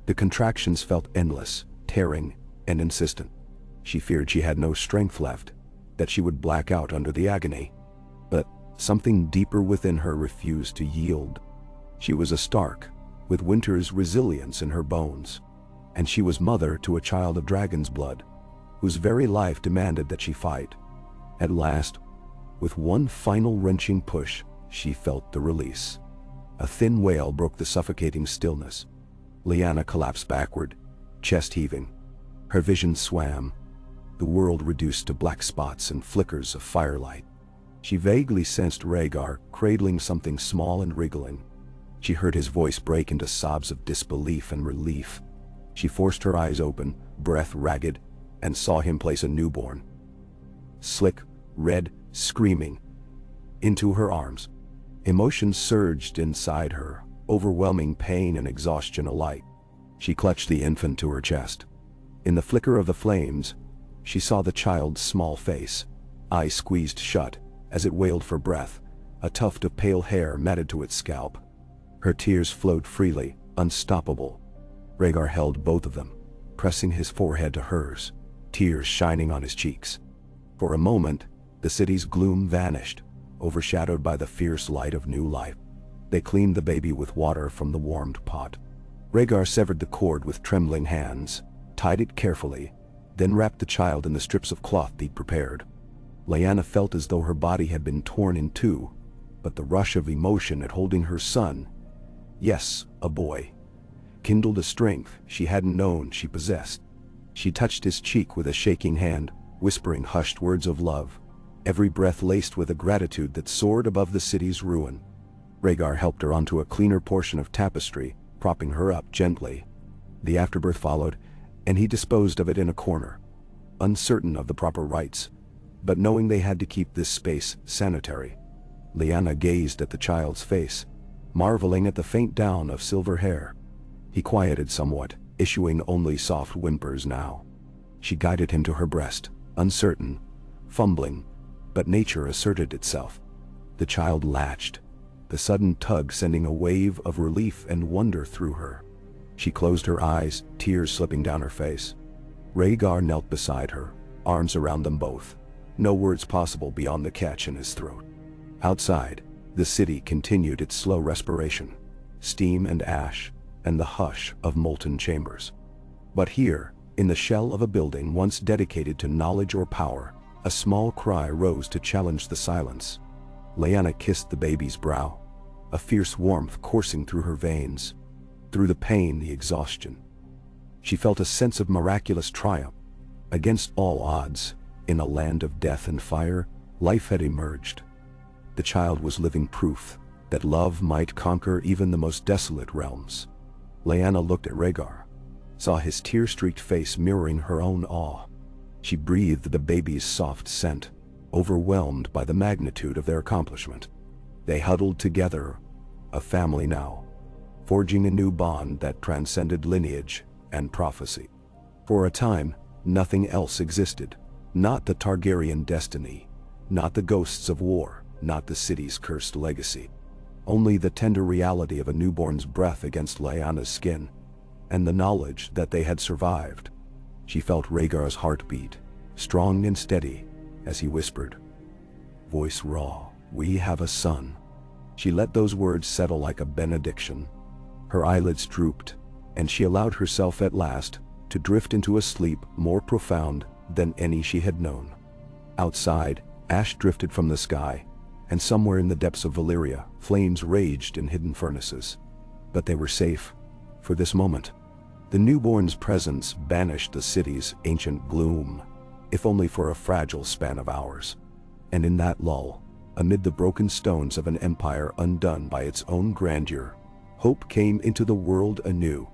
The contractions felt endless, tearing, and insistent. She feared she had no strength left, that she would black out under the agony. But something deeper within her refused to yield. She was a Stark, with winter's resilience in her bones, and she was mother to a child of dragon's blood, whose very life demanded that she fight. At last, with one final wrenching push, she felt the release. A thin wail broke the suffocating stillness. Lyanna collapsed backward, chest heaving. Her vision swam, the world reduced to black spots and flickers of firelight. She vaguely sensed Rhaegar cradling something small and wriggling. She heard his voice break into sobs of disbelief and relief. She forced her eyes open, breath ragged, and saw him place a newborn, slick, red, screaming, into her arms. Emotions surged inside her, overwhelming pain and exhaustion alike. She clutched the infant to her chest. In the flicker of the flames, she saw the child's small face, eyes squeezed shut as it wailed for breath, a tuft of pale hair matted to its scalp. Her tears flowed freely, unstoppable. Rhaegar held both of them, pressing his forehead to hers, tears shining on his cheeks. For a moment, the city's gloom vanished, overshadowed by the fierce light of new life. They cleaned the baby with water from the warmed pot. Rhaegar severed the cord with trembling hands, tied it carefully, then wrapped the child in the strips of cloth he'd prepared. Lyanna felt as though her body had been torn in two, but the rush of emotion at holding her son, yes, a boy, kindled a strength she hadn't known she possessed. She touched his cheek with a shaking hand, whispering hushed words of love, every breath laced with a gratitude that soared above the city's ruin. Rhaegar helped her onto a cleaner portion of tapestry, propping her up gently. The afterbirth followed, and he disposed of it in a corner, uncertain of the proper rites, but knowing they had to keep this space sanitary. Lyanna gazed at the child's face, marveling at the faint down of silver hair. He quieted somewhat, issuing only soft whimpers now. She guided him to her breast, uncertain, fumbling, but nature asserted itself. The child latched, the sudden tug sending a wave of relief and wonder through her. She closed her eyes, tears slipping down her face. Rhaegar knelt beside her, arms around them both, no words possible beyond the catch in his throat. Outside, the city continued its slow respiration, steam and ash, and the hush of molten chambers. But here, in the shell of a building once dedicated to knowledge or power, a small cry rose to challenge the silence. Lyanna kissed the baby's brow, a fierce warmth coursing through her veins, through the pain, the exhaustion. She felt a sense of miraculous triumph. Against all odds, in a land of death and fire, life had emerged. The child was living proof that love might conquer even the most desolate realms. Lyanna looked at Rhaegar, saw his tear-streaked face mirroring her own awe. She breathed the baby's soft scent, overwhelmed by the magnitude of their accomplishment. They huddled together, a family now, forging a new bond that transcended lineage and prophecy. For a time, nothing else existed. Not the Targaryen destiny, not the ghosts of war, not the city's cursed legacy. Only the tender reality of a newborn's breath against Lyanna's skin, and the knowledge that they had survived. She felt Rhaegar's heartbeat, strong and steady, as he whispered, voice raw, "We have a son." She let those words settle like a benediction. Her eyelids drooped, and she allowed herself at last to drift into a sleep more profound than any she had known. Outside, ash drifted from the sky, and somewhere in the depths of Valyria, flames raged in hidden furnaces. But they were safe, for this moment. The newborn's presence banished the city's ancient gloom, if only for a fragile span of hours. And in that lull, amid the broken stones of an empire undone by its own grandeur, hope came into the world anew.